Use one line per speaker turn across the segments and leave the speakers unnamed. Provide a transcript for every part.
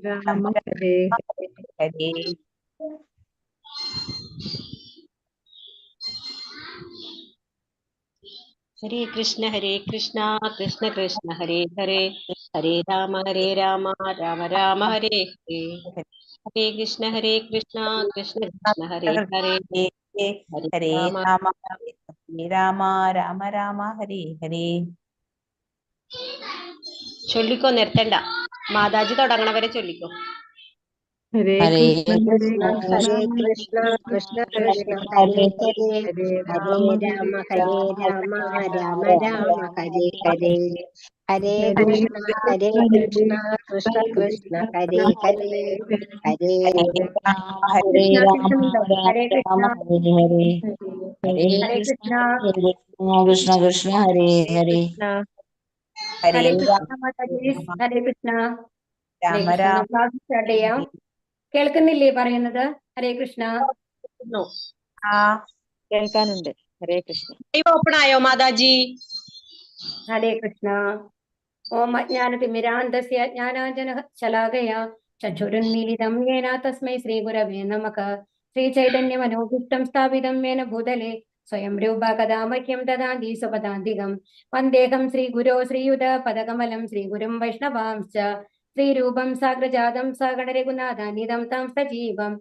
രാമ ഹരേ
ഹരേ.
ഹരേ കൃഷ്ണ കൃഷ്ണ കൃഷ്ണ ഹരേ ഹരേ, ഹരേ രാമ രാമ രാമ ഹരേ ഹരേ. ഹരേ കൃഷ്ണ കൃഷ്ണ കൃഷ്ണ ഹരേ ഹരേ, ഹരേ
ഹരേ
രാമ.
രാമ ഹരേ രാമ രാമ രാമ ഹരേ ഹരേ.
ചൊല്ലിക്കോ, നിർത്തണ്ട. മാതാജി തുടങ്ങണവരെ ചൊല്ലിക്കോ.
ഹരേ
ഹരേ
കൃഷ്ണ
ഹരേ
കൃഷ്ണ
കൃഷ്ണ
കൃഷ്ണ
കൃഷ്ണ
കൃഷ്ണ
ഹരേ
ഹരേ
ഹരേ,
ഹരേ
ഹരേ രാമ രാമ രാമ ഹരേ ഹരേ. ഹരേ കൃഷ്ണ കൃഷ്ണ കൃഷ്ണ ഹരേ ഹരേ, ഹരേ
ഹരേ രാമ
ഹരേ
രാമ
കൃഷ്ണ
ഹരേ ഹരേ. ഹരേ
ഹരേ
കൃഷ്ണ
കൃഷ്ണ
കൃഷ്ണ കൃഷ്ണ ഹരേ ഹരേ. ഹരേ
ഹരേ
രാമ
കൃഷ്ണ മാതാജി. ഹരേ കൃഷ്ണ. ഹരേ
രാമ
കൃഷ്ണ.
രാമ
നമുക്ക് class start ചെയ്യാം. കേൾക്കുന്നില്ലേ പറയുന്നത്? ഹരേ കൃഷ്ണ.
കേൾക്കാനുണ്ട്. ഹരേ കൃഷ്ണ.
ഓപ്പൺ ആയോ മാതാജി?
ഹരേ കൃഷ്ണ. ഓം അജ്ഞാനതിമിരാന്തസ്യ ജ്ഞാനാഞ്ജന ശലാകയാ ചക്ഷുരുന്മീലിതം യേന തസ്മൈ ശ്രീഗുരവേ നമഃ. ശ്രീചൈതന്യമനോഭീഷ്ടം സ്ഥാപിതം യേന ഭൂതലെ സ്വയം രൂപ കഥാ മഹ്യം ദദാതി സ്വപദാന്തികം. വന്ദേഹം ശ്രീഗുരോ ശ്രീയുത പദകമലം ശ്രീഗുരും വൈഷ്ണവാംശ്ച ശ്രീരൂപം സാഗ്രജാതം സഗണരഘുനാഥാനിധം താം സജീവം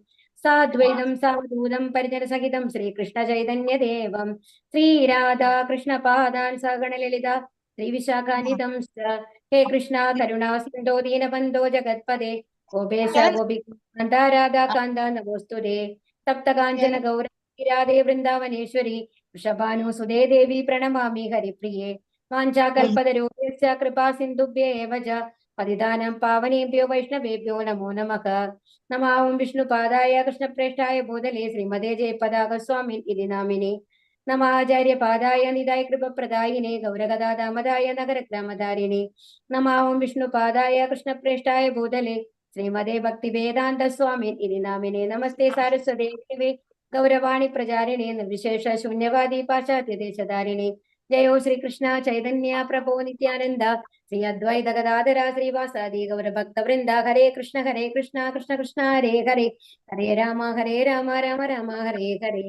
സാദ്വൈതം സാവധൂതം പരിജനസഹിതം ശ്രീകൃഷ്ണ ചൈതന്യദേവം ശ്രീരാധാ കൃഷ്ണപാദാൻ സഗണലളിത ശ്രീവിശാഖാനിധം. ഹേ കൃഷ്ണ കരുണാ സിന്ധോ ദീനബന്ധോ ജഗത്പദേ ഗോപേശ ഗോപികാന്ത രാധാകാന്ത നമോസ്തുതേ. സപ്തകാഞ്ചന ഗൗരീ രാധേ വൃന്ദാവനേശ്വരി വൃഷഭാനുസുതേ ദേവി പ്രണമാമി ഹരിപ്രിയേ. വാഞ്ചാകൽപതരൂപേശ്ച കൃപാ സിന്ധുഭ്യേവ ച പതിതാനം പാവനേഭ്യോ വൈഷ്ണവേഭ്യോ നമോ നമഃ. നമാം വിഷ്ണുപാദായ കൃഷ്ണപ്രേഷ്ഠായ ഭൂതലേ ശ്രീമതേ ജയപതാക സ്വാമിൻ ഇതി നാമിനി. നമാചാര്യപാദായ നിതായ കൃപപ്രദായിനെ ഗൗരഗദാദാമദായ നഗരഗ്രാമധാരിണി. നമാം വിഷ്ണുപാദായ കൃഷ്ണപ്രേഷ്ഠായ ഭൂതലേ ശ്രീമതേ ഭക്തിവേദാന്ത സ്വാമിൻ ഇതി നാമിനെ. നമസ്തേ സാരസ്വതേ ദേവേ ഗൗരവാണി പ്രചാരിണേ നിർവിശേഷ ശൂന്യവാദി പാശ്ചാത്യദേശധാരിണി. ജയോ ശ്രീകൃഷ്ണ ചൈതന്യ പ്രഭോ നിത്യാനന്ദ ശ്രീ അദ്വൈത ഗദാധര ശ്രീവാസാദി ഗൗരഭക്തവൃന്ദ. ഹരേ കൃഷ്ണ കൃഷ്ണ കൃഷ്ണ ഹരേ ഹരേ, ഹരേ രാമ രാമ രാമ ഹരേ ഹരേ.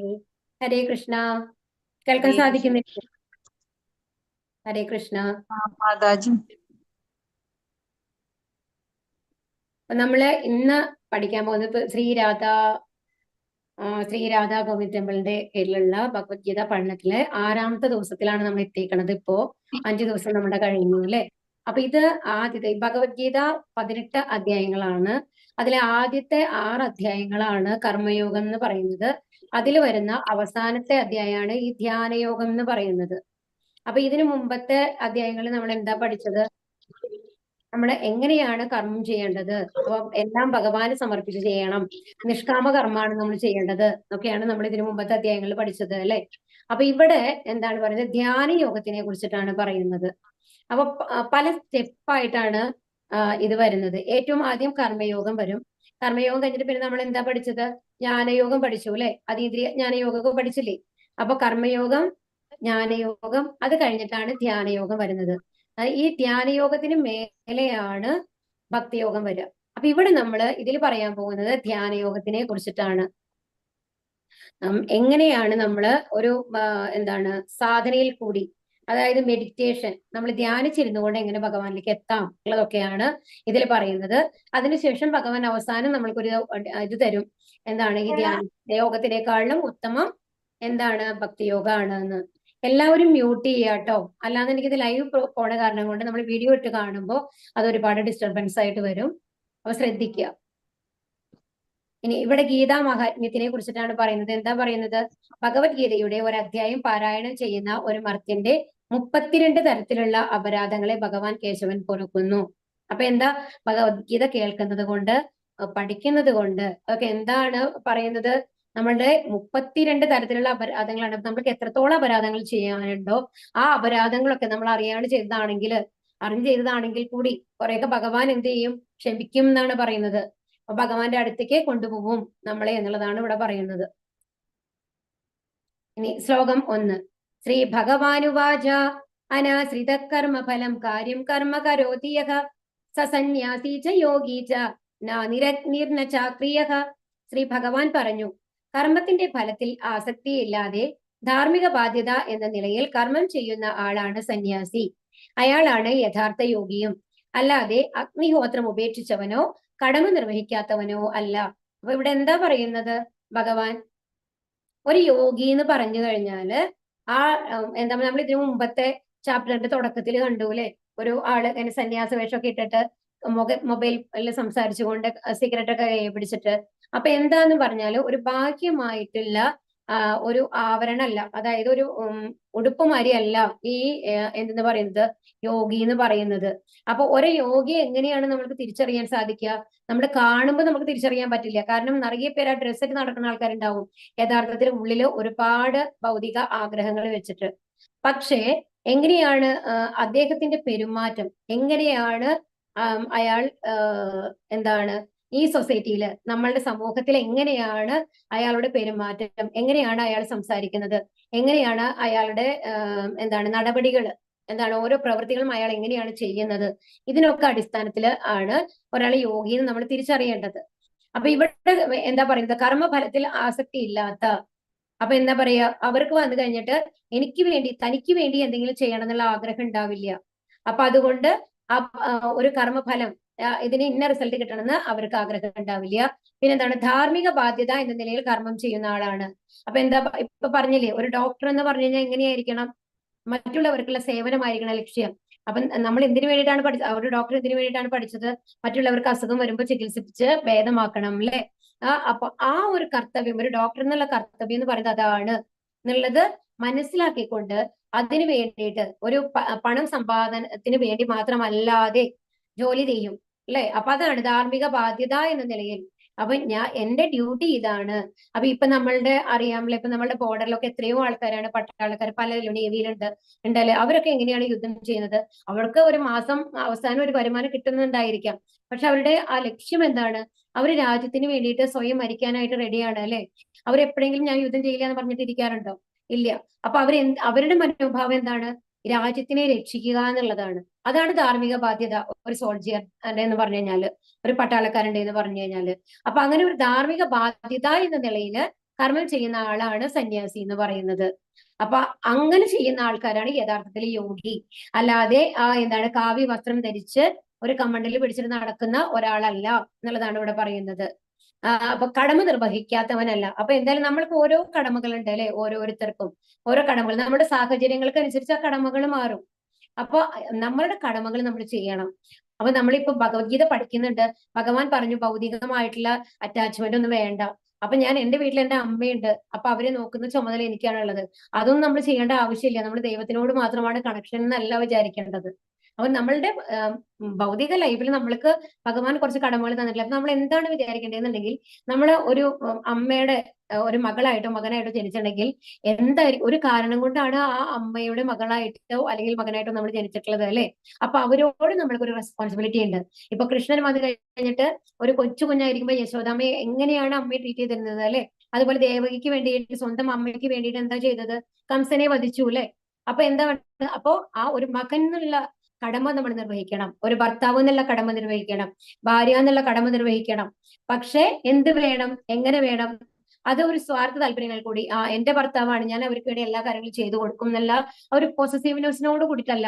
ഹരേ കൃഷ്ണ. കേൾക്കാൻ സാധിക്കുന്നില്ല? ഹരേ കൃഷ്ണ.
മാതാജി.
നമ്മള് ഇന്ന് പഠിക്കാൻ പോകുന്നത് ശ്രീരാധാ ഗോവിന്ദ് ടെമ്പിളിന്റെ കീഴിലുള്ള ഭഗവത്ഗീത പഠനത്തിലെ 6ാമത്തെ ദിവസത്തിലാണ് നമ്മൾ എത്തിക്കണത്. ഇപ്പോ 5 ദിവസം നമ്മുടെ കഴിഞ്ഞു അല്ലെ. അപ്പൊ ഇത് ആദ്യത്തെ ഭഗവത്ഗീത 18 അധ്യായങ്ങളാണ്. അതിലെ ആദ്യത്തെ 6 അധ്യായങ്ങളാണ് കർമ്മയോഗം എന്ന് പറയുന്നത്. അതിൽ വരുന്ന അവസാനത്തെ അധ്യായമാണ് ഈ ധ്യാനയോഗം എന്ന് പറയുന്നത്. അപ്പൊ ഇതിനു മുമ്പത്തെ അധ്യായങ്ങളിൽ നമ്മൾ എന്താ പഠിച്ചത്? നമ്മൾ എങ്ങനെയാണ് കർമ്മം ചെയ്യേണ്ടത്, അപ്പൊ എല്ലാം ഭഗവാന് സമർപ്പിച്ച് ചെയ്യണം, നിഷ്കാമ കർമ്മമാണ് നമ്മൾ ചെയ്യേണ്ടത് എന്നൊക്കെയാണ് നമ്മൾ ഇതിനു മുമ്പത്തെ അധ്യായങ്ങളിൽ പഠിച്ചത് അല്ലെ. അപ്പൊ ഇവിടെ എന്താണ് പറയുന്നത്? ധ്യാന യോഗത്തിനെ കുറിച്ചിട്ടാണ് പറയുന്നത്. അപ്പൊ പല സ്റ്റെപ്പായിട്ടാണ് ഇത് വരുന്നത്. ഏറ്റവും ആദ്യം കർമ്മയോഗം വരും. കർമ്മയോഗം കഴിഞ്ഞിട്ട് പിന്നെ നമ്മൾ എന്താ പഠിച്ചത്? ജ്ഞാനയോഗം പഠിച്ചു അല്ലെ. അതീന്ദ്രിയ ജ്ഞാനയോഗമൊക്കെ പഠിച്ചില്ലേ? അപ്പൊ കർമ്മയോഗം, ജ്ഞാനയോഗം, അത് കഴിഞ്ഞിട്ടാണ് ധ്യാനയോഗം വരുന്നത്. ഈ ധ്യാനയോഗത്തിന് മേലെയാണ് ഭക്തിയോഗം വരിക. അപ്പൊ ഇവിടെ നമ്മൾ ഇതിൽ പറയാൻ പോകുന്നത് ധ്യാനയോഗത്തിനെ കുറിച്ചിട്ടാണ്. എങ്ങനെയാണ് നമ്മൾ ഒരു എന്താണ് സാധനയിൽ കൂടി, അതായത് മെഡിറ്റേഷൻ, നമ്മൾ ധ്യാനിച്ചിരുന്നു കൊണ്ട് എങ്ങനെ ഭഗവാനിലേക്ക് എത്താം ഉള്ളതൊക്കെയാണ് ഇതിൽ പറയുന്നത്. അതിനുശേഷം ഭഗവാൻ അവസാനം നമ്മൾക്കൊരു ഇത് തരും. എന്താണ്? ഈ ധ്യാന യോഗത്തിനേക്കാളും ഉത്തമം എന്താണ്? ഭക്തിയോഗമാണ് എന്ന്. എല്ലാവരും മ്യൂട്ട് ചെയ്യാട്ടോ, അല്ലാതെ എനിക്കിത് ലൈവ് പോണ കാരണം കൊണ്ട് നമ്മൾ വീഡിയോ ഇട്ട് കാണുമ്പോൾ അത് ഒരുപാട് ഡിസ്റ്റർബൻസ് ആയിട്ട് വരും. അപ്പൊ ശ്രദ്ധിക്കുക. ഇനി ഇവിടെ ഗീതാ മഹാത്മ്യത്തിനെ കുറിച്ചിട്ടാണ് പറയുന്നത്. എന്താ പറയുന്നത്? ഭഗവത്ഗീതയുടെ ഒരു അധ്യായം പാരായണം ചെയ്യുന്ന ഒരു മർത്യന്റെ 32 തരത്തിലുള്ള അപരാധങ്ങളെ ഭഗവാൻ കേശവൻ പൊറുക്കുന്നു. അപ്പൊ എന്താ? ഭഗവത്ഗീത കേൾക്കുന്നത് കൊണ്ട്, പഠിക്കുന്നത് കൊണ്ട് ഒക്കെ എന്താണ് പറയുന്നത്? നമ്മളുടെ 32 തരത്തിലുള്ള അപരാധങ്ങളാണ്. നമ്മൾക്ക് എത്രത്തോളം അപരാധങ്ങൾ ചെയ്യാനുണ്ടോ ആ അപരാധങ്ങളൊക്കെ നമ്മൾ അറിയാണ്ട് ചെയ്തതാണെങ്കിൽ കൂടി കുറെയൊക്കെ ഭഗവാൻ എന്ത് ചെയ്യും? ക്ഷമിക്കും എന്നാണ് പറയുന്നത്. അപ്പൊ ഭഗവാന്റെ അടുത്തേക്ക് കൊണ്ടുപോകും നമ്മളെ എന്നുള്ളതാണ് ഇവിടെ പറയുന്നത്. ഇനി ശ്ലോകം 1. ശ്രീ ഭഗവാനുവാച അനാശ്രിത കർമ്മഫലം കാര്യം കർമ്മ കരോതി യഃ സ സന്യാസീ ച യോഗീ ച നിരഗ്നിർന ചാക്രിയഃ. ശ്രീ ഭഗവാൻ പറഞ്ഞു, കർമ്മത്തിന്റെ ഫലത്തിൽ ആസക്തിയില്ലാതെ ധാർമ്മിക ബാധ്യത എന്ന നിലയിൽ കർമ്മം ചെയ്യുന്ന ആളാണ് സന്യാസി. അയാളാണ് യഥാർത്ഥ യോഗിയും, അല്ലാതെ അഗ്നിഹോത്രം ഉപേക്ഷിച്ചവനോ കടമ നിർവഹിക്കാത്തവനോ അല്ല. അപ്പൊ ഇവിടെ എന്താ പറയുന്നത് ഭഗവാൻ? ഒരു യോഗി എന്ന് പറഞ്ഞു കഴിഞ്ഞാല് ആ എന്താ നമ്മൾ ഇതിനു മുമ്പത്തെ ചാപ്റ്ററിന്റെ തുടക്കത്തിൽ കണ്ടു അല്ലെ, ഒരു ആള് ഇങ്ങനെ സന്യാസ വേഷമൊക്കെ ഇട്ടിട്ട് മൊബൈലിൽ സംസാരിച്ചുകൊണ്ട് സിഗരറ്റ് ഒക്കെ കൈ പിടിച്ചിട്ട്. അപ്പൊ എന്താന്ന് പറഞ്ഞാല് ഒരു ബാഹ്യമായിട്ടുള്ള ഒരു ആവരണല്ല, അതായത് ഒരു ഉടുപ്പുമാരിയല്ല ഈ എന്തെന്ന് പറയുന്നത് യോഗി എന്ന് പറയുന്നത്. അപ്പൊ ഒരു യോഗിയെ എങ്ങനെയാണ് നമ്മൾക്ക് തിരിച്ചറിയാൻ സാധിക്കുക? നമ്മൾ കാണുമ്പോൾ നമുക്ക് തിരിച്ചറിയാൻ പറ്റില്ല, കാരണം നിറയെ പേര് ആ ഡ്രസ്സൊക്കെ നടക്കുന്ന ആൾക്കാരുണ്ടാവും യഥാർത്ഥത്തിൽ ഉള്ളില് ഒരുപാട് ഭൗതിക ആഗ്രഹങ്ങൾ വെച്ചിട്ട്. പക്ഷേ എങ്ങനെയാണ് അദ്ദേഹത്തിന്റെ പെരുമാറ്റം, എങ്ങനെയാണ് അയാൾ എന്താണ് ഈ സൊസൈറ്റിയില് നമ്മളുടെ സമൂഹത്തിൽ എങ്ങനെയാണ് അയാളുടെ പെരുമാറ്റം, എങ്ങനെയാണ് അയാൾ സംസാരിക്കുന്നത്, എങ്ങനെയാണ് അയാളുടെ എന്താണ് നടപടികൾ, എന്താണ് ഓരോ പ്രവൃത്തികളും അയാൾ എങ്ങനെയാണ് ചെയ്യുന്നത്, ഇതിനൊക്കെ അടിസ്ഥാനത്തിൽ ആണ് ഒരാൾ യോഗിന്ന് നമ്മൾ തിരിച്ചറിയേണ്ടത്. അപ്പൊ ഇവിടെ എന്താ പറയുന്നത്, കർമ്മഫലത്തിൽ ആസക്തി ഇല്ലാത്ത, അപ്പൊ എന്താ പറയാ, അവർക്ക് വന്നു കഴിഞ്ഞിട്ട് എനിക്ക് വേണ്ടി തനിക്ക് വേണ്ടി എന്തെങ്കിലും ചെയ്യണം എന്നുള്ള ആഗ്രഹം ഉണ്ടാവില്ല. അപ്പൊ അതുകൊണ്ട് ഒരു കർമ്മഫലം ഇതിന് ഇന്ന റിസൾട്ട് കിട്ടണമെന്ന് അവർക്ക് ആഗ്രഹം ഉണ്ടാവില്ല. പിന്നെന്താണ്, ധാർമ്മിക ബാധ്യത എന്ന നിലയിൽ കർമ്മം ചെയ്യുന്ന ആളാണ്. അപ്പൊ എന്താ ഇപ്പൊ പറഞ്ഞില്ലേ, ഒരു ഡോക്ടർ എന്ന് പറഞ്ഞു കഴിഞ്ഞാൽ എങ്ങനെയായിരിക്കണം? മറ്റുള്ളവർക്കുള്ള സേവനമായിരിക്കണം ലക്ഷ്യം. അപ്പൊ നമ്മൾ എന്തിനു വേണ്ടിയിട്ടാണ് പഠിച്ചത്? ഒരു ഡോക്ടർ എന്തിനു വേണ്ടിയിട്ടാണ് പഠിച്ചത്? മറ്റുള്ളവർക്ക് അസുഖം വരുമ്പോൾ ചികിത്സിച്ച് ഭേദമാക്കണം അല്ലെ? അപ്പൊ ആ ഒരു കർത്തവ്യം, ഒരു ഡോക്ടർ എന്നുള്ള കർത്തവ്യം എന്ന് പറയുന്നത് അതാണ് എന്നുള്ളത് മനസ്സിലാക്കിക്കൊണ്ട് അതിനു വേണ്ടിയിട്ട് ഒരു പണം സമ്പാദനത്തിന് വേണ്ടി മാത്രമല്ലാതെ ജോലി ചെയ്യും അല്ലെ? അപ്പൊ അതാണ് ധാർമ്മിക ബാധ്യത എന്ന നിലയിൽ. അപ്പൊ എന്റെ ഡ്യൂട്ടി ഇതാണ്. അപ്പൊ ഇപ്പൊ നമ്മളുടെ അറിയാമല്ലോ, ഇപ്പൊ നമ്മളുടെ ബോർഡറിലൊക്കെ എത്രയോ ആൾക്കാരാണ്, പട്ടാളക്കാർ പലരും നേവിയിലുണ്ട് ഉണ്ടല്ലേ, അവരൊക്കെ എങ്ങനെയാണ് യുദ്ധം ചെയ്യുന്നത്? അവർക്ക് ഒരു മാസം അവസാനം ഒരു വരുമാനം കിട്ടുന്നുണ്ടായിരിക്കാം, പക്ഷെ അവരുടെ ആ ലക്ഷ്യം എന്താണ്? അവർ രാജ്യത്തിന് വേണ്ടിയിട്ട് സ്വയം മരിക്കാനായിട്ട് റെഡിയാണ് അല്ലെ? അവരെപ്പോഴെങ്കിലും ഞാൻ യുദ്ധം ചെയ്യില്ല എന്ന് പറഞ്ഞിട്ട് ഇരിക്കാറുണ്ടോ? ഇല്ല. അപ്പൊ അവരുടെ മനോഭാവം എന്താണ്? രാജ്യത്തിനെ രക്ഷിക്കുക എന്നുള്ളതാണ്. അതാണ് ധാർമ്മിക ബാധ്യത ഒരു സോൾജിയർ എന്ന് പറഞ്ഞു കഴിഞ്ഞാല്, ഒരു പട്ടാളക്കാരൻ്റെ എന്ന് പറഞ്ഞു കഴിഞ്ഞാല്. അപ്പൊ അങ്ങനെ ഒരു ധാർമ്മിക ബാധ്യത എന്ന നിലയിൽ കർമ്മം ചെയ്യുന്ന ആളാണ് സന്യാസി എന്ന് പറയുന്നത്. അപ്പൊ അങ്ങനെ ചെയ്യുന്ന ആൾക്കാരാണ് യഥാർത്ഥത്തിൽ യോഗി. അല്ലാതെ എന്താണ് കാവ്യ വസ്ത്രം ധരിച്ച് ഒരു കമ്മണ്ടല് പിടിച്ചിട്ട് നടക്കുന്ന ഒരാളല്ല എന്നുള്ളതാണ് ഇവിടെ പറയുന്നത്. അപ്പൊ കടമ നിർവഹിക്കാത്തവനല്ല. അപ്പൊ എന്തായാലും നമ്മൾക്ക് ഓരോ കടമകളുണ്ട് അല്ലെ, ഓരോരുത്തർക്കും ഓരോ കടമകൾ, നമ്മുടെ സാഹചര്യങ്ങൾക്ക് അനുസരിച്ച് ആ കടമകൾ മാറും. അപ്പൊ നമ്മളുടെ കടമകൾ നമ്മൾ ചെയ്യണം. അപ്പൊ നമ്മളിപ്പോ ഭഗവത്ഗീത പഠിക്കുന്നുണ്ട്, ഭഗവാൻ പറഞ്ഞു ഭൗതികമായിട്ടുള്ള അറ്റാച്ച്മെന്റ് ഒന്നും വേണ്ട. അപ്പൊ ഞാൻ എന്റെ വീട്ടിൽ എന്റെ അമ്മയുണ്ട്, അപ്പൊ അവരെ നോക്കുന്ന ചുമതല എനിക്കാണുള്ളത്. അതൊന്നും നമ്മൾ ചെയ്യേണ്ട ആവശ്യമില്ല. നമ്മൾ ദൈവത്തിനോട് മാത്രമാണ് കണക്ഷൻ എന്നല്ല വിചാരിക്കേണ്ടത്. അപ്പൊ നമ്മളുടെ ഭൗതിക ലൈഫിൽ നമ്മൾക്ക് ഭഗവാൻ കുറച്ച് കടമകൾ തന്നിട്ടില്ല. അപ്പൊ നമ്മൾ എന്താണ് വിചാരിക്കേണ്ടതെന്നുണ്ടെങ്കിൽ, നമ്മൾ ഒരു അമ്മയുടെ ഒരു മകളായിട്ടോ മകനായിട്ടോ ജനിച്ചിട്ടുണ്ടെങ്കിൽ എന്തായിരിക്കും ഒരു കാരണം കൊണ്ടാണ് ആ അമ്മയുടെ മകളായിട്ടോ അല്ലെങ്കിൽ മകനായിട്ടോ നമ്മൾ ജനിച്ചിട്ടുള്ളത് അല്ലെ? അപ്പൊ അവരോട് നമ്മൾക്കൊരു റെസ്പോൺസിബിലിറ്റി ഉണ്ട്. ഇപ്പൊ കൃഷ്ണൻ വന്നു കഴിഞ്ഞിട്ട് ഒരു കൊച്ചു കുഞ്ഞായിരിക്കുമ്പോൾ യശോദാമ്മയെ എങ്ങനെയാണ് അമ്മയെ ട്രീറ്റ് ചെയ്തിരുന്നത് അല്ലെ? അതുപോലെ ദേവകിക്ക് വേണ്ടിയിട്ട്, സ്വന്തം അമ്മയ്ക്ക് വേണ്ടിയിട്ട് എന്താ ചെയ്തത്? കംസനെ വധിച്ചു അല്ലെ? അപ്പൊ എന്താ, അപ്പോ ആ ഒരു മകൻ എന്നുള്ള കടമ നമ്മൾ നിർവഹിക്കണം, ഒരു ഭർത്താവ് എന്നുള്ള കടമ നിർവഹിക്കണം, ഭാര്യ എന്നുള്ള കടമ നിർവഹിക്കണം. പക്ഷെ എന്ത് വേണം, എങ്ങനെ വേണം? അത് ഒരു സ്വാർത്ഥ താല്പര്യങ്ങൾ കൂടി, എന്റെ ഭർത്താവാണ്, ഞാൻ അവർക്ക് വേണ്ടി എല്ലാ കാര്യങ്ങളും ചെയ്തു കൊടുക്കും എന്നല്ല, ഒരു പോസസീവ്നെസ്സിനോട് കൂടിയിട്ടല്ല,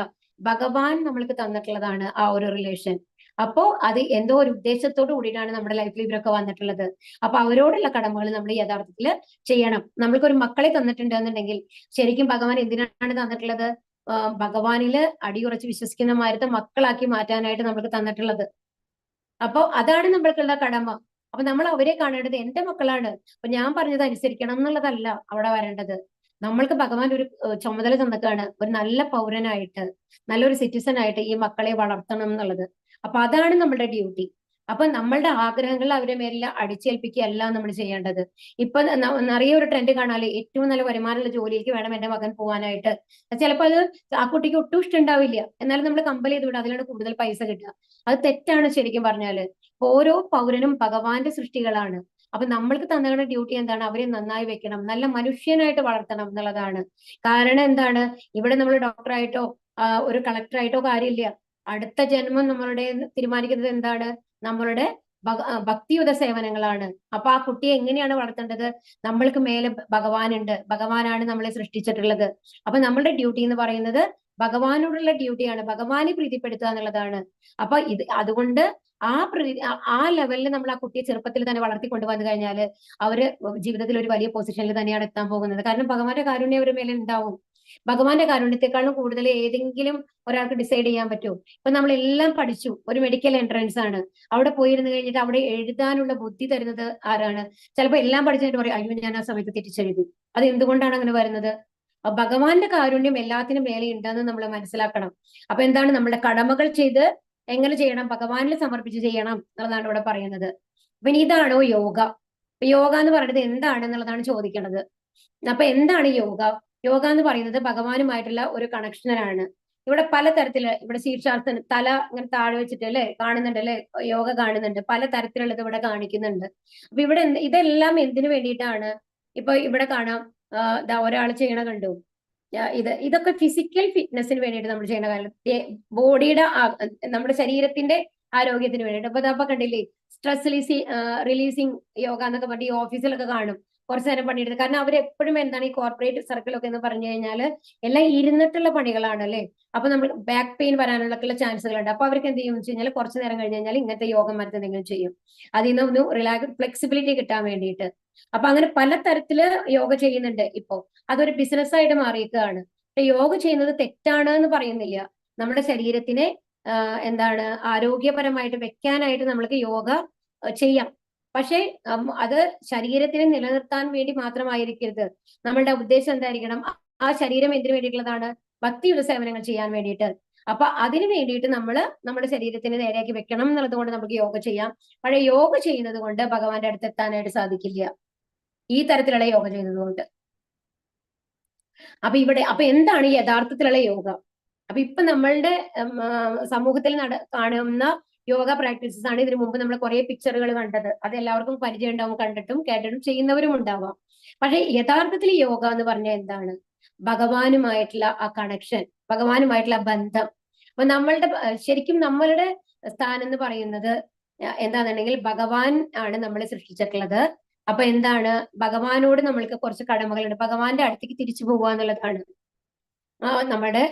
ഭഗവാൻ നമ്മൾക്ക് തന്നിട്ടുള്ളതാണ് ആ ഒരു റിലേഷൻ. അപ്പോ അത് എന്തോ ഒരു ഉദ്ദേശത്തോട് കൂടിയിട്ടാണ് നമ്മുടെ ലൈഫിൽ ഇവരൊക്കെ വന്നിട്ടുള്ളത്. അപ്പൊ അവരോടുള്ള കടമകൾ നമ്മൾ യഥാർത്ഥത്തിൽ ചെയ്യണം. നമ്മൾക്കൊരു മക്കളെ തന്നിട്ടുണ്ട് എന്നുണ്ടെങ്കിൽ ശരിക്കും ഭഗവാൻ എന്തിനാണ് തന്നിട്ടുള്ളത്? ഭഗവാനില് അടിയുറച്ച് വിശ്വസിക്കുന്ന മാരത്തെ മക്കളാക്കി മാറ്റാനായിട്ട് നമ്മൾക്ക് തന്നിട്ടുള്ളത്. അപ്പൊ അതാണ് നമ്മൾക്കുള്ള കടമ. അപ്പൊ നമ്മൾ അവരെ കാണേണ്ടത് എന്റെ മക്കളാണ്, അപ്പൊ ഞാൻ പറഞ്ഞത് അനുസരിക്കണം എന്നുള്ളതല്ല അവിടെ വരേണ്ടത്. നമ്മൾക്ക് ഭഗവാൻ ഒരു ചുമതല തന്നിട്ടാണ്, ഒരു നല്ല പൗരനായിട്ട്, നല്ലൊരു സിറ്റിസൺ ആയിട്ട് ഈ മക്കളെ വളർത്തണം എന്നുള്ളത്. അപ്പൊ അതാണ് നമ്മുടെ ഡ്യൂട്ടി. അപ്പൊ നമ്മളുടെ ആഗ്രഹങ്ങൾ അവരെ മേലിൽ അടിച്ചേൽപ്പിക്കുകയല്ല നമ്മൾ ചെയ്യേണ്ടത്. ഇപ്പൊ നിറയെ ഒരു ട്രെൻഡ് കാണാല്ലേ, ഏറ്റവും നല്ല വരുമാനമുള്ള ജോലിക്ക് വേണം എന്റെ മകൻ പോകാനായിട്ട്. ചിലപ്പോൾ അത് ആ കുട്ടിക്ക് ഒട്ടും ഇഷ്ടം ഉണ്ടാവില്ല, എന്നാലും നമ്മൾ കമ്പൽ ചെയ്ത് വിടും, അതിലാണ് കൂടുതൽ പൈസ കിട്ടുക. അത് തെറ്റാണ് ശരിക്കും പറഞ്ഞാല്. ഓരോ പൗരനും ഭഗവാന്റെ സൃഷ്ടികളാണ്. അപ്പൊ നമ്മൾക്ക് തന്ന ഡ്യൂട്ടി എന്താണ്? അവരെ നന്നായി വെക്കണം, നല്ല മനുഷ്യനായിട്ട് വളർത്തണം എന്നുള്ളതാണ്. കാരണം എന്താണ്, ഇവിടെ നമ്മൾ ഡോക്ടറായിട്ടോ ഒരു കളക്ടറായിട്ടോ കാര്യമില്ല. അടുത്ത ജന്മം നമ്മളുടെ തീരുമാനിക്കുന്നത് എന്താണ്? നമ്മളുടെ ഭക്തിയുത സേവനങ്ങളാണ്. അപ്പൊ ആ കുട്ടിയെ എങ്ങനെയാണ് വളർത്തേണ്ടത്? നമ്മൾക്ക് മേലെ ഭഗവാനുണ്ട്, ഭഗവാനാണ് നമ്മളെ സൃഷ്ടിച്ചിട്ടുള്ളത്. അപ്പൊ നമ്മളുടെ ഡ്യൂട്ടി എന്ന് പറയുന്നത് ഭഗവാനോടുള്ള ഡ്യൂട്ടിയാണ്, ഭഗവാനെ പ്രീതിപ്പെടുത്തുക എന്നുള്ളതാണ്. അപ്പൊ അതുകൊണ്ട് ആ ലെവലിൽ നമ്മൾ ആ കുട്ടിയെ ചെറുപ്പത്തിൽ തന്നെ വളർത്തിക്കൊണ്ടുവന്നു കഴിഞ്ഞാൽ അവര് ജീവിതത്തിൽ ഒരു വലിയ പൊസിഷനിൽ തന്നെയാണ് എത്താൻ പോകുന്നത്. കാരണം ഭഗവാന്റെ കാരുണ്യം അവരുടെ മേലെ ഉണ്ടാവും. ഭഗവാന്റെ കാരുണ്യത്തെക്കാളും കൂടുതൽ ഏതെങ്കിലും ഒരാൾക്ക് ഡിസൈഡ് ചെയ്യാൻ പറ്റുമോ? ഇപ്പൊ നമ്മളെല്ലാം പഠിച്ചു, ഒരു മെഡിക്കൽ എൻട്രൻസ് ആണ്, അവിടെ പോയിരുന്നു കഴിഞ്ഞിട്ട് അവിടെ എഴുതാനുള്ള ബുദ്ധി തരുന്നത് ആരാണ്? ചിലപ്പോൾ എല്ലാം പഠിച്ചിട്ട് പറയും, അയ്യോ ഞാൻ ആ സമയത്ത് തിരിച്ചെഴുതി. അത് എന്തുകൊണ്ടാണ് അങ്ങനെ വരുന്നത്? ഭഗവാന്റെ കാരുണ്യം എല്ലാത്തിനും മേലെ ഉണ്ടെന്ന് നമ്മൾ മനസ്സിലാക്കണം. അപ്പൊ എന്താണ് നമ്മുടെ കടമകൾ ചെയ്ത് എങ്ങനെ ചെയ്യണം? ഭഗവാനിൽ സമർപ്പിച്ച് ചെയ്യണം എന്നുള്ളതാണ് ഇവിടെ പറയുന്നത്. പിന്നെ ഇതാണോ യോഗ? യോഗ എന്ന് പറയുന്നത് എന്താണ് എന്നുള്ളതാണ് ചോദിക്കുന്നത്. അപ്പൊ എന്താണ് യോഗ? യോഗ എന്ന് പറയുന്നത് ഭഗവാനുമായിട്ടുള്ള ഒരു കണക്ഷനാണ്. ഇവിടെ പലതരത്തില്, ഇവിടെ ശീർഷാസനം, തല ഇങ്ങനെ താഴെ വെച്ചിട്ട് അല്ലെ കാണുന്നുണ്ട്, അല്ലെ യോഗ കാണുന്നുണ്ട്, പല തരത്തിലുള്ളത് ഇവിടെ കാണിക്കുന്നുണ്ട്. അപ്പൊ ഇവിടെ ഇതെല്ലാം എന്തിനു വേണ്ടിയിട്ടാണ്? ഇപ്പൊ ഇവിടെ കാണാം, ഒരാൾ ചെയ്യണ കണ്ടു. ഇതൊക്കെ ഫിസിക്കൽ ഫിറ്റ്നസിന് വേണ്ടിയിട്ട് നമ്മൾ ചെയ്യുന്ന കാര്യം, ബോഡിയുടെ നമ്മുടെ ശരീരത്തിന്റെ ആരോഗ്യത്തിന് വേണ്ടിയിട്ട്. അപ്പൊ കണ്ടില്ലേ, സ്ട്രെസ് റിലീസിങ് യോഗ എന്നൊക്കെ പറഞ്ഞ് ഈ ഓഫീസിലൊക്കെ കാണും കുറച്ചു നേരം പണിയെടുത്ത്. കാരണം അവരെപ്പോഴും എന്താണ് ഈ കോർപ്പറേറ്റ് സർക്കിളൊക്കെ എന്ന് പറഞ്ഞു കഴിഞ്ഞാൽ എല്ലാം ഇരുന്നിട്ടുള്ള പണികളാണ് അല്ലെ. അപ്പൊ നമ്മൾ ബാക്ക് പെയിൻ വരാനുള്ള ചാൻസുകളുണ്ട്. അപ്പൊ അവർക്ക് എന്ത് ചെയ്യും വെച്ച് കഴിഞ്ഞാൽ കുറച്ചു നേരം കഴിഞ്ഞ് കഴിഞ്ഞാൽ ഇങ്ങനത്തെ യോഗം മറ്റെന്തെങ്കിലും ചെയ്യും, അതിൽ നിന്ന് ഒന്ന് ഫ്ലെക്സിബിലിറ്റി കിട്ടാൻ വേണ്ടിയിട്ട്. അപ്പൊ അങ്ങനെ പലതരത്തില് യോഗ ചെയ്യുന്നുണ്ട്. ഇപ്പോ അതൊരു ബിസിനസ്സായിട്ട് മാറിയിരിക്കുകയാണ്. യോഗ ചെയ്യുന്നത് തെറ്റാണ് എന്ന് പറയുന്നില്ല. നമ്മുടെ ശരീരത്തിനെ എന്താണ് ആരോഗ്യപരമായിട്ട് വെക്കാനായിട്ട് നമ്മൾക്ക് യോഗ ചെയ്യാം. പക്ഷെ അത് ശരീരത്തിനെ നിലനിർത്താൻ വേണ്ടി മാത്രമായിരിക്കരുത്. നമ്മളുടെ ഉദ്ദേശം എന്തായിരിക്കണം? ആ ശരീരം എന്തിനു വേണ്ടിയിട്ടുള്ളതാണ്? ഭക്തിയുള്ള സേവനങ്ങൾ ചെയ്യാൻ വേണ്ടിയിട്ട്. അപ്പൊ അതിനു വേണ്ടിയിട്ട് നമ്മുടെ ശരീരത്തിനെ നേരെയാക്കി വെക്കണം എന്നുള്ളത് കൊണ്ട് നമുക്ക് യോഗ ചെയ്യാം. പക്ഷെ യോഗ ചെയ്യുന്നത് കൊണ്ട് ഭഗവാന്റെ അടുത്ത് എത്താനായിട്ട് സാധിക്കില്ല, ഈ തരത്തിലുള്ള യോഗ ചെയ്യുന്നത് കൊണ്ട്. അപ്പൊ എന്താണ് ഈ യഥാർത്ഥത്തിലുള്ള യോഗ? അപ്പൊ ഇപ്പൊ നമ്മളുടെ സമൂഹത്തിൽ കാണുന്ന യോഗ പ്രാക്ടീസസ് ആണ്. ഇതിനു മുമ്പ് നമ്മൾ കുറെ പിക്ചറുകൾ കണ്ടത്, അത് എല്ലാവർക്കും പരിചയം ഉണ്ടാവും, കണ്ടിട്ടും കേട്ടിട്ടും ചെയ്യുന്നവരും ഉണ്ടാവാം. പക്ഷെ യഥാർത്ഥത്തിൽ യോഗ എന്ന് പറഞ്ഞാൽ എന്താണ്? ഭഗവാനുമായിട്ടുള്ള ആ കണക്ഷൻ, ഭഗവാനുമായിട്ടുള്ള ബന്ധം. അപ്പൊ ശരിക്കും നമ്മളുടെ സ്ഥാനം എന്ന് പറയുന്നത് എന്താണെന്നുണ്ടെങ്കിൽ ഭഗവാൻ ആണ് നമ്മളെ സൃഷ്ടിച്ചിട്ടുള്ളത്. അപ്പൊ എന്താണ്? ഭഗവാനോട് നമ്മൾക്ക് കുറച്ച് കടമകളുണ്ട്. ഭഗവാന്റെ അടുത്തേക്ക് തിരിച്ചു പോകുക എന്നുള്ളതാണ് നമ്മുടെ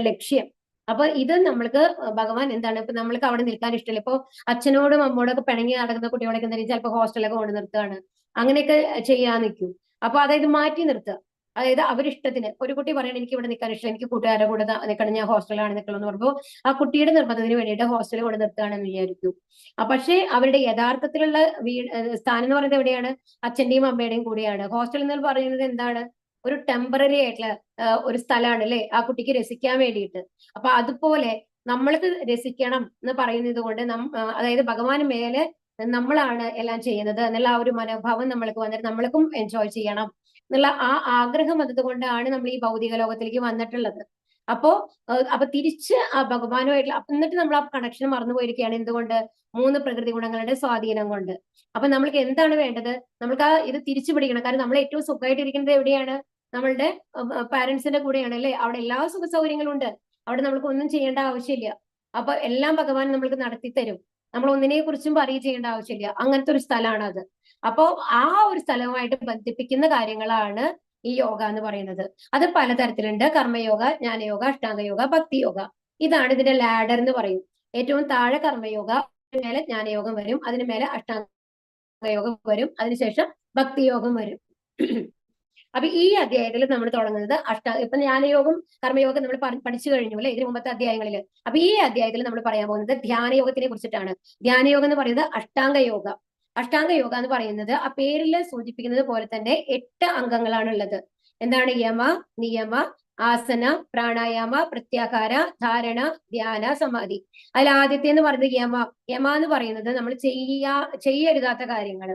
ലക്ഷ്യം. അപ്പൊ ഇത് നമ്മൾക്ക് ഭഗവാൻ എന്താണ്? ഇപ്പൊ നമ്മൾക്ക് അവിടെ നിൽക്കാൻ ഇഷ്ടമില്ല. ഇപ്പൊ അച്ഛനോടും അമ്മോടും ഒക്കെ പിണങ്ങി നടക്കുന്ന കുട്ടികളൊക്കെ എന്തായാലും ചിലപ്പോൾ ഹോസ്റ്റലൊക്കെ കൊണ്ട് നിർത്തുകയാണ്, അങ്ങനെയൊക്കെ ചെയ്യാൻ നിൽക്കും. അപ്പൊ അതായത് മാറ്റി നിർത്തുക. അതായത് അവരിഷ്ടത്തിന്, ഒരു കുട്ടി പറയണം എനിക്ക് ഇവിടെ നിൽക്കാൻ ഇഷ്ടം, എനിക്ക് കൂട്ടുകാരുടെ കൂടെ നിൽക്കണം, ഞാൻ ഹോസ്റ്റലാണ് നിൽക്കണം എന്ന് പറയുമ്പോൾ ആ കുട്ടിയുടെ നിർബന്ധത്തിന് വേണ്ടിയിട്ട് ഹോസ്റ്റലിൽ കൊണ്ട് നിർത്തുകയാണെന്ന് വിചാരിക്കും. പക്ഷേ അവരുടെ യഥാർത്ഥത്തിലുള്ള സ്ഥാനം എന്ന് പറയുന്നത് എവിടെയാണ്? അച്ഛന്റെയും അമ്മയുടെയും കൂടെയാണ്. ഹോസ്റ്റൽ എന്ന് പറയുന്നത് എന്താണ്? ഒരു ടെമ്പററി ആയിട്ടുള്ള ഒരു സ്ഥലമാണ് അല്ലെ, ആ കുട്ടിക്ക് രസിക്കാൻ വേണ്ടിയിട്ട്. അപ്പൊ അതുപോലെ നമ്മൾക്ക് രസിക്കണം എന്ന് പറയുന്നത് കൊണ്ട് അതായത് ഭഗവാന് മേലെ നമ്മളാണ് എല്ലാം ചെയ്യുന്നത് എന്നുള്ള ആ ഒരു മനോഭാവം നമ്മൾക്ക് വന്നിട്ട് നമ്മൾക്കും എൻജോയ് ചെയ്യണം എന്നുള്ള ആ ആഗ്രഹം വന്നതുകൊണ്ടാണ് നമ്മൾ ഈ ഭൗതിക ലോകത്തിലേക്ക് വന്നിട്ടുള്ളത്. അപ്പൊ തിരിച്ച് ആ ഭഗവാനുമായിട്ടുള്ള എന്നിട്ട് നമ്മൾ ആ കണക്ഷൻ മറന്നുപോയിരിക്കുകയാണ്. എന്തുകൊണ്ട്? 3 പ്രകൃതി ഗുണങ്ങളുടെ സ്വാധീനം കൊണ്ട്. അപ്പൊ നമ്മൾക്ക് എന്താണ് വേണ്ടത്? നമ്മൾക്ക് ഇത് തിരിച്ചു പിടിക്കണം. കാരണം നമ്മൾ ഏറ്റവും സുഖമായിട്ടിരിക്കുന്നത് എവിടെയാണ്? നമ്മളുടെ പാരന്റ്സിന്റെ കൂടെയാണ് അല്ലെ. അവിടെ എല്ലാ സുഖ സൗകര്യങ്ങളും ഉണ്ട്, അവിടെ നമ്മൾക്ക് ഒന്നും ചെയ്യേണ്ട ആവശ്യമില്ല. അപ്പൊ എല്ലാം ഭഗവാൻ നമ്മൾക്ക് നടത്തി തരും, നമ്മൾ ഒന്നിനെ കുറിച്ചും പറയ ചെയ്യേണ്ട ആവശ്യമില്ല. അങ്ങനത്തെ ഒരു സ്ഥലമാണ് അത്. അപ്പോ ആ ഒരു സ്ഥലവുമായിട്ട് ബന്ധിപ്പിക്കുന്ന കാര്യങ്ങളാണ് ഈ യോഗ എന്ന് പറയുന്നത്. അത് പലതരത്തിലുണ്ട്: കർമ്മയോഗ, ജ്ഞാനയോഗ, അഷ്ടാംഗയോഗ, ഭക്തി യോഗ. ഇതാണ് ഇതിന്റെ ലാഡർ എന്ന് പറയും. ഏറ്റവും താഴെ കർമ്മയോഗ, അതിന് മേലെ ജ്ഞാനയോഗം വരും, അതിന് മേലെ അഷ്ടാംഗയോഗം വരും, അതിനുശേഷം ഭക്തിയോഗം വരും. അപ്പൊ ഈ അധ്യായത്തിൽ നമ്മൾ തുടങ്ങുന്നത് ഇപ്പൊ ജ്ഞാനയോഗം കർമ്മയോഗം നമ്മൾ പഠിച്ചു കഴിഞ്ഞു അല്ലെ ഇതിന് മുമ്പത്തെ അധ്യായങ്ങളിൽ. അപ്പൊ ഈ അധ്യായത്തിൽ നമ്മൾ പറയാൻ പോകുന്നത് ധ്യാനയോഗത്തിനെ കുറിച്ചിട്ടാണ്. ധ്യാനയോഗം എന്ന് പറയുന്നത് അഷ്ടാംഗയോഗ. അഷ്ടാംഗയോഗ എന്ന് പറയുന്നത് ആ പേരിൽ സൂചിപ്പിക്കുന്നത് പോലെ തന്നെ 8 അംഗങ്ങളാണ് ഉള്ളത്. എന്താണ്? യമ, നിയമ, ആസന, പ്രാണായാമ, പ്രത്യാഹാര, ധാരണ, ധ്യാന, സമാധി. അതിൽ ആദ്യത്തെ എന്ന് പറയുന്നത് യമ എന്ന് പറയുന്നത് നമ്മൾ ചെയ്യരുതാത്ത കാര്യങ്ങൾ.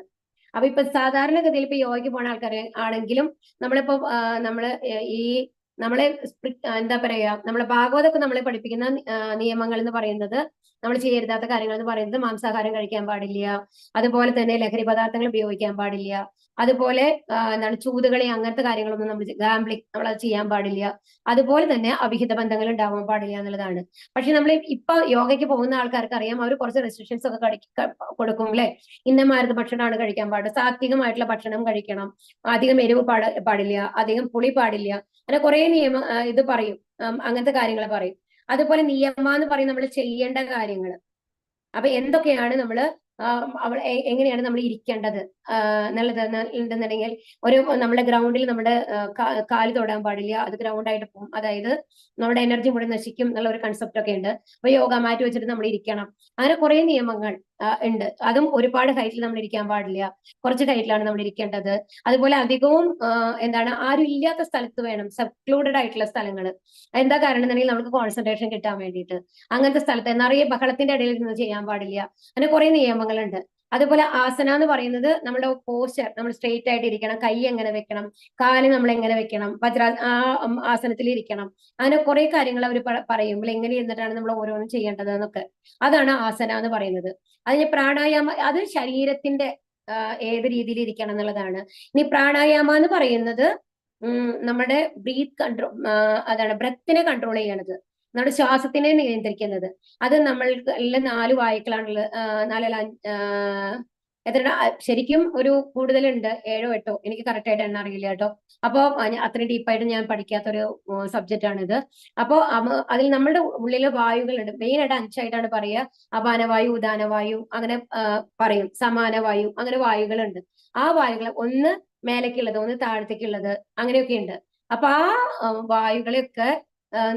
അപ്പൊ ഇപ്പൊ സാധാരണഗതിയിൽ ഇപ്പൊ യോഗയ്ക്ക് പോണ ആൾക്കാർ ആണെങ്കിലും നമ്മളിപ്പോ നമ്മളെ എന്താ പറയാ, നമ്മളെ ഭാഗവതമൊക്കെ നമ്മളെ പഠിപ്പിക്കുന്ന നിയമങ്ങൾ എന്ന് പറയുന്നത് നമ്മൾ ചെയ്യരുതാത്ത കാര്യങ്ങൾ എന്ന് പറയുന്നത് മാംസാഹാരം കഴിക്കാൻ പാടില്ല, അതുപോലെ തന്നെ ലഹരി പദാർത്ഥങ്ങൾ ഉപയോഗിക്കാൻ പാടില്ല, അതുപോലെ എന്താണ് ചൂതുകളി അങ്ങനത്തെ കാര്യങ്ങളൊന്നും നമ്മൾ ഗാംബ്ലിംഗ് നമ്മൾ അത് ചെയ്യാൻ പാടില്ല, അതുപോലെ തന്നെ അവിഹിത ബന്ധങ്ങൾ ഉണ്ടാവാൻ പാടില്ല എന്നുള്ളതാണ്. പക്ഷെ നമ്മൾ ഇപ്പൊ യോഗയ്ക്ക് പോകുന്ന ആൾക്കാർക്ക് അറിയാം, അവർ കുറച്ച് റെസ്ട്രിക്ഷൻസ് ഒക്കെ കൊടുക്കും അല്ലെ. ഇന്നമാരത് ഭക്ഷണമാണ് കഴിക്കാൻ പാടില്ല, സാത്വികമായിട്ടുള്ള ഭക്ഷണം കഴിക്കണം, അധികം എരിവ് പാടില്ല, അധികം പുളി പാടില്ല, അങ്ങനെ കുറെ ഇത് പറയും, അങ്ങനത്തെ കാര്യങ്ങൾ പറയും. അതുപോലെ നിയമ എന്ന് പറയും നമ്മൾ ചെയ്യേണ്ട കാര്യങ്ങൾ. അപ്പൊ എന്തൊക്കെയാണ് നമ്മള് എങ്ങനെയാണ് നമ്മൾ ഇരിക്കേണ്ടത് എന്നുള്ളത് ഉണ്ടെന്നുണ്ടെങ്കിൽ, ഒരു നമ്മുടെ ഗ്രൗണ്ടിൽ നമ്മുടെ കാല് തൊടാൻ പാടില്ല, അത് ഗ്രൗണ്ടായിട്ട് പോകും, അതായത് നമ്മുടെ എനർജി മുഴുവൻ നശിക്കും എന്നുള്ള ഒരു കൺസെപ്റ്റ് ഒക്കെ ഉണ്ട്. അപ്പൊ യോഗ മാറ്റി വെച്ചിട്ട് നമ്മൾ ഇരിക്കണം, അങ്ങനെ കുറെ നിയമങ്ങൾ ഉണ്ട്. അതും ഒരുപാട് ഹൈറ്റിൽ നമ്മൾ ഇരിക്കാൻ പാടില്ല, കുറച്ച് ഹൈറ്റിലാണ് നമ്മൾ ഇരിക്കേണ്ടത്. അതുപോലെ അധികവും എന്താണ് ആരും ഇല്ലാത്ത സ്ഥലത്ത് വേണം, സെക്ലൂഡഡ് ആയിട്ടുള്ള സ്ഥലങ്ങൾ. എന്താ കാരണം എന്നുണ്ടെങ്കിൽ നമുക്ക് കോൺസെൻട്രേഷൻ കിട്ടാൻ വേണ്ടിയിട്ട് അങ്ങനത്തെ സ്ഥലത്ത് നിറയെ ബഹളത്തിന്റെ ഇടയിൽ നിന്ന് ചെയ്യാൻ പാടില്ല, അങ്ങനെ കുറെ നിയമങ്ങളുണ്ട്. അതുപോലെ ആസന എന്ന് പറയുന്നത് നമ്മുടെ പോസ്ചർ, നമ്മൾ സ്ട്രെയിറ്റ് ആയിട്ട് ഇരിക്കണം, കൈ എങ്ങനെ വെക്കണം, കാല് നമ്മൾ എങ്ങനെ വെക്കണം, ആസനത്തിൽ ഇരിക്കണം, അങ്ങനെ കുറെ കാര്യങ്ങൾ അവർ പറയുമ്പോൾ എങ്ങനെ ഇരുന്നിട്ടാണ് നമ്മൾ ഓരോന്നും ചെയ്യേണ്ടത് എന്നൊക്കെ. അതാണ് ആസന എന്ന് പറയുന്നത്. അതിന് പ്രാണായാമ, അത് ശരീരത്തിന്റെ ഏത് രീതിയിൽ ഇരിക്കണം എന്നുള്ളതാണ്. ഇനി പ്രാണായാമ എന്ന് പറയുന്നത് നമ്മുടെ ബ്രീത്ത് കൺട്രോൾ, അതാണ് ബ്രെത്തിനെ കൺട്രോൾ ചെയ്യണത്, നമ്മുടെ ശ്വാസത്തിനെ നിയന്ത്രിക്കുന്നത്. അത് നമ്മൾക്ക് 4 വായുക്കളാണുള്ളത്, 4 എത്ര ശരിക്കും ഒരു കൂടുതലുണ്ട്, 7 or 8, എനിക്ക് കറക്റ്റ് ആയിട്ട് എണ്ണ അറിയില്ല കേട്ടോ. അപ്പോ അത്രയും ഡീപ്പായിട്ട് ഞാൻ പഠിക്കാത്തൊരു സബ്ജക്റ്റ് ആണിത്. അപ്പോ അതിൽ നമ്മുടെ ഉള്ളിലെ വായുകളുണ്ട്, മെയിൻ ആയിട്ട് 5 ആയിട്ടാണ് പറയുക. അപാനവായു, ഉദാനവായു, അങ്ങനെ പറയും, സമാനവായു, അങ്ങനെ വായുകളുണ്ട്. ആ വായുകൾ ഒന്ന് മേലേക്കുള്ളത്, ഒന്ന് താഴത്തേക്കുള്ളത്, അങ്ങനെയൊക്കെ ഉണ്ട്. അപ്പൊ ആ വായുകളെയൊക്കെ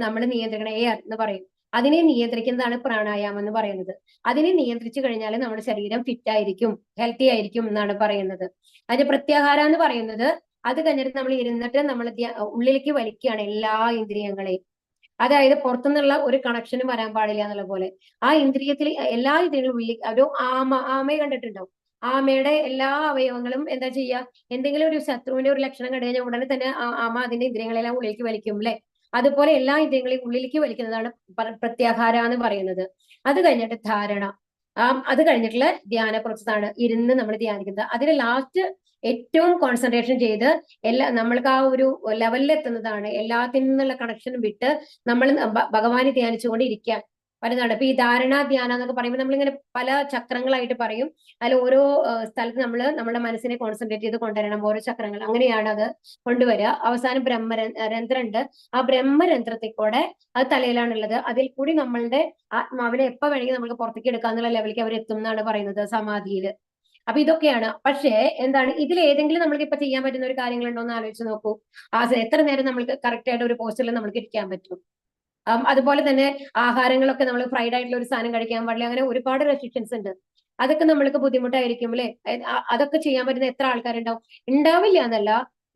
നമ്മൾ നിയന്ത്രിക്കണം, എയർ എന്ന് പറയും. അതിനെ നിയന്ത്രിക്കുന്നതാണ് പ്രാണായാമം എന്ന് പറയുന്നത്. അതിനെ നിയന്ത്രിച്ചു കഴിഞ്ഞാൽ നമ്മുടെ ശരീരം ഫിറ്റ് ആയിരിക്കും, ഹെൽത്തി ആയിരിക്കും എന്നാണ് പറയുന്നത്. അതിന്റെ പ്രത്യാഹാരം എന്ന് പറയുന്നത്, അത് കഴിഞ്ഞിട്ട് നമ്മൾ ഇരുന്നിട്ട് നമ്മൾ ഉള്ളിലേക്ക് വലിക്കുകയാണ് എല്ലാ ഇന്ദ്രിയങ്ങളെയും. അതായത് പുറത്തുനിന്നുള്ള ഒരു കണക്ഷനും വരാൻ പാടില്ല എന്നുള്ള പോലെ ആ ഇന്ദ്രിയത്തിൽ എല്ലാ ഇന്ദ്രിയങ്ങളും ഉള്ളിൽ. ഒരു ആമയെ കണ്ടിട്ടുണ്ടോ? ആമയുടെ എല്ലാ അവയവങ്ങളും എന്താ ചെയ്യുക, എന്തെങ്കിലും ഒരു ശത്രുവിന്റെ ഒരു ലക്ഷണം കണ്ടു കഴിഞ്ഞാൽ ഉടനെ തന്നെ ആമ അതിന്റെ ഇന്ദ്രിയങ്ങളെല്ലാം ഉള്ളിലേക്ക് വലിക്കും അല്ലെ. അതുപോലെ എല്ലാ ഇന്ദ്രിയങ്ങളെയും ഉള്ളിലേക്ക് വലിക്കുന്നതാണ് പ്രത്യാഹാര എന്ന് പറയുന്നത്. അത് കഴിഞ്ഞിട്ട് ധാരണ, അത് കഴിഞ്ഞിട്ടുള്ള ധ്യാന പ്രോസസ്സാണ് ഇരുന്ന് നമ്മൾ ധ്യാനിക്കുന്നത്. അതിന് ലാസ്റ്റ് ഏറ്റവും കോൺസെൻട്രേഷൻ ചെയ്ത് നമ്മൾക്ക് ആ ഒരു ലെവലിൽ എത്തുന്നതാണ്, എല്ലാത്തിൽ നിന്നുള്ള കണക്ഷനും വിട്ട് നമ്മൾ ഭഗവാനെ ധ്യാനിച്ചുകൊണ്ട് ഇരിക്കാൻ വരുന്നതാണ്. ഇപ്പൊ ഈ ധാരണ ധ്യാനം എന്നൊക്കെ പറയുമ്പോൾ നമ്മളിങ്ങനെ പല ചക്രങ്ങളായിട്ട് പറയും. അതിൽ ഓരോ സ്ഥലത്ത് നമ്മൾ നമ്മുടെ മനസ്സിനെ കോൺസെൻട്രേറ്റ് ചെയ്ത് കൊണ്ടുവരണം, ഓരോ ചക്രങ്ങൾ, അങ്ങനെയാണ് അത് കൊണ്ടുവരിക. അവസാനം ബ്രഹ്മരന്ധ്രമുണ്ട്, ആ ബ്രഹ്മരന്ധ്രത്തിൽ കൂടെ, അത് തലയിലാണുള്ളത്, അതിൽ കൂടി നമ്മളുടെ ആത്മാവിനെ എപ്പോ വേണമെങ്കിൽ നമുക്ക് പുറത്തേക്ക് എടുക്കാന്നുള്ള ലെവലിലേക്ക് അവർ എത്തും എന്നാണ് പറയുന്നത് സമാധിയിൽ. അപ്പൊ ഇതൊക്കെയാണ്. പക്ഷേ എന്താണ്, ഇതിൽ ഏതെങ്കിലും നമ്മൾക്ക് ഇപ്പൊ ചെയ്യാൻ പറ്റുന്ന ഒരു കാര്യങ്ങളുണ്ടോ എന്ന് ആലോചിച്ച് നോക്കൂ. എത്ര നേരം നമ്മൾക്ക് കറക്റ്റ് ആയിട്ട് ഒരു പോസ്റ്ററിൽ നമുക്ക് ഇരിക്കാൻ പറ്റും. അതുപോലെ തന്നെ ആഹാരങ്ങളൊക്കെ നമ്മൾ ഫ്രൈഡ് ആയിട്ടുള്ള ഒരു സാധനം കഴിക്കാൻ പാടില്ല, അങ്ങനെ ഒരുപാട് റെസ്ട്രിക്ഷൻസ് ഉണ്ട്. അതൊക്കെ നമ്മൾക്ക് ബുദ്ധിമുട്ടായിരിക്കും അല്ലെ. അതൊക്കെ ചെയ്യാൻ പറ്റുന്ന എത്ര ആൾക്കാരുണ്ടാവും? ഉണ്ടാവില്ല എന്നല്ല,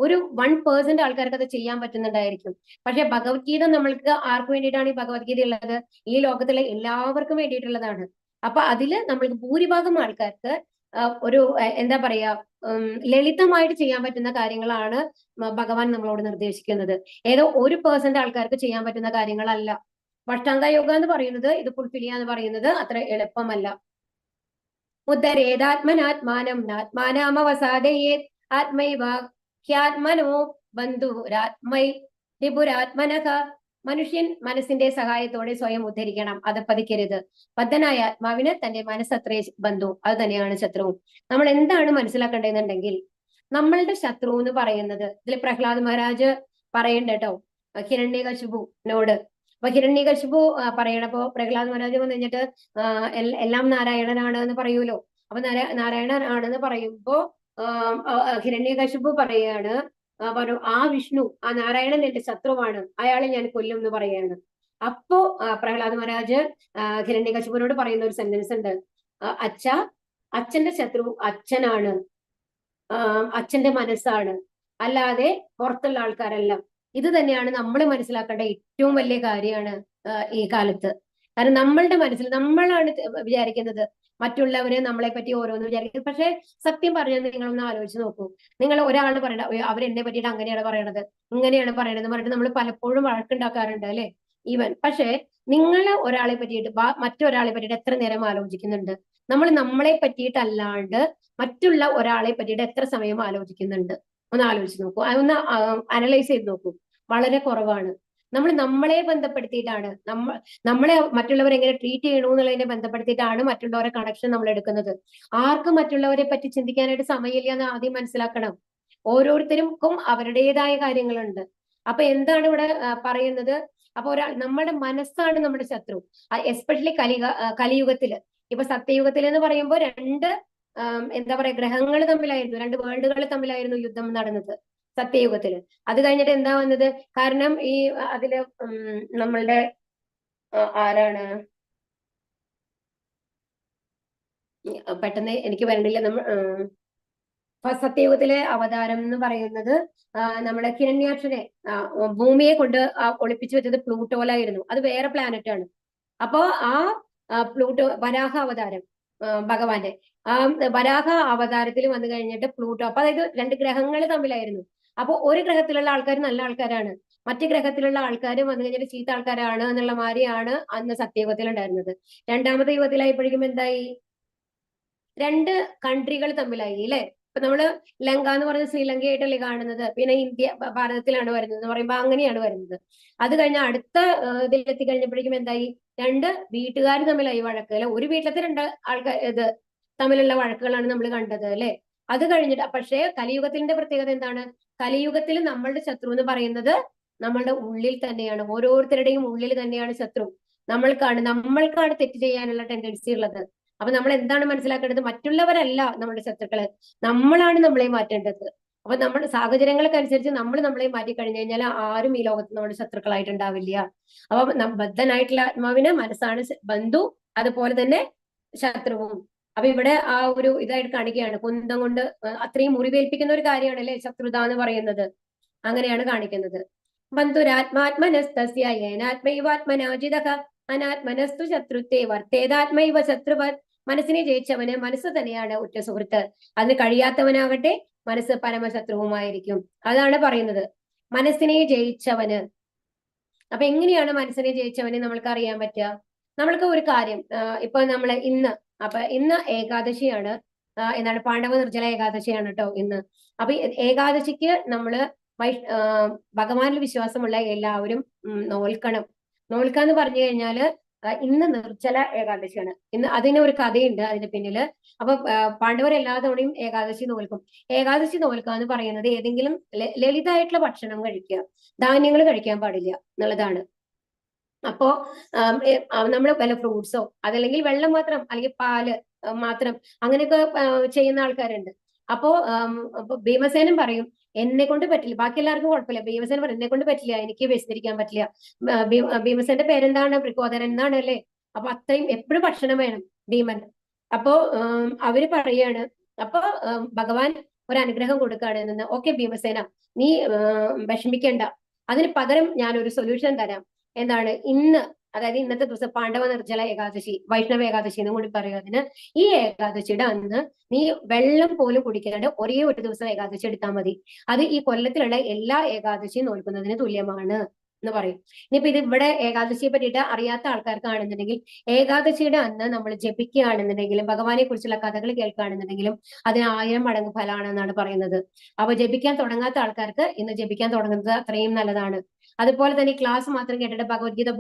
ഒരു 1% ആൾക്കാർക്ക് അത് ചെയ്യാൻ പറ്റുന്നുണ്ടായിരിക്കും. പക്ഷെ ഭഗവത്ഗീത നമ്മൾക്ക് ആർക്ക് വേണ്ടിയിട്ടാണ് ഈ ഭഗവത്ഗീത ഉള്ളത്? ഈ ലോകത്തിലെ എല്ലാവർക്കും വേണ്ടിയിട്ടുള്ളതാണ്. അപ്പൊ അതില് നമ്മൾക്ക് ഭൂരിഭാഗം ആൾക്കാർക്ക് ഒരു എന്താ പറയാ, ലളിതമായിട്ട് ചെയ്യാൻ പറ്റുന്ന കാര്യങ്ങളാണ് ഭഗവാൻ നമ്മളോട് നിർദ്ദേശിക്കുന്നത്. ഏതോ 1% ആൾക്കാർക്ക് ചെയ്യാൻ പറ്റുന്ന കാര്യങ്ങളല്ല. അഷ്ടാംഗ യോഗ എന്ന് പറയുന്നത്, ഇത് ഫുൾഫിൽ ചെയ്യാന്ന് പറയുന്നത് അത്ര എളുപ്പമല്ല. ഉദ്ധരേതാത്മനാത്മാനം നാത്മാനാമവസാദയേത് ആത്മൈവ ഹ്യാത്മനോ ബന്ധുരാത്മൈ ത്രിപുരാത്മനഃ. മനുഷ്യൻ മനസ്സിന്റെ സഹായത്തോടെ സ്വയം ഉദ്ധരിക്കണം, അധപ്പതിക്കരുത്. ബദ്ധനായ ആത്മാവിന് തന്റെ മനസ്സത്രേ ബന്ധു, അത് തന്നെയാണ് ശത്രുവും. നമ്മൾ എന്താണ് മനസ്സിലാക്കേണ്ടതെന്നുണ്ടെങ്കിൽ, നമ്മളുടെ ശത്രു എന്ന് പറയുന്നത്, ഇതിൽ പ്രഹ്ലാദ് മഹാരാജ് പറയണ്ട കേട്ടോ ഹിരണ്യകശിപുവിനോട്. അപ്പൊ ഹിരണ്യകശിപു പറയണപ്പോ പ്രഹ്ലാദ് മഹാരാജ് വന്നു കഴിഞ്ഞിട്ട് എല്ലാം നാരായണനാണ് എന്ന് പറയൂലോ. അപ്പൊ നാരായണൻ ആണെന്ന് പറയുമ്പോ ഹിരണ്യകശിപു പറയാണ്, ആ വിഷ്ണു, ആ നാരായണൻ എന്റെ ശത്രുവാണ്, അയാളെ ഞാൻ കൊല്ലും എന്ന് പറയാണ്. അപ്പോ പ്രഹ്ലാദ് മഹാരാജ് ഹിരണ്യകശിപുവിനോട് പറയുന്ന ഒരു സെന്റൻസ് ഉണ്ട്, അച്ഛന്റെ ശത്രു അച്ഛനാണ്, അച്ഛന്റെ മനസ്സാണ്, അല്ലാതെ പുറത്തുള്ള ആൾക്കാരല്ല. ഇത് തന്നെയാണ് നമ്മൾ മനസ്സിലാക്കേണ്ട ഏറ്റവും വലിയ കാര്യമാണ് ഈ കാലത്ത്. കാരണം നമ്മളുടെ മനസ്സിൽ നമ്മളാണ് വിചാരിക്കുന്നത് മറ്റുള്ളവരെ നമ്മളെ പറ്റി ഓരോന്ന് വിചാരിക്കുന്നത്. പക്ഷെ സത്യം പറഞ്ഞാൽ നിങ്ങളൊന്ന് ആലോചിച്ച് നോക്കൂ. നിങ്ങൾ ഒരാൾ പറയണ അവരെന്നെ പറ്റിയിട്ട് അങ്ങനെയാണ് പറയണത്, ഇങ്ങനെയാണ് പറയണത് പറഞ്ഞിട്ട് നമ്മൾ പലപ്പോഴും വഴക്കുണ്ടാക്കാറുണ്ട് അല്ലെ. ഈവൻ. പക്ഷെ നിങ്ങൾ ഒരാളെ പറ്റിയിട്ട് മറ്റൊരാളെ പറ്റിയിട്ട് എത്ര നേരം ആലോചിക്കുന്നുണ്ട്? നമ്മൾ നമ്മളെ പറ്റിയിട്ടല്ലാണ്ട് മറ്റുള്ള ഒരാളെ പറ്റിയിട്ട് എത്ര സമയം ആലോചിക്കുന്നുണ്ട്? ഒന്ന് ആലോചിച്ച് നോക്കൂ, അതൊന്ന് അനലൈസ് ചെയ്ത് നോക്കൂ. വളരെ കുറവാണ്. നമ്മൾ നമ്മളെ ബന്ധപ്പെടുത്തിയിട്ടാണ്, നമ്മളെ മറ്റുള്ളവർ എങ്ങനെ ട്രീറ്റ് ചെയ്യണു എന്നുള്ളതിനെ ബന്ധപ്പെടുത്തിയിട്ടാണ് മറ്റുള്ളവരെ കണക്ഷൻ നമ്മൾ എടുക്കുന്നത്. ആർക്കും മറ്റുള്ളവരെ പറ്റി ചിന്തിക്കാനായിട്ട് സമയമില്ല എന്ന് ആദ്യം മനസ്സിലാക്കണം. ഓരോരുത്തർക്കും അവരുടേതായ കാര്യങ്ങളുണ്ട്. അപ്പൊ എന്താണ് ഇവിടെ പറയുന്നത്? അപ്പൊ നമ്മുടെ മനസ്സാണ് നമ്മുടെ ശത്രു. എസ്പെഷ്യലി കലിയുഗത്തില്. ഇപ്പൊ സത്യയുഗത്തിൽ എന്ന് പറയുമ്പോൾ എന്താ പറയാ, ഗ്രഹങ്ങൾ തമ്മിലായിരുന്നു, രണ്ട് വേൾഡുകൾ തമ്മിലായിരുന്നു യുദ്ധം നടന്നത് സത്യയുഗത്തില്. അത് കഴിഞ്ഞിട്ട് എന്താ വന്നത്? കാരണം ഈ അതില് നമ്മളുടെ ആരാണ്, പെട്ടെന്ന് എനിക്ക് വരണ്ടില്ല. സത്യയുഗത്തിലെ അവതാരം എന്ന് പറയുന്നത് നമ്മുടെ ഹിരണ്യാക്ഷനെ ഭൂമിയെ കൊണ്ട് ഒളിപ്പിച്ചു വെച്ചത് പ്ലൂട്ടോയിലായിരുന്നു. അത് വേറെ പ്ലാനറ്റ് ആണ്. അപ്പോ ആ പ്ലൂട്ടോ വരാഹ അവതാരം ഭഗവാന്റെ ആ വരാഹ അവതാരത്തിൽ വന്നു കഴിഞ്ഞിട്ട് പ്ലൂട്ടോ, അപ്പൊ അതായത് രണ്ട് ഗ്രഹങ്ങൾ തമ്മിലായിരുന്നു. അപ്പൊ ഒരു ഗ്രഹത്തിലുള്ള ആൾക്കാർ നല്ല ആൾക്കാരാണ്, മറ്റു ഗ്രഹത്തിലുള്ള ആൾക്കാർ വന്നു കഴിഞ്ഞിട്ട് ചീത്ത ആൾക്കാരാണ് എന്നുള്ള മാതിരിയാണ് അന്ന് സത്യയുഗത്തിൽ ഉണ്ടായിരുന്നത്. രണ്ടാമത്തെ യുഗത്തിലായപ്പോഴേക്കും എന്തായി? രണ്ട് കൺട്രികൾ തമ്മിലായി അല്ലെ? ഇപ്പൊ നമ്മള് ലങ്ക എന്ന് പറഞ്ഞ ശ്രീലങ്കയായിട്ടല്ലേ കാണുന്നത്, പിന്നെ ഇന്ത്യ ഭാരതത്തിലാണ് വരുന്നത് എന്ന് പറയുമ്പോൾ അങ്ങനെയാണ് വരുന്നത്. അത് കഴിഞ്ഞ അടുത്ത ഇതിലെത്തി കഴിഞ്ഞപ്പോഴേക്കും എന്തായി? രണ്ട് വീട്ടുകാർ തമ്മിലായി വഴക്ക് അല്ലെ? ഒരു വീട്ടിലത്തെ രണ്ട് ആൾക്കാർ തമ്മിലുള്ള വഴക്കുകളാണ് നമ്മൾ കണ്ടത് അല്ലെ? അത് കഴിഞ്ഞിട്ട് പക്ഷേ കലിയുഗത്തിന്റെ പ്രത്യേകത എന്താണ്? കലിയുഗത്തിൽ നമ്മളുടെ ശത്രു എന്ന് പറയുന്നത് നമ്മളുടെ ഉള്ളിൽ തന്നെയാണ്. ഓരോരുത്തരുടെയും ഉള്ളിൽ തന്നെയാണ് ശത്രു. നമ്മൾക്കാണ് തെറ്റ് ചെയ്യാനുള്ള ടെൻഡൻസി ഉള്ളത്. അപ്പൊ നമ്മൾ എന്താണ് മനസ്സിലാക്കേണ്ടത്? മറ്റുള്ളവരല്ല നമ്മുടെ ശത്രുക്കള്, നമ്മളാണ് നമ്മളെ മാറ്റേണ്ടത്. അപ്പൊ നമ്മുടെ സാഹചര്യങ്ങൾക്കനുസരിച്ച് നമ്മളെ മാറ്റി കഴിഞ്ഞു കഴിഞ്ഞാൽ ആരും ഈ ലോകത്ത് നമ്മുടെ ശത്രുക്കളായിട്ടുണ്ടാവില്ല. അപ്പൊ ബദ്ധനായിട്ടുള്ള ആത്മാവിന് മനസ്സാണ് ബന്ധു, അതുപോലെ തന്നെ ശത്രുവും. അപ്പൊ ഇവിടെ ആ ഒരു ഇതായിട്ട് കാണിക്കുകയാണ്. കുന്തം കൊണ്ട് അത്രയും മുറിവേൽപ്പിക്കുന്ന ഒരു കാര്യമാണ് അല്ലെ ശത്രുത എന്ന് പറയുന്നത്. അങ്ങനെയാണ് കാണിക്കുന്നത്. ബന്ധുരാത്മാത്മനസ്തസ്യ യേനാത്മൈവാത്മനാജിതഃ അനാത്മനസ്തു ശത്രുത്വേ വർത്തേതാത്മൈവ ശത്രുവത്. മനസ്സിനെ ജയിച്ചവന് മനസ്സ് തന്നെയാണ് ഉറ്റ സുഹൃത്ത്. അതിന് കഴിയാത്തവനാകട്ടെ മനസ്സ് പരമശത്രുവുമായിരിക്കും. അതാണ് പറയുന്നത്, മനസ്സിനെ ജയിച്ചവന്. അപ്പൊ എങ്ങനെയാണ് മനസ്സിനെ ജയിച്ചവനെ നമ്മൾക്ക് അറിയാൻ പറ്റുക? നമ്മൾക്ക് ഒരു കാര്യം, ഇപ്പൊ നമ്മള് ഇന്ന് ഏകാദശിയാണ്, എന്താണ് പാണ്ഡവ നിർജ്ജല ഏകാദശിയാണ് കേട്ടോ ഇന്ന്. അപ്പൊ ഏകാദശിക്ക് നമ്മള് ഭഗവാനിൽ വിശ്വാസമുള്ള എല്ലാവരും നോൽക്കണം. നോൽക്കാന്ന് പറഞ്ഞു കഴിഞ്ഞാല് ഇന്ന് നിർജ്ജല ഏകാദശിയാണ്. ഇന്ന് അതിന് ഒരു കഥയുണ്ട് അതിന്റെ പിന്നില്. അപ്പൊ പാണ്ഡവർ എല്ലാ തവണയും ഏകാദശി നോൽക്കും. ഏകാദശി നോൽക്കുക എന്ന് പറയുന്നത് ഏതെങ്കിലും ലളിതമായിട്ടുള്ള ഭക്ഷണം കഴിക്കുക, ധാന്യങ്ങൾ കഴിക്കാൻ പാടില്ല എന്നുള്ളതാണ്. അപ്പോ നമ്മൾ വല്ല ഫ്രൂട്ട്സോ അതല്ലെങ്കിൽ വെള്ളം മാത്രം അല്ലെങ്കിൽ പാല് മാത്രം അങ്ങനെയൊക്കെ ചെയ്യുന്ന ആൾക്കാരുണ്ട്. അപ്പോ ഭീമസേനൻ പറയും എന്നെ കൊണ്ട് പറ്റില്ല, ബാക്കി എല്ലാവർക്കും കുഴപ്പമില്ല. ഭീമസേനൻ പറയും എന്നെ കൊണ്ട് പറ്റില്ല, എനിക്ക് വിശദീകരിക്കാൻ പറ്റില്ല. ഭീമസേന്റെ പേരെന്താണ്? വൃക്കോദരൻ എന്നാണ് അല്ലേ? അപ്പൊ അത്രയും എപ്പോഴും ഭക്ഷണം വേണം ഭീമൻ. അപ്പോ അവര് പറയാണ്, അപ്പൊ ഭഗവാൻ ഒരു അനുഗ്രഹം കൊടുക്കുകയാണ്. ഓക്കെ ഭീമസേന, നീ വിഷമിക്കേണ്ട, അതിന് പകരം ഞാൻ ഒരു സൊല്യൂഷൻ തരാം. എന്താണ്? അതായത് ഇന്നത്തെ ദിവസം പാണ്ഡവ നിർജ്ജല ഏകാദശി, വൈഷ്ണവ ഏകാദശി എന്നും കൂടി പറയും അതിന്. ഈ ഏകാദശിയുടെ അന്ന് നീ വെള്ളം പോലും കുടിക്കാണ്ട് ഒരേ ഒരു ദിവസം ഏകാദശി എടുത്താൽ മതി. അത് ഈ കൊല്ലത്തിലുള്ള എല്ലാ ഏകാദശിയും നോൽക്കുന്നതിന് തുല്യമാണ് എന്ന് പറയും. ഇനിയിപ്പോ ഇത് ഇവിടെ ഏകാദശിയെ പറ്റിയിട്ട് അറിയാത്ത ആൾക്കാർക്കാണെന്നുണ്ടെങ്കിൽ, ഏകാദശിയുടെ അന്ന് നമ്മൾ ജപിക്കുകയാണെന്നുണ്ടെങ്കിലും ഭഗവാനെ കുറിച്ചുള്ള കഥകൾ കേൾക്കുകയാണെന്നുണ്ടെങ്കിലും അതിന് 1000 മടങ്ങ് ഫലമാണെന്നാണ് പറയുന്നത്. അപ്പൊ ജപിക്കാൻ തുടങ്ങാത്ത ആൾക്കാർക്ക് ഇന്ന് ജപിക്കാൻ തുടങ്ങുന്നത് അത്രയും നല്ലതാണ്. അതുപോലെ തന്നെ ക്ലാസ് മാത്രം കേട്ടിട്ട് ഭഗവത്ഗീത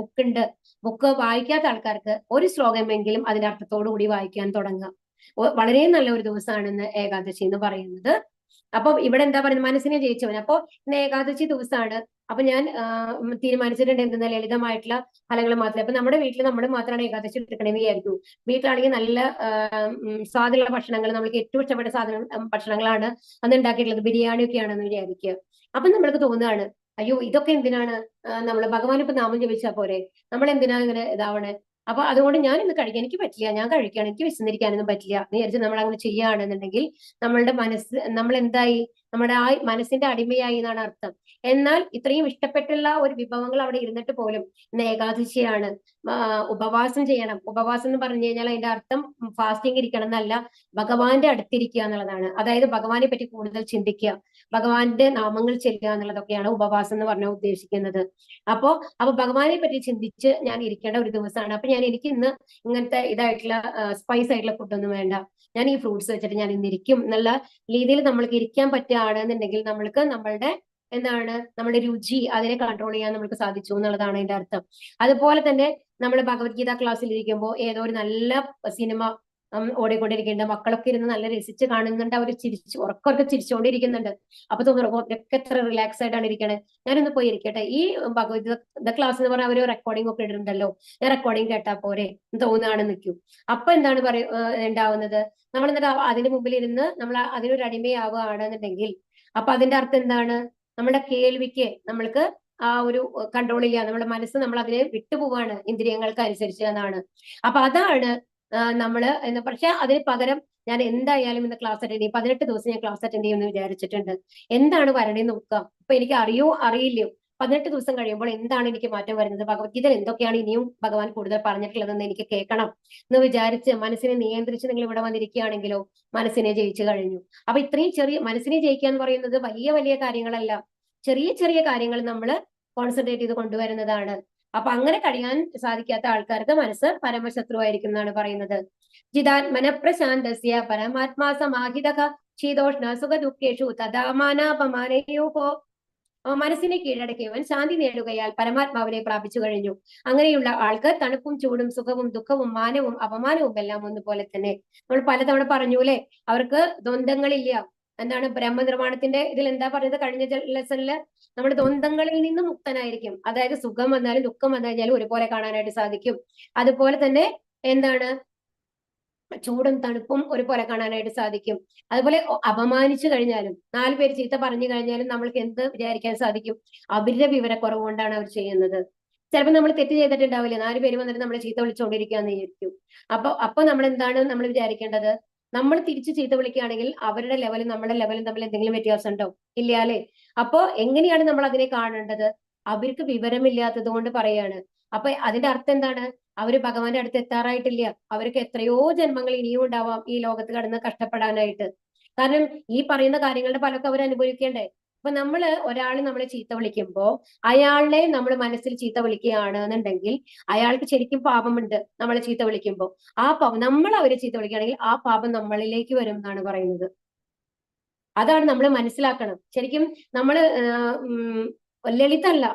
ബുക്ക് വായിക്കാത്ത ആൾക്കാർക്ക് ഒരു ശ്ലോകമെങ്കിലും അതിന്റെ അർത്ഥത്തോടു കൂടി വായിക്കാൻ തുടങ്ങുക. വളരെ നല്ല ഒരു ദിവസമാണ് ഏകാദശി എന്ന് പറയുന്നത്. അപ്പൊ ഇവിടെ എന്താ പറയുന്നത്? മനസ്സിനെ ജയിച്ചവൻ. അപ്പൊ ഇന്ന് ഏകാദശി ദിവസമാണ്. അപ്പൊ ഞാൻ തീരുമാനിച്ചിട്ടുണ്ട് എന്തെന്ന ലളിതമായിട്ടുള്ള ഫലങ്ങൾ മാത്രമേ. അപ്പൊ നമ്മുടെ വീട്ടിൽ നമ്മൾ മാത്രമാണ് ഏകാദശി എടുക്കണമെന്ന് വിചാരിക്കൂ. വീട്ടിലാണെങ്കിൽ നല്ല സ്വാദുള്ള ഭക്ഷണങ്ങൾ, നമ്മൾക്ക് ഏറ്റവും ഇഷ്ടപ്പെട്ട ഭക്ഷണങ്ങളാണ് അന്ന് ഉണ്ടാക്കിയിട്ടുള്ളത്, ബിരിയാണി ഒക്കെയാണെന്ന് വിചാരിക്കുക. അപ്പൊ നമ്മൾക്ക് തോന്നുകയാണ്, അയ്യോ ഇതൊക്കെ എന്തിനാണ്? നമ്മൾ ഭഗവാൻ ഇപ്പൊ നാമം ജപിച്ചാൽ പോരെ, നമ്മൾ എന്തിനാ ഇങ്ങനെ ഇതാവണേ? അപ്പൊ അതുകൊണ്ട് ഞാൻ ഇന്ന് കഴിക്കാൻ എനിക്ക് പറ്റില്ല, ഞാൻ കഴിക്കുകയാണ്, എനിക്ക് വിശന്നിരിക്കാനൊന്നും പറ്റില്ല എന്ന് വിചാരിച്ച് നമ്മൾ അങ്ങനെ ചെയ്യുകയാണെന്നുണ്ടെങ്കിൽ നമ്മളുടെ മനസ്സ് നമ്മൾ എന്തായി? നമ്മുടെ ആ മനസ്സിന്റെ അടിമയായി എന്നാണ് അർത്ഥം. എന്നാൽ ഇത്രയും ഇഷ്ടപ്പെട്ടുള്ള ഒരു വിഭവങ്ങൾ അവിടെ ഇരുന്നിട്ട് പോലും ഇന്ന് ഏകാദശിയാണ്, ഉപവാസം ചെയ്യണം. ഉപവാസം എന്ന് പറഞ്ഞു കഴിഞ്ഞാൽ അതിന്റെ അർത്ഥം ഫാസ്റ്റിംഗ് ഇരിക്കണം എന്നല്ല, ഭഗവാന്റെ അടുത്തിരിക്കുക എന്നുള്ളതാണ്. അതായത് ഭഗവാനെ പറ്റി കൂടുതൽ ചിന്തിക്കുക, ഭഗവാന്റെ നാമങ്ങൾ ചെല്ലുക എന്നുള്ളതൊക്കെയാണ് ഉപവാസം എന്ന് പറഞ്ഞാൽ ഉദ്ദേശിക്കുന്നത്. അപ്പോ ഭഗവാനെ പറ്റി ചിന്തിച്ച് ഞാൻ ഇരിക്കേണ്ട ഒരു ദിവസമാണ്. അപ്പൊ എനിക്ക് ഇന്ന് ഇങ്ങനത്തെ ഇതായിട്ടുള്ള സ്പൈസ് ആയിട്ടുള്ള ഫുഡൊന്നും വേണ്ട, ഞാൻ ഈ ഫ്രൂട്ട്സ് വെച്ചിട്ട് ഞാൻ ഇന്ന് ഇരിക്കും എന്നുള്ള രീതിയിൽ നമ്മൾക്ക് ഇരിക്കാൻ പറ്റുകയാണെന്നുണ്ടെങ്കിൽ നമ്മൾക്ക് നമ്മളുടെ നമ്മുടെ രുചി അതിനെ കൺട്രോൾ ചെയ്യാൻ നമുക്ക് സാധിച്ചു എന്നുള്ളതാണ് അതിന്റെ അർത്ഥം. അതുപോലെ തന്നെ നമ്മൾ ഭഗവത്ഗീത ക്ലാസ്സിൽ ഇരിക്കുമ്പോൾ ഏതോ ഒരു നല്ല സിനിമ ഓടിക്കൊണ്ടിരിക്കുന്നുണ്ട്, മക്കളൊക്കെ ഇരുന്ന് നല്ല രസിച്ച് കാണുന്നുണ്ട്, അവർ ഉറക്കൊക്കെ ചിരിച്ചുകൊണ്ടിരിക്കുന്നുണ്ട്. അപ്പൊ തോന്നുന്നു ഒക്കെ എത്ര റിലാക്സ് ആയിട്ടാണ് ഇരിക്കണേ, ഞാനൊന്ന് പോയി ഇരിക്കട്ടെ. ഈ ഭഗവത്ഗീത ക്ലാസ് എന്ന് പറഞ്ഞാൽ അവർ റെക്കോർഡിംഗ് ഒക്കെ ഇടുന്നുണ്ടല്ലോ, ഞാൻ റെക്കോർഡിംഗ് കേട്ടാ പോരെ തോന്നുകയാണ് നിൽക്കും. അപ്പൊ എന്താണ് ഉണ്ടാവുന്നത്, നമ്മൾ എന്നിട്ട് അതിന്റെ മുമ്പിൽ ഇരുന്ന് നമ്മൾ അതിനൊരു അടിമയാവുകയാണെന്നുണ്ടെങ്കിൽ അപ്പൊ അതിന്റെ അർത്ഥം എന്താണ്, നമ്മുടെ കേൾവിക്ക് നമ്മൾക്ക് ആ ഒരു കൺട്രോൾ ഇല്ല, നമ്മുടെ മനസ്സ് നമ്മൾ അതിനെ വിട്ടുപോവാണ് ഇന്ദ്രിയങ്ങൾക്ക് അനുസരിച്ച് എന്നാണ്. അപ്പൊ അതാണ് പക്ഷെ അതിന് പകരം ഞാൻ എന്തായാലും ഇന്ന് ക്ലാസ് അറ്റൻഡ് ചെയ്യും, 18 ദിവസം ഞാൻ ക്ലാസ് അറ്റൻഡ് ചെയ്യുമെന്ന് വിചാരിച്ചിട്ടുണ്ട്. എന്താണ് വരണേന്ന് നോക്കാം. ഇപ്പൊ എനിക്ക് അറിയില്ലയോ 18 ദിവസം കഴിയുമ്പോൾ എന്താണ് എനിക്ക് മാറ്റം വരുന്നത്, ഭഗവത്ഗീതയിൽ എന്തൊക്കെയാണ് ഇനിയും ഭഗവാൻ കൂടുതൽ പറഞ്ഞിട്ടുള്ളതെന്ന് എനിക്ക് കേൾക്കണം എന്ന് വിചാരിച്ച് മനസ്സിനെ നിയന്ത്രിച്ച് നിങ്ങൾ ഇവിടെ വന്നിരിക്കുകയാണെങ്കിലോ മനസ്സിനെ ജയിച്ചു കഴിഞ്ഞു. അപ്പൊ ഇത്രയും ചെറിയ മനസ്സിനെ ജയിക്കുക എന്ന് പറയുന്നത് വലിയ വലിയ കാര്യങ്ങളല്ല, ചെറിയ ചെറിയ കാര്യങ്ങൾ നമ്മൾ കോൺസെൻട്രേറ്റ് ചെയ്ത് കൊണ്ടുവരുന്നതാണ്. അപ്പൊ അങ്ങനെ കഴിയാൻ സാധിക്കാത്ത ആൾക്കാർക്ക് മനസ്സ് പരമശത്രുവായിരിക്കും എന്നാണ് പറയുന്നത്. ജിതാത്മന പ്രശാന്തസ്യ പരമാത്മാ സമാഹിതഃ ശീതോഷ്ണ സുഖ ദുഃഖേഷു തഥാമാനാപമാനയോഹോ. മനസ്സിനെ കീഴടക്കിയവൻ ശാന്തി നേടുകയാൽ പരമാത്മാവിനെ പ്രാപിച്ചു കഴിഞ്ഞു. അങ്ങനെയുള്ള ആൾക്ക് തണുപ്പും ചൂടും സുഖവും ദുഃഖവും മാനവും അപമാനവും എല്ലാം ഒന്നുപോലെ തന്നെ. നമ്മൾ പലതവണ പറഞ്ഞു അല്ലെ, അവർക്ക് ദ്വന്ദ്ങ്ങളില്ല. എന്താണ് ബ്രഹ്മനിർമ്മാണത്തിന്റെ ഇതിൽ എന്താ പറയുന്നത്, കഴിഞ്ഞ ലെസണില് നമ്മൾ ദ്വന്ദ്ങ്ങളിൽ നിന്ന് മുക്തനായിരിക്കും. അതായത് സുഖം വന്നാലും ദുഃഖം വന്നു കഴിഞ്ഞാലും ഒരുപോലെ കാണാനായിട്ട് സാധിക്കും. അതുപോലെ തന്നെ എന്താണ്, ചൂടും തണുപ്പും ഒരുപോലെ കാണാനായിട്ട് സാധിക്കും. അതുപോലെ അപമാനിച്ചു കഴിഞ്ഞാലും 4 പേര് ചീത്ത പറഞ്ഞു കഴിഞ്ഞാലും നമ്മൾക്ക് എന്ത് വിചാരിക്കാൻ സാധിക്കും, അവരുടെ വിവരക്കുറവ് കൊണ്ടാണ് അവർ ചെയ്യുന്നത്. ചിലപ്പോൾ നമ്മൾ തെറ്റ് ചെയ്തിട്ടുണ്ടാവില്ല, 4 പേര് വന്നിട്ട് നമ്മളെ ചീത്ത വിളിച്ചുകൊണ്ടിരിക്കുകയെന്ന് വിചാരിക്കും. അപ്പൊ നമ്മൾ എന്താണ് നമ്മൾ വിചാരിക്കേണ്ടത്, നമ്മൾ തിരിച്ച് ചീത്ത വിളിക്കുകയാണെങ്കിൽ അവരുടെ ലെവലും നമ്മുടെ ലെവലും തമ്മിൽ എന്തെങ്കിലും വ്യത്യാസം ഉണ്ടോ, ഇല്ല അല്ലെ. അപ്പോ എങ്ങനെയാണ് നമ്മൾ അതിനെ കാണേണ്ടത്, അവർക്ക് വിവരമില്ലാത്തത് കൊണ്ട് പറയാണ്. അപ്പൊ അതിന്റെ അർത്ഥം എന്താണ്, അവര് ഭഗവാന്റെ അടുത്ത് എത്താറായിട്ടില്ല, അവർക്ക് എത്രയോ ജന്മങ്ങൾ ഇനിയും ഉണ്ടാവാം ഈ ലോകത്ത് കടന്ന് കഷ്ടപ്പെടാനായിട്ട്. കാരണം ഈ പറയുന്ന കാര്യങ്ങളുടെ ഫലമൊക്കെ അവർ അനുഭവിക്കേണ്ടേ. അപ്പൊ ഒരാൾ നമ്മളെ ചീത്ത വിളിക്കുമ്പോ അയാളെ നമ്മൾ മനസ്സിൽ ചീത്ത വിളിക്കുകയാണ് എന്നുണ്ടെങ്കിൽ അയാൾക്ക് ശരിക്കും പാപമുണ്ട്. നമ്മളെ ചീത്ത വിളിക്കുമ്പോൾ ആ പാപം, നമ്മൾ അവരെ ചീത്ത വിളിക്കുകയാണെങ്കിൽ ആ പാപം നമ്മളിലേക്ക് വരും എന്നാണ് പറയുന്നത്. അതാണ് നമ്മൾ മനസ്സിലാക്കണം. ശരിക്കും നമ്മള് ലളിതല്ല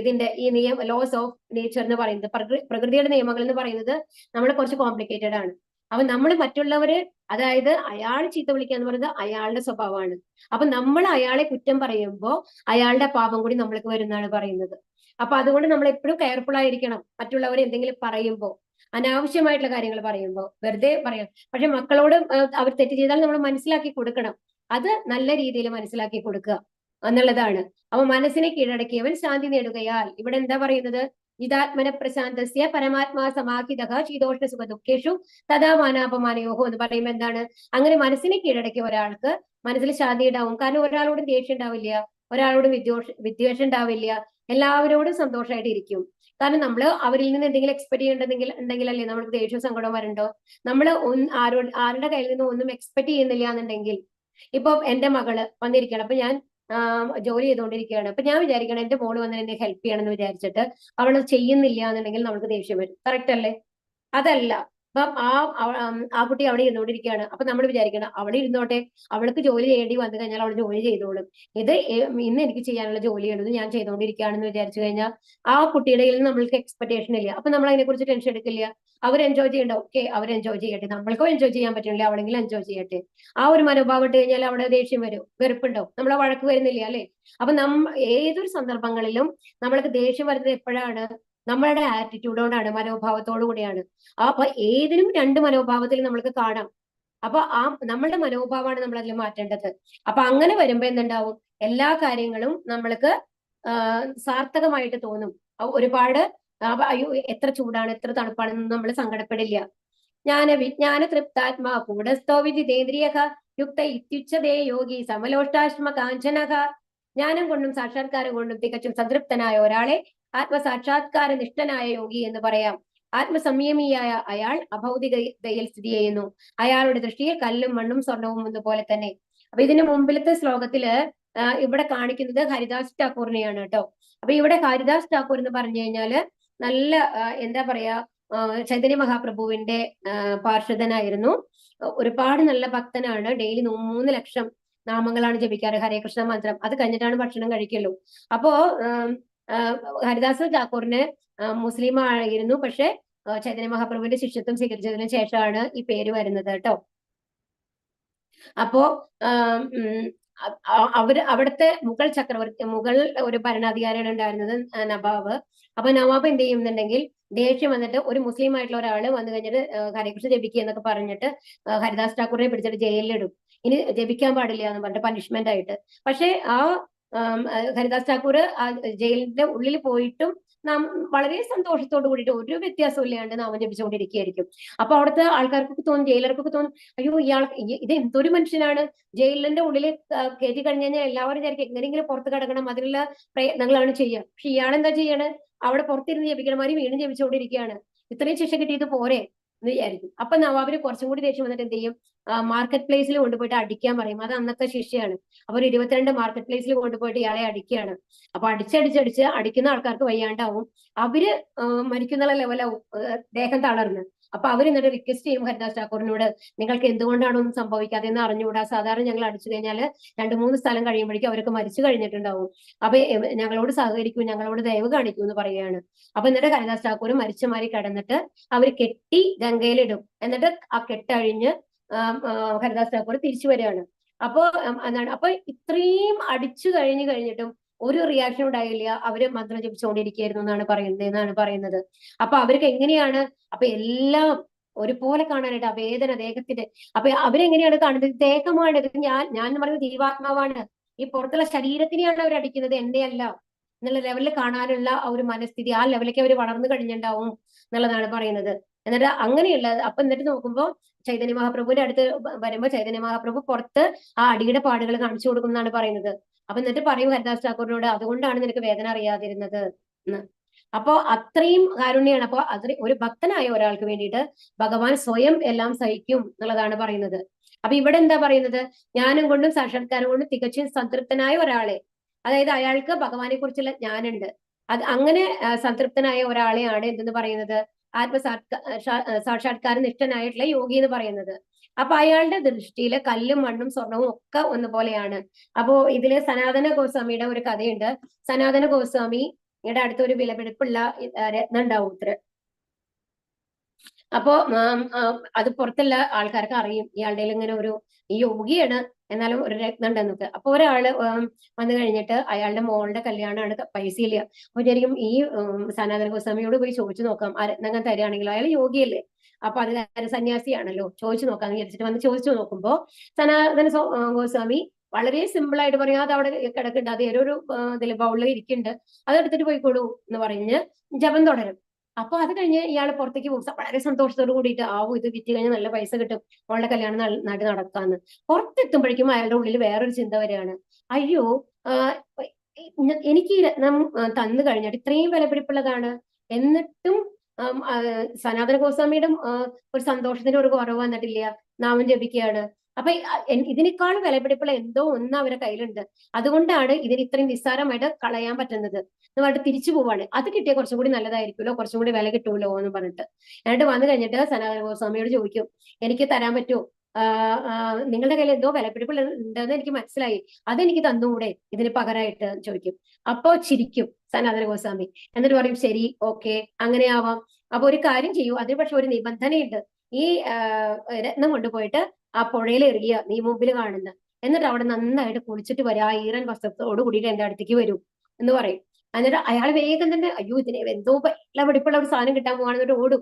ഇതിന്റെ ഈ ലോസ് ഓഫ് നേച്ചർ എന്ന് പറയുന്നത്, പ്രകൃതിയുടെ നിയമങ്ങൾ എന്ന് പറയുന്നത് നമ്മൾ കുറച്ച് കോംപ്ലിക്കേറ്റഡ് ആണ്. അപ്പൊ നമ്മൾ മറ്റുള്ളവര്, അതായത് അയാൾ ചീത്ത വിളിക്കുക എന്ന് പറയുന്നത് അയാളുടെ സ്വഭാവമാണ്. അപ്പൊ നമ്മൾ അയാളെ കുറ്റം പറയുമ്പോൾ അയാളുടെ പാപം കൂടി നമ്മൾക്ക് വരുന്നതാണ് പറയുന്നത്. അപ്പൊ അതുകൊണ്ട് നമ്മൾ എപ്പോഴും കെയർഫുൾ ആയിരിക്കണം മറ്റുള്ളവരെ എന്തെങ്കിലും പറയുമ്പോൾ, അനാവശ്യമായിട്ടുള്ള കാര്യങ്ങൾ പറയുമ്പോൾ വെറുതെ പറയാം. പക്ഷെ മക്കളോട് അവർ തെറ്റ് ചെയ്താൽ നമ്മൾ മനസ്സിലാക്കി കൊടുക്കണം, അത് നല്ല രീതിയിൽ മനസ്സിലാക്കി കൊടുക്കുക എന്നുള്ളതാണ്. അപ്പൊ മനസ്സിനെ കീഴടക്കിയവൻ ശാന്തി നേടുകയാൽ, ഇവിടെ എന്താ പറയുന്നത്, ജിതാത്മന പ്രശാന്തസ്യ പരമാത്മാ സമാഹിതഃ ശീതോഷ്ണ സുഖ ദുഃഖേഷു തഥാ മാനാപമാനയോഹോ എന്ന് പറയുമ്പോൾ എന്താണ്, അങ്ങനെ മനസ്സിനെ കീഴടക്കിയ ഒരാൾക്ക് മനസ്സിൽ ശാന്തി ഉണ്ടാവും. കാരണം ഒരാളോടും ദേഷ്യം ഉണ്ടാവില്ല, ഒരാളോടും വിദ്വേഷം ഉണ്ടാവില്ല, എല്ലാവരോടും സന്തോഷമായിട്ട് ഇരിക്കും. കാരണം നമ്മൾ അവരിൽ നിന്ന് എന്തെങ്കിലും എക്സ്പെക്ട് ചെയ്യേണ്ടതെങ്കിലല്ലേ നമുക്ക് ദേഷ്യവും സങ്കടവും വരണ്ടോ. നമ്മൾ ആരുടെ കയ്യിൽ നിന്നും ഒന്നും എക്സ്പെക്ട് ചെയ്യുന്നില്ല എന്നുണ്ടെങ്കിൽ, ഇപ്പൊ എന്റെ മകള് വന്നിരിക്കണം, അപ്പൊ ഞാൻ ജോലി ചെയ്തുകൊണ്ടിരിക്കുകയാണ്, അപ്പൊ ഞാൻ വിചാരിക്കണം എന്റെ മോള് വന്ന് എന്നെ ഹെൽപ്പ് ചെയ്യണമെന്ന് വിചാരിച്ചിട്ട് അവൾ ചെയ്യുന്നില്ല എന്നുണ്ടെങ്കിൽ നമുക്ക് ദേഷ്യം വരും. കറക്റ്റ് അല്ലേ? അതല്ല, അപ്പം ആ കുട്ടി അവിടെ ഇരുന്നുകൊണ്ടിരിക്കുകയാണ്, അപ്പൊ നമ്മൾ വിചാരിക്കണം അവിടെ ഇരുന്നോട്ടെ, അവൾക്ക് ജോലി ചെയ്യേണ്ടി വന്നു കഴിഞ്ഞാൽ അവൾ ജോലി ചെയ്തോളും, ഇത് ഇന്ന് എനിക്ക് ചെയ്യാനുള്ള ജോലിയാണ്, ഞാൻ ചെയ്തുകൊണ്ടിരിക്കുകയാണെന്ന് വിചാരിച്ചു കഴിഞ്ഞാൽ ആ കുട്ടിയുടെ കയ്യിൽ നിന്ന് നമ്മൾക്ക് എക്സ്പെക്ടേഷൻ ഇല്ല. അപ്പൊ നമ്മൾ അതിനെക്കുറിച്ച് ടെൻഷൻ എടുക്കില്ല. അവർ എൻജോയ് ചെയ്യണ്ട, ഓക്കെ അവർ എൻജോയ് ചെയ്യട്ടെ, നമ്മൾക്കും എൻജോയ് ചെയ്യാൻ പറ്റില്ല, അവളെങ്കിലും എൻജോയ് ചെയ്യട്ടെ. ആ ഒരു മനോഭാവം ഇട്ട് കഴിഞ്ഞാൽ അവിടെ ദേഷ്യം വരും, വെറുപ്പുണ്ടോ, നമ്മളെ വഴക്ക് വരുന്നില്ല അല്ലെ. അപ്പൊ ഏതൊരു സന്ദർഭങ്ങളിലും നമ്മൾക്ക് ദേഷ്യം വരുന്നത് എപ്പോഴാണ്, നമ്മളുടെ ആറ്റിറ്റ്യൂഡ് കൊണ്ടാണ്, മനോഭാവത്തോടു കൂടിയാണ്. അപ്പൊ ഏതിനും 2 മനോഭാവത്തിൽ നമ്മൾക്ക് കാണാം. അപ്പൊ നമ്മളുടെ മനോഭാവമാണ് നമ്മൾ അതിൽ മാറ്റേണ്ടത്. അപ്പൊ അങ്ങനെ വരുമ്പോ എന്തുണ്ടാവും, എല്ലാ കാര്യങ്ങളും നമ്മൾക്ക് സാർത്ഥകമായിട്ട് തോന്നും. ഒരുപാട് അയ്യോ എത്ര ചൂടാണ് എത്ര തണുപ്പാണെന്ന് നമ്മൾ സങ്കടപ്പെടില്ല. വിജ്ഞാന തൃപ്താത്മാ കൂടസ്ഥോ വിജിതേന്ദ്രിയ യുക്ത ഇത്യുച്ഛതേ യോഗി സമലോഷ്ടാശ്മ കാഞ്ചനക. ജ്ഞാനം കൊണ്ടും സാക്ഷാത്കാരം കൊണ്ടും തികച്ചും സംതൃപ്തനായ ഒരാളെ ആത്മസാക്ഷാത്കാര നിഷ്ഠനായ യോഗി എന്ന് പറയാം. ആത്മസംയമിയായ അയാൾ അഭൗതികതയിൽ സ്ഥിതി ചെയ്യുന്നു. അയാളുടെ ദൃഷ്ടിയിൽ കല്ലും മണ്ണും സ്വർണവും എന്നപോലെ തന്നെ. അപ്പൊ ഇതിന് മുമ്പിലത്തെ ശ്ലോകത്തില് ഇവിടെ കാണിക്കുന്നത് ഹരിദാസ് ഠാക്കൂറിനെയാണ് കേട്ടോ. അപ്പൊ ഇവിടെ ഹരിദാസ് ഠാക്കൂർ എന്ന് പറഞ്ഞു കഴിഞ്ഞാല് നല്ല എന്താ പറയാ ചൈതന്യ മഹാപ്രഭുവിന്റെ പാർഷദനായിരുന്നു. ഒരുപാട് നല്ല ഭക്തനാണ്. ഡെയിലി 3 ലക്ഷം നാമങ്ങളാണ് ജപിക്കാറ്, ഹരേ കൃഷ്ണ മന്ത്രം. അത് കഴിഞ്ഞിട്ടാണ് ഭക്ഷണം കഴിക്കുള്ളൂ. അപ്പോ ഹരിദാസ് ഠാക്കൂറിന് മുസ്ലിം ആയിരുന്നു. പക്ഷെ ചൈതന്യ മഹാപ്രഭുവിന്റെ ശിഷ്യത്വം സ്വീകരിച്ചതിന് ശേഷമാണ് ഈ പേര് വരുന്നത് കേട്ടോ. അപ്പോ അവിടുത്തെ മുഗൾ ചക്രവർത്തി, മുഗൾ ഒരു ഭരണാധികാരിയാണ് ഉണ്ടായിരുന്നത്, നവാബ്. അപ്പൊ നവാബ് എന്ത് ചെയ്യുന്നുണ്ടെങ്കിൽ ദേഷ്യം വന്നിട്ട് ഒരു മുസ്ലിം ആയിട്ടുള്ള ഒരാള് വന്നു കഴിഞ്ഞിട്ട് ഹരേകൃഷ്ണ ജപിക്കുക എന്നൊക്കെ പറഞ്ഞിട്ട് ഹരിദാസ് ഠാക്കൂറിനെ പിടിച്ചിട്ട് ജയിലിലിടും. ഇനി ജപിക്കാൻ പാടില്ല എന്ന് പറഞ്ഞിട്ട് പനിഷ്മെന്റ് ആയിട്ട്. പക്ഷെ ഹരിദാസ് ഠാക്കൂർ ആ ജയിലിന്റെ ഉള്ളിൽ പോയിട്ടും നാം വളരെ സന്തോഷത്തോട് കൂടിയിട്ട് ഒരു വ്യത്യാസവും ഇല്ലാണ്ട് നാമം ജപിച്ചുകൊണ്ടിരിക്കുകയായിരിക്കും. അപ്പൊ അവിടുത്തെ ആൾക്കാർക്കൊക്കെ തോന്നും, ജയിലർക്കൊക്കെ തോന്നും, അയ്യോ ഇത് എന്തൊരു മനുഷ്യനാണ്, ജയിലിന്റെ ഉള്ളിൽ കയറ്റി കഴിഞ്ഞു കഴിഞ്ഞാൽ എല്ലാവരും വിചാരിക്കും എങ്ങനെയെങ്കിലും പുറത്ത് കിടക്കണം, അതിനുള്ള പ്രയത്നങ്ങളാണ് ചെയ്യുക. പക്ഷെ ഇയാളെന്താ ചെയ്യണേ, അവിടെ പുറത്തിരുന്ന് ജപിക്കണമാതിരി വീണ്ടും ജപിച്ചുകൊണ്ടിരിക്കുകയാണ്. ഇത്രയും ശിക്ഷ കിട്ടിയത് പോരെ എന്ന് വിചാരിക്കും. അപ്പൊ നവാബിന് കുറച്ചും കൂടി ദേഷ്യം വന്നിട്ട് എന്ത് ചെയ്യും, മാർക്കറ്റ് പ്ലേസിൽ കൊണ്ടുപോയിട്ട് അടിക്കാൻ പറയും. അത് അന്നത്തെ ശിക്ഷയാണ്. അപ്പൊ ഒരു 22 മാർക്കറ്റ് പ്ലേസിൽ കൊണ്ടുപോയിട്ട് ഇയാളെ അടിക്കുകയാണ്. അപ്പൊ അടിച്ചടിച്ചടിച്ച് അടിക്കുന്ന ആൾക്കാർക്ക് വയ്യാണ്ടാവും, അവര് മരിക്കുന്ന ലെവലാവും, ദേഹം തളർന്ന്. അപ്പൊ അവർ എന്നിട്ട് റിക്വസ്റ്റ് ചെയ്യും ഹരിദാസ് ഠാക്കൂറിനോട്, നിങ്ങൾക്ക് എന്തുകൊണ്ടാണ് ഒന്നും സംഭവിക്കാതെ എന്ന് അറിഞ്ഞുകൂടാ, സാധാരണ ഞങ്ങൾ അടിച്ചു കഴിഞ്ഞാൽ 2-3 സ്ഥലം കഴിയുമ്പോഴേക്കും അവർക്ക് മരിച്ചു കഴിഞ്ഞിട്ടുണ്ടാവും, അപ്പൊ ഞങ്ങളോട് സഹകരിക്കൂ, ഞങ്ങളോട് ദയവ് കാണിക്കൂ എന്ന് പറയുകയാണ്. അപ്പൊ എന്നിട്ട് ഹരിദാസ് ഠാക്കൂർ മരിച്ചമാരി കിടന്നിട്ട് അവർ കെട്ടി ഗംഗയിലിടും. എന്നിട്ട് ആ കെട്ടഴിഞ്ഞ് ഹരിദാസ് ഠാക്കൂർ തിരിച്ചു വരികയാണ്. അപ്പൊ എന്താണ്, അപ്പൊ ഇത്രയും അടിച്ചു കഴിഞ്ഞിട്ടും ഒരു റിയാക്ഷൻ ഉണ്ടായില്ല. അവര് മന്ത്രം ജപിച്ചുകൊണ്ടിരിക്കുകയായിരുന്നു എന്നാണ് പറയുന്നത്. അപ്പൊ അവർക്ക് എങ്ങനെയാണ്, അപ്പൊ എല്ലാം ഒരുപോലെ കാണാനായിട്ട് ആ വേദന ദേഹത്തിന്റെ, അപ്പൊ അവരെങ്ങനെയാണ് കാണുന്നത്, ദേഹമാണ് ഇത്, ഞാൻ എന്ന് പറയുന്നത് ജീവാത്മാവാണ്, ഈ പുറത്തുള്ള ശരീരത്തിനെയാണ് അവർ അടിക്കുന്നത്, എന്റെ അല്ല എന്നുള്ള ലെവലിൽ കാണാനുള്ള ആ ഒരു മനസ്ഥിതി, ആ ലെവലിലേക്ക് അവർ വളർന്നു കഴിഞ്ഞിട്ടുണ്ടാവും എന്നുള്ളതാണ് പറയുന്നത്. എന്നിട്ട് അങ്ങനെയുള്ള അപ്പൊ എന്നിട്ട് നോക്കുമ്പോ ചൈതന്യ മഹാപ്രഭുവിന്റെ അടുത്ത് വരുമ്പോ ചൈതന്യ മഹാപ്രഭു പുറത്ത് ആ അടിയുടെ പാടുകൾ കാണിച്ചു കൊടുക്കും എന്നാണ് പറയുന്നത്. അപ്പൊ എന്നിട്ട് പറയും ഹരിദാസ് ഠാക്കൂറിനോട്, അതുകൊണ്ടാണ് നിനക്ക് വേദന അറിയാതിരുന്നത് എന്ന്. അപ്പോ അത്രയും കാരുണ്യാണ്. അപ്പൊ ഒരു ഭക്തനായ ഒരാൾക്ക് വേണ്ടിയിട്ട് ഭഗവാൻ സ്വയം എല്ലാം സഹിക്കും എന്നുള്ളതാണ് പറയുന്നത്. അപ്പൊ ഇവിടെ എന്താ പറയുന്നത്, ജ്ഞാനം കൊണ്ടും സാക്ഷാത്കാരം കൊണ്ടും തികച്ചും സംതൃപ്തനായ ഒരാളെ, അതായത് അയാൾക്ക് ഭഗവാനെ കുറിച്ചുള്ള ജ്ഞാനുണ്ട്, അത് അങ്ങനെ സംതൃപ്തനായ ഒരാളെയാണ് എന്തെന്ന് പറയുന്നത്, സാക്ഷാത്കാര നിഷ്ഠനായിട്ടുള്ള യോഗി എന്ന് പറയുന്നത്. അപ്പൊ അയാളുടെ ദൃഷ്ടിയില് കല്ലും മണ്ണും സ്വർണവും ഒക്കെ ഒന്നുപോലെയാണ്. അപ്പോ ഇതില് സനാതന ഗോസ്വാമിയുടെ ഒരു കഥയുണ്ട്. സനാതന ഗോസ്വാമിയുടെ അടുത്ത് ഒരു വിലപിടിപ്പുള്ള രത്നം ഉണ്ടാവും ഇത്ര. അപ്പോ അത് പുറത്തുള്ള ആൾക്കാർക്ക് അറിയും ഇയാളുടെ ഇങ്ങനെ ഒരു യോഗിയാണ്, എന്നാലും ഒരു രത്നം ഉണ്ടെന്നൊക്കെ. അപ്പൊ ഒരാള് വന്നു കഴിഞ്ഞിട്ട് അയാളുടെ മോളുടെ കല്യാണമാണ്, പൈസ ഇല്ല. അപ്പൊ ശരിക്കും ഈ സനാതന ഗോസ്വാമിയോട് പോയി ചോദിച്ചു നോക്കാം, ആ രത്നം തരികയാണെങ്കിലോ, അയാൾ യോഗിയല്ലേ, അപ്പൊ അത് സന്യാസിയാണല്ലോ, ചോദിച്ചു നോക്കാന്ന് വിചാരിച്ചിട്ട് വന്ന് ചോദിച്ചു നോക്കുമ്പോ സനാതന ഗോസ്വാമി വളരെ സിമ്പിൾ ആയിട്ട് പറയും, അത് അവിടെ കിടക്കുന്നുണ്ട്, അത് ഏതൊരു ഇതിൽ ബൗളിൽ ഇരിക്കുന്നുണ്ട്, അത് എടുത്തിട്ട് പോയിക്കോളൂ എന്ന് പറഞ്ഞ് ജപം തുടരും. അപ്പൊ അത് കഴിഞ്ഞ് ഇയാൾ പുറത്തേക്ക് പോകും വളരെ സന്തോഷത്തോട് കൂടിയിട്ട്, ഇത് വിറ്റ് കഴിഞ്ഞാൽ നല്ല പൈസ കിട്ടും, അവളുടെ കല്യാണം നാട്ടിൽ നടക്കാന്ന്. പുറത്തെത്തുമ്പോഴേക്കും അയാളുടെ ഉള്ളിൽ വേറൊരു ചിന്ത വരികയാണ്, അയ്യോ എനിക്ക് ഈ രത്നം തന്നു കഴിഞ്ഞിട്ട് ഇത്രയും വിലപിടിപ്പുള്ളതാണ്, എന്നിട്ടും സനാതന ഗോസ്വാമിയുടെ ഒരു സന്തോഷത്തിന് ഒരു കുറവ് വന്നിട്ടില്ല, നാമം ജപിക്കുകയാണ്. അപ്പൊ ഇതിനേക്കാൾ വിലപിടിപ്പുള്ള എന്തോ ഒന്ന് അവരുടെ കയ്യിലുണ്ട്, അതുകൊണ്ടാണ് ഇതിന് ഇത്രയും നിസ്സാരമായിട്ട് കളയാൻ പറ്റുന്നത് എന്ന് പറഞ്ഞിട്ട് തിരിച്ചു പോവാണ്. അത് കിട്ടിയ കുറച്ചും കൂടി നല്ലതായിരിക്കുമല്ലോ, കുറച്ചും കൂടി വില കിട്ടുമല്ലോ എന്ന് പറഞ്ഞിട്ട്. എന്നിട്ട് വന്നു കഴിഞ്ഞിട്ട് സനാതന ഗോസ്വാമിയോട് ചോദിക്കും, എനിക്ക് തരാൻ പറ്റുമോ, നിങ്ങളുടെ കയ്യിൽ എന്തോ വിലപിടിപ്പുള്ള ഉണ്ടെന്ന് എനിക്ക് മനസ്സിലായി, അതെനിക്ക് തന്നുകൂടെ ഇതിന് പകരമായിട്ട് ചോദിക്കും. അപ്പോ ചിരിക്കും സനാതന ഗോസ്വാമി. എന്നിട്ട് പറയും, ശരി, ഓക്കെ, അങ്ങനെ ആവാം. അപ്പൊ ഒരു കാര്യം ചെയ്യൂ, അതിന് പക്ഷെ ഒരു നിബന്ധനയുണ്ട്, ഈ രത്നം കൊണ്ടുപോയിട്ട് ആ പുഴയിൽ എറിയുക, നീ മുമ്പിൽ കാണുന്ന, എന്നിട്ട് അവിടെ നന്നായിട്ട് കുളിച്ചിട്ട് വരിക, ആ ഈറൻ വസ്ത്രത്തോട് കൂടിയിട്ട് എന്റെ അടുത്തേക്ക് വരൂ എന്ന് പറയും. എന്നിട്ട് അയാൾ വേഗം തന്നെ, അയ്യോ ഇതിനെ എന്തോ വെടിപ്പുള്ള ഒരു സാധനം കിട്ടാൻ പോവാണെന്നിട്ട്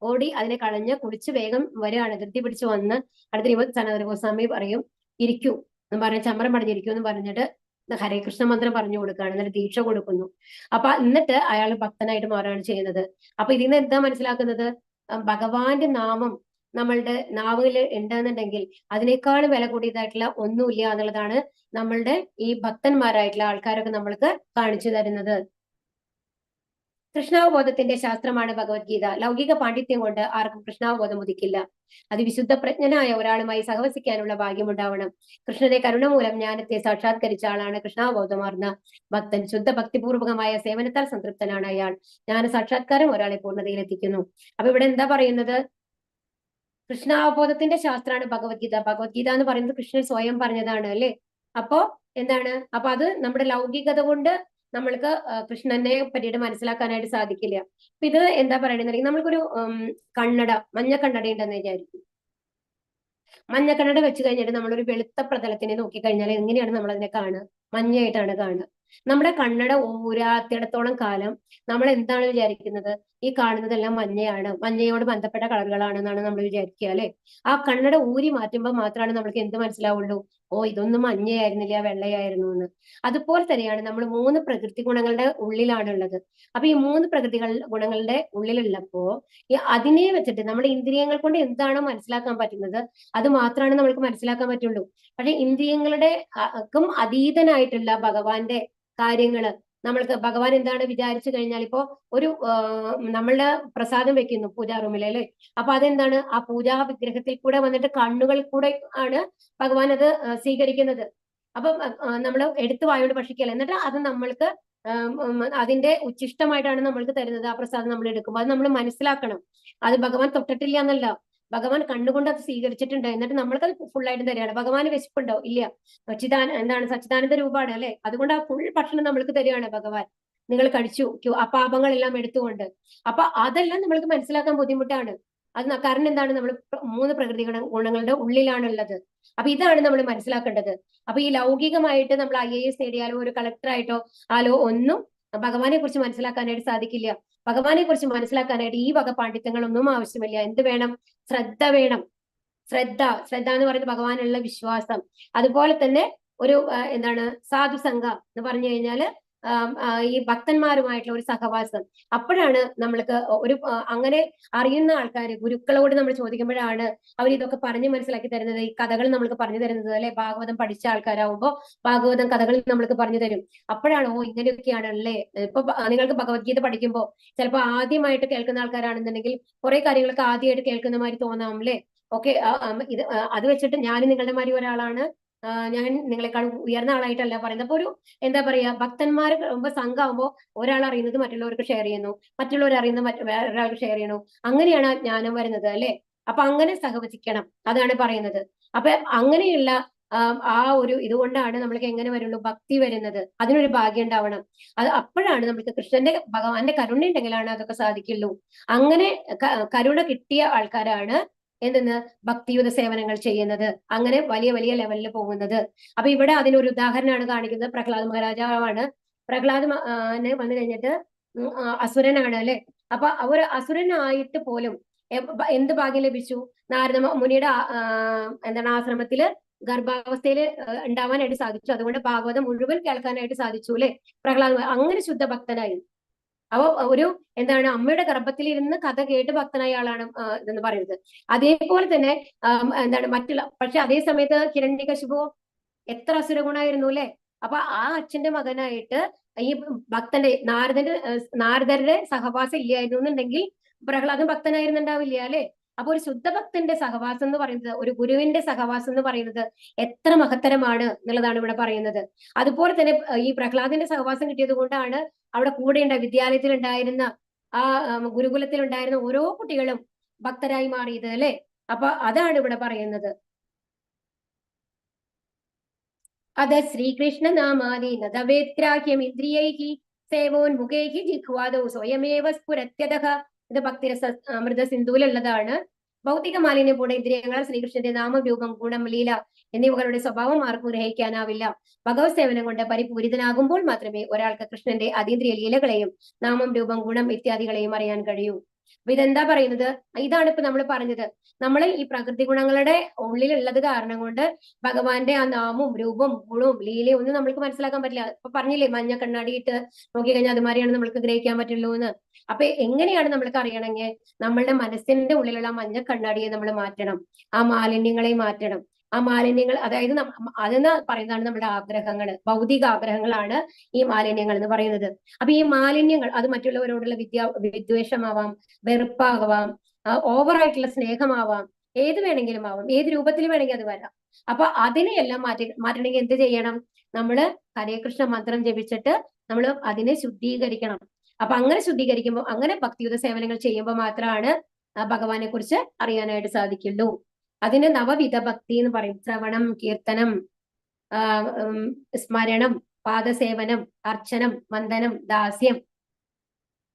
ഓടി അതിനെ കളഞ്ഞ് കുളിച്ച് വേഗം വരികയാണ്. ധൃതി പിടിച്ച് വന്ന് അടുത്ത സനാതന ഗോസ്വാമി പറയും, ഇരിക്കൂ എന്ന് പറഞ്ഞ് ചമ്മരം പടിഞ്ഞിരിക്കൂ എന്ന് പറഞ്ഞിട്ട് ഹരേ കൃഷ്ണ മന്ത്രം പറഞ്ഞു കൊടുക്കുകയാണ്, എന്നിട്ട് ദീക്ഷ കൊടുക്കുന്നു. അപ്പൊ എന്നിട്ട് അയാൾ ഭക്തനായിട്ട് മാറുകയാണ് ചെയ്യുന്നത്. അപ്പൊ ഇതിൽ നിന്ന് എന്താ മനസ്സിലാക്കുന്നത്, ഭഗവാന്റെ നാമം നമ്മളുടെ നാവിൽ ഉണ്ടെന്നുണ്ടെങ്കിൽ അതിനേക്കാൾ വില കൂടിയതായിട്ടുള്ള ഒന്നുമില്ല എന്നുള്ളതാണ് നമ്മളുടെ ഈ ഭക്തന്മാരായിട്ടുള്ള ആൾക്കാരൊക്കെ നമ്മൾക്ക് കാണിച്ചു തരുന്നത്. കൃഷ്ണാവബോധത്തിന്റെ ശാസ്ത്രമാണ് ഭഗവത്ഗീത. ലൗകിക പാണ്ഡിത്യം കൊണ്ട് ആർക്കും കൃഷ്ണാവബോധം ഉദിക്കില്ല. അത് വിശുദ്ധ പ്രജ്ഞനായ ഒരാളുമായി സഹവസിക്കാനുള്ള ഭാഗ്യമുണ്ടാവണം. കൃഷ്ണന്റെ കരുണ മൂലം ജ്ഞാനത്തെ സാക്ഷാത്കരിച്ച ആളാണ് കൃഷ്ണാവബോധമാർന്ന ഭക്തൻ. ശുദ്ധ ഭക്തിപൂർവകമായ സേവനത്താൽ സംതൃപ്തനാണ് അയാൾ. ജ്ഞാന സാക്ഷാത്കാരം ഒരാളെ പൂർണ്ണതയിൽ എത്തിക്കുന്നു. അപ്പൊ ഇവിടെ എന്താ പറയുന്നത്? കൃഷ്ണാവബോധത്തിന്റെ ശാസ്ത്രമാണ് ഭഗവത്ഗീത. ഭഗവത്ഗീത എന്ന് പറയുന്നത് കൃഷ്ണൻ സ്വയം പറഞ്ഞതാണ് അല്ലെ. അപ്പോ എന്താണ്? അപ്പൊ അത് നമ്മുടെ ലൗകികത കൊണ്ട് നമ്മൾക്ക് കൃഷ്ണനെ പറ്റിയിട്ട് മനസ്സിലാക്കാനായിട്ട് സാധിക്കില്ല. അപ്പൊ ഇത് എന്താ പറയണെന്നുണ്ടെങ്കിൽ നമ്മൾക്കൊരു കണ്ണട, മഞ്ഞ കണ്ണട ഉണ്ടെന്ന് വിചാരിക്കും. മഞ്ഞ കണ്ണട വെച്ച് കഴിഞ്ഞിട്ട് നമ്മളൊരു വെളുത്ത പ്രതലത്തിനെ നോക്കിക്കഴിഞ്ഞാൽ എങ്ങനെയാണ് നമ്മൾ അതിനെ കാണുക? മഞ്ഞയായിട്ടാണ് കാണുക. നമ്മുടെ കണ്ണട ഊരാത്തിടത്തോളം കാലം നമ്മൾ എന്താണ് വിചാരിക്കുന്നത്? ഈ കാണുന്നതെല്ലാം മഞ്ഞയാണ്, മഞ്ഞയോട് ബന്ധപ്പെട്ട കളറുകളാണെന്നാണ് നമ്മൾ വിചാരിക്കുക അല്ലെ. ആ കണ്ണട ഊരി മാറ്റുമ്പോൾ മാത്രമാണ് നമ്മൾക്ക് എന്ത് മനസ്സിലാവുള്ളൂ? ഓ, ഇതൊന്നും മഞ്ഞയായിരുന്നില്ല, വെള്ളയായിരുന്നു എന്ന്. അതുപോലെ തന്നെയാണ് നമ്മൾ 3 പ്രകൃതി ഗുണങ്ങളുടെ ഉള്ളിലാണുള്ളത്. അപ്പൊ ഈ 3 ഗുണങ്ങളുടെ ഉള്ളിലുള്ളപ്പോ അതിനെ വെച്ചിട്ട് നമ്മുടെ ഇന്ദ്രിയങ്ങൾ കൊണ്ട് എന്താണോ മനസ്സിലാക്കാൻ പറ്റുന്നത് അത് മാത്രമാണ് നമ്മൾക്ക് മനസ്സിലാക്കാൻ പറ്റുള്ളൂ. പക്ഷെ ഇന്ദ്രിയങ്ങളുടെ ക്കും അതീതനായിട്ടുള്ള ഭഗവാന്റെ കാര്യങ്ങള് നമ്മൾക്ക് ഭഗവാൻ എന്താണ് വിചാരിച്ചു കഴിഞ്ഞാൽ ഇപ്പോ ഒരു നമ്മളുടെ പ്രസാദം വെക്കുന്നു പൂജാ റൂമിൽ അല്ലെ. അപ്പൊ അതെന്താണ്? ആ പൂജാ വിഗ്രഹത്തിൽ കൂടെ വന്നിട്ട് കണ്ണുകളിൽ കൂടെ ആണ് ഭഗവാൻ അത് സ്വീകരിക്കുന്നത്. അപ്പം നമ്മൾ എടുത്തു വായോണ്ട് ഭക്ഷിക്കല, എന്നിട്ട് അത് നമ്മൾക്ക് അതിന്റെ ഉച്ഛിഷ്ടമായിട്ടാണ് നമ്മൾക്ക് തരുന്നത്. ആ പ്രസാദം നമ്മൾ എടുക്കുമ്പോൾ അത് നമ്മൾ മനസ്സിലാക്കണം. അത് ഭഗവാൻ തൊട്ടിട്ടില്ല എന്നല്ല, ഭഗവാൻ കണ്ണുകൊണ്ട് അത് സ്വീകരിച്ചിട്ടുണ്ട്. എന്നിട്ട് നമ്മൾക്കത് ഫുള്ളായിട്ടും തരികയാണ്. ഭഗവാന് വിശപ്പുണ്ടോ? ഇല്ല. സച്ചിദാനന്ദ രൂപമാണ് അല്ലെ. അതുകൊണ്ട് ആ ഫുൾ ഭക്ഷണം നമ്മൾക്ക് തരികയാണ് ഭഗവാൻ. നിങ്ങൾ കഴിച്ചു, ആ പാപങ്ങളെല്ലാം എടുത്തുകൊണ്ട്. അപ്പൊ അതെല്ലാം നമ്മൾക്ക് മനസ്സിലാക്കാൻ ബുദ്ധിമുട്ടാണ്. അത് കാരണം എന്താണ്? നമ്മൾ 3 പ്രകൃതി ഗുണങ്ങളുടെ ഉള്ളിലാണുള്ളത്. അപ്പൊ ഇതാണ് നമ്മൾ മനസ്സിലാക്കേണ്ടത്. അപ്പൊ ഈ ലൗകികമായിട്ട് നമ്മൾ IAS നേടിയാലോ ഒരു കളക്ടറായിട്ടോ ആലോ ഒന്നും ഭഗവാനെ കുറിച്ച് മനസ്സിലാക്കാനായിട്ട് സാധിക്കില്ല. ഭഗവാനെ കുറിച്ച് മനസ്സിലാക്കാനായിട്ട് ഈ വക പാണ്ഡിത്യങ്ങളൊന്നും ആവശ്യമില്ല. എന്ത് വേണം? ശ്രദ്ധ വേണം. ശ്രദ്ധ എന്ന് പറയുന്നത് ഭഗവാനുള്ള വിശ്വാസം. അതുപോലെ തന്നെ ഒരു എന്താണ് സാധുസംഘ എന്ന് പറഞ്ഞു കഴിഞ്ഞാല് ഈ ഭക്തന്മാരുമായിട്ടുള്ള ഒരു സഹവാസം. അപ്പോഴാണ് നമ്മൾക്ക് ഒരു അങ്ങനെ അറിയുന്ന ആൾക്കാർ ഗുരുക്കളോട് നമ്മൾ ചോദിക്കുമ്പോഴാണ് അവർ ഇതൊക്കെ പറഞ്ഞു മനസ്സിലാക്കി തരുന്നത്. ഈ കഥകൾ നമ്മൾക്ക് പറഞ്ഞു തരുന്നത് അല്ലെ. ഭാഗവതം പഠിച്ച ആൾക്കാരാവുമ്പോ ഭാഗവതം കഥകൾ നമ്മൾക്ക് പറഞ്ഞു തരും. അപ്പോഴാണ് ഓ ഇങ്ങനെയൊക്കെയാണ് അല്ലേ. ഇപ്പൊ നിങ്ങൾക്ക് ഭഗവത്ഗീത പഠിക്കുമ്പോൾ ചിലപ്പോൾ ആദ്യമായിട്ട് കേൾക്കുന്ന ആൾക്കാരാണെന്നുണ്ടെങ്കിൽ കുറെ കാര്യങ്ങളൊക്കെ ആദ്യമായിട്ട് കേൾക്കുന്ന മാതിരി തോന്നാം അല്ലേ. ഓക്കെ, ഇത് അത് വെച്ചിട്ട് ഞാൻ നിങ്ങളുടെ മാതിരി ഒരാളാണ്, ഞാൻ നിങ്ങളെക്കാൾ ഉയർന്ന ആളായിട്ടല്ല പറയുന്നത്. അപ്പൊ ഒരു എന്താ പറയാ, ഭക്തന്മാർ സംഘമാകുമ്പോൾ ഒരാൾ അറിയുന്നത് മറ്റുള്ളവർക്ക് ഷെയർ ചെയ്യുന്നു, മറ്റുള്ളവർ അറിയുന്നത് വേറൊരാൾക്ക് ഷെയർ ചെയ്യുന്നു. അങ്ങനെയാണ് ആ ജ്ഞാനം വരുന്നത് അല്ലെ. അപ്പൊ അങ്ങനെ സഹവസിക്കണം, അതാണ് പറയുന്നത്. അപ്പൊ അങ്ങനെയുള്ള ആ ഒരു ഇതുകൊണ്ടാണ് നമ്മൾക്ക് എങ്ങനെ വരുള്ളൂ? ഭക്തി വരുന്നത്. അതിനൊരു ഭാഗ്യം ഉണ്ടാവണം. അത് അപ്പോഴാണ് നമുക്ക് കൃഷ്ണന്റെ ഭഗവാന്റെ കരുണ ഉണ്ടെങ്കിലാണ് അതൊക്കെ സാധിക്കുള്ളൂ. അങ്ങനെ കരുണ കിട്ടിയ ആൾക്കാരാണ് എന്തെന്ന് ഭക്തിയുത സേവനങ്ങൾ ചെയ്യുന്നത്, അങ്ങനെ വലിയ വലിയ ലെവലിൽ പോകുന്നത്. അപ്പൊ ഇവിടെ അതിനൊരു ഉദാഹരണമാണ് കാണിക്കുന്നത്. പ്രഹ്ലാദ് മഹാരാജാവാണ്. പ്രഹ്ലാദ് വന്നു കഴിഞ്ഞിട്ട് അസുരനാണ് അല്ലെ. അപ്പൊ ഒരു അസുരനായിട്ട് പോലും എന്ത് ഭാഗ്യം ലഭിച്ചു? നാരദ മുനിയുടെ എന്താണ് ആശ്രമത്തില് ഗർഭാവസ്ഥയിൽ ഉണ്ടാവാനായിട്ട് സാധിച്ചു. അതുകൊണ്ട് ഭാഗവതം മുഴുവൻ കേൾക്കാനായിട്ട് സാധിച്ചു അല്ലെ പ്രഹ്ലാദ്. അങ്ങനെ ശുദ്ധ ഭക്തനായി. അപ്പൊ ഒരു എന്താണ് അമ്മയുടെ ഗർഭത്തിൽ ഇരുന്ന് കഥ കേട്ട് ഭക്തനായ ആളാണ് ഇതെന്ന് പറയുന്നത്. അതേപോലെ തന്നെ എന്താണ് മറ്റുള്ള, പക്ഷെ അതേ സമയത്ത് ഹിരണ്യകശിപു എത്ര അസുരഗുണായിരുന്നു അല്ലെ. അപ്പൊ ആ അച്ഛന്റെ മകനായിട്ട് ഈ ഭക്തന്റെ നാരദരുടെ സഹവാസം ഇല്ലായിരുന്നു എന്നുണ്ടെങ്കിൽ പ്രഹ്ലാദൻ ഭക്തനായിരുന്നുണ്ടാവില്ല അല്ലെ. അപ്പൊ ഒരു ശുദ്ധഭക്തന്റെ സഹവാസം എന്ന് പറയുന്നത്, ഒരു ഗുരുവിന്റെ സഹവാസം എന്ന് പറയുന്നത് എത്ര മഹത്തരമാണ് എന്നുള്ളതാണ് ഇവിടെ പറയുന്നത്. അതുപോലെ തന്നെ ഈ പ്രഹ്ലാദന്റെ സഹവാസം കിട്ടിയത് കൊണ്ടാണ് അവിടെ കൂടെ വിദ്യാലയത്തിൽ ഉണ്ടായിരുന്ന ആ ഗുരുകുലത്തിൽ ഉണ്ടായിരുന്ന ഓരോ കുട്ടികളും ഭക്തരായി മാറിയത് അല്ലെ. അപ്പൊ അതാണ് ഇവിടെ പറയുന്നത്. അത ശ്രീകൃഷ്ണ നാമാനി നദവേത്രാഹ്യം ഇന്ദ്രിയൈഹി സേവോന്മുഖൈഹി ജിഹ്വാദൗ സ്വയമേവ സ്ഫുരത്യതഃ. ഇത് ഭക്തിരസ അമൃത സിന്ധുവിലുള്ളതാണ്. ഭൗതിക മാലിന്യം കൂടെ ഇന്ദ്രിയങ്ങളാൽ ശ്രീകൃഷ്ണന്റെ നാമം, രൂപം, ഗുണം, ലീല എന്നിവകളുടെ സ്വഭാവം ആർക്കും ഗ്രഹിക്കാനാവില്ല. ഭഗവത് സേവനം കൊണ്ട് പരിപൂരിതനാകുമ്പോൾ മാത്രമേ ഒരാൾക്ക് കൃഷ്ണന്റെ അതീന്ദ്രിയ ലീലകളെയും നാമം, രൂപം, ഗുണം ഇത്യാദികളെയും അറിയാൻ കഴിയൂ. അപ്പൊ ഇതെന്താ പറയുന്നത്? ഇതാണ് ഇപ്പൊ നമ്മൾ പറഞ്ഞത്. നമ്മൾ ഈ പ്രകൃതി ഗുണങ്ങളുടെ ഉള്ളിലുള്ളത് കാരണം കൊണ്ട് ഭഗവാന്റെ ആ നാമവും രൂപവും ഗുണവും ലീലയും ഒന്നും നമ്മൾക്ക് മനസ്സിലാക്കാൻ പറ്റില്ല. ഇപ്പൊ പറഞ്ഞില്ലേ, മഞ്ഞ കണ്ണാടിയിട്ട് നോക്കിക്കഴിഞ്ഞാൽ അതുമാതിരിയാണ് നമ്മൾക്ക് ഗ്രഹിക്കാൻ പറ്റുള്ളൂ എന്ന്. അപ്പൊ എങ്ങനെയാണ് നമ്മൾക്ക് അറിയണമെങ്കിൽ നമ്മളുടെ മനസ്സിന്റെ ഉള്ളിലുള്ള മഞ്ഞ കണ്ണാടിയെ നമ്മൾ മാറ്റണം, ആ മാലിന്യങ്ങളെ മാറ്റണം. ആ മാലിന്യങ്ങൾ, അതായത് അതെന്ന് പറയുന്നതാണ് നമ്മുടെ ആഗ്രഹങ്ങൾ, ഭൗതിക ആഗ്രഹങ്ങളാണ് ഈ മാലിന്യങ്ങൾ എന്ന് പറയുന്നത്. അപ്പൊ ഈ മാലിന്യങ്ങൾ അത് മറ്റുള്ളവരോടുള്ള വിദ്വേഷമാവാം, വെറുപ്പാവാം, ഓവറായിട്ടുള്ള സ്നേഹമാവാം, ഏത് വേണമെങ്കിലും ആവാം, ഏത് രൂപത്തിൽ വേണമെങ്കിൽ അത് വരാം. അപ്പൊ അതിനെയെല്ലാം മാറ്റണമെങ്കിൽ എന്ത് ചെയ്യണം? നമ്മള് ഹരേ കൃഷ്ണ മന്ത്രം ജപിച്ചിട്ട് നമ്മൾ അതിനെ ശുദ്ധീകരിക്കണം. അപ്പൊ അങ്ങനെ ശുദ്ധീകരിക്കുമ്പോൾ, അങ്ങനെ ഭക്തിയുത സേവനങ്ങൾ ചെയ്യുമ്പോൾ മാത്രമാണ് ഭഗവാനെ കുറിച്ച് അറിയാനായിട്ട് സാധിക്കുള്ളൂ. അതിന് നവവിധ ഭക്തി എന്ന് പറയും. ശ്രവണം, കീർത്തനം, സ്മരണം, പാദസേവനം, അർച്ചനം, വന്ദനം, ദാസ്യം,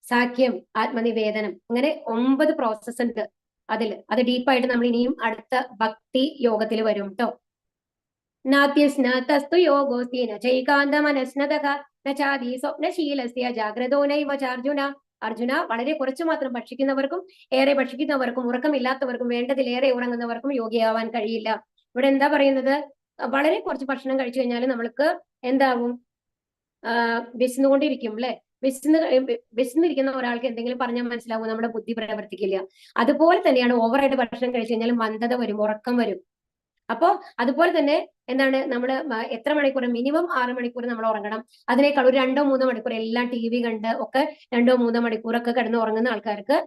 സാഖ്യം, ആത്മനിവേദനം, അങ്ങനെ 9 പ്രോസസ് ഉണ്ട് അതില്. അത് ഡീപ്പായിട്ട് നമ്മൾ ഇനിയും അടുത്ത ഭക്തി യോഗത്തിൽ വരും കേട്ടോ. നാത്യസ്നാതസ്തു യോഗോസ്തീന ചൈകാന്ത മനസ്നതഃ നചാദി സ്വപ്നശീലസ്യ ജാഗ്രതോ നൈവ ചാർജുന. അർജുന, വളരെ കുറച്ചു മാത്രം ഭക്ഷിക്കുന്നവർക്കും ഏറെ ഭക്ഷിക്കുന്നവർക്കും ഉറക്കമില്ലാത്തവർക്കും വേണ്ടതിലേറെ ഉറങ്ങുന്നവർക്കും യോഗിയാവാൻ കഴിയില്ല. ഇവിടെ എന്താ പറയുന്നത്? വളരെ കുറച്ച് ഭക്ഷണം കഴിച്ചു കഴിഞ്ഞാൽ നമ്മൾക്ക് എന്താവും? വിശന്നുകൊണ്ടിരിക്കും അല്ലെ? വിശന്നിരിക്കുന്ന ഒരാൾക്ക് എന്തെങ്കിലും പറഞ്ഞാൽ മനസ്സിലാവും, നമ്മുടെ ബുദ്ധി പ്രവർത്തിക്കില്ല. അതുപോലെ തന്നെയാണ് ഓവറായിട്ട് ഭക്ഷണം കഴിച്ചു കഴിഞ്ഞാൽ മന്ദത വരും, ഉറക്കം വരും. അപ്പോ അതുപോലെ തന്നെ എന്താണ്, നമ്മൾ എത്ര മണിക്കൂർ, മിനിമം 6 മണിക്കൂർ നമ്മൾ ഉറങ്ങണം. അതിനേക്കാൾ ഒരു 2-3 മണിക്കൂർ എല്ലാം TV കണ്ട് ഒക്കെ 2-3 മണിക്കൂറൊക്കെ കിടന്ന് ഉറങ്ങുന്ന ആൾക്കാർക്ക്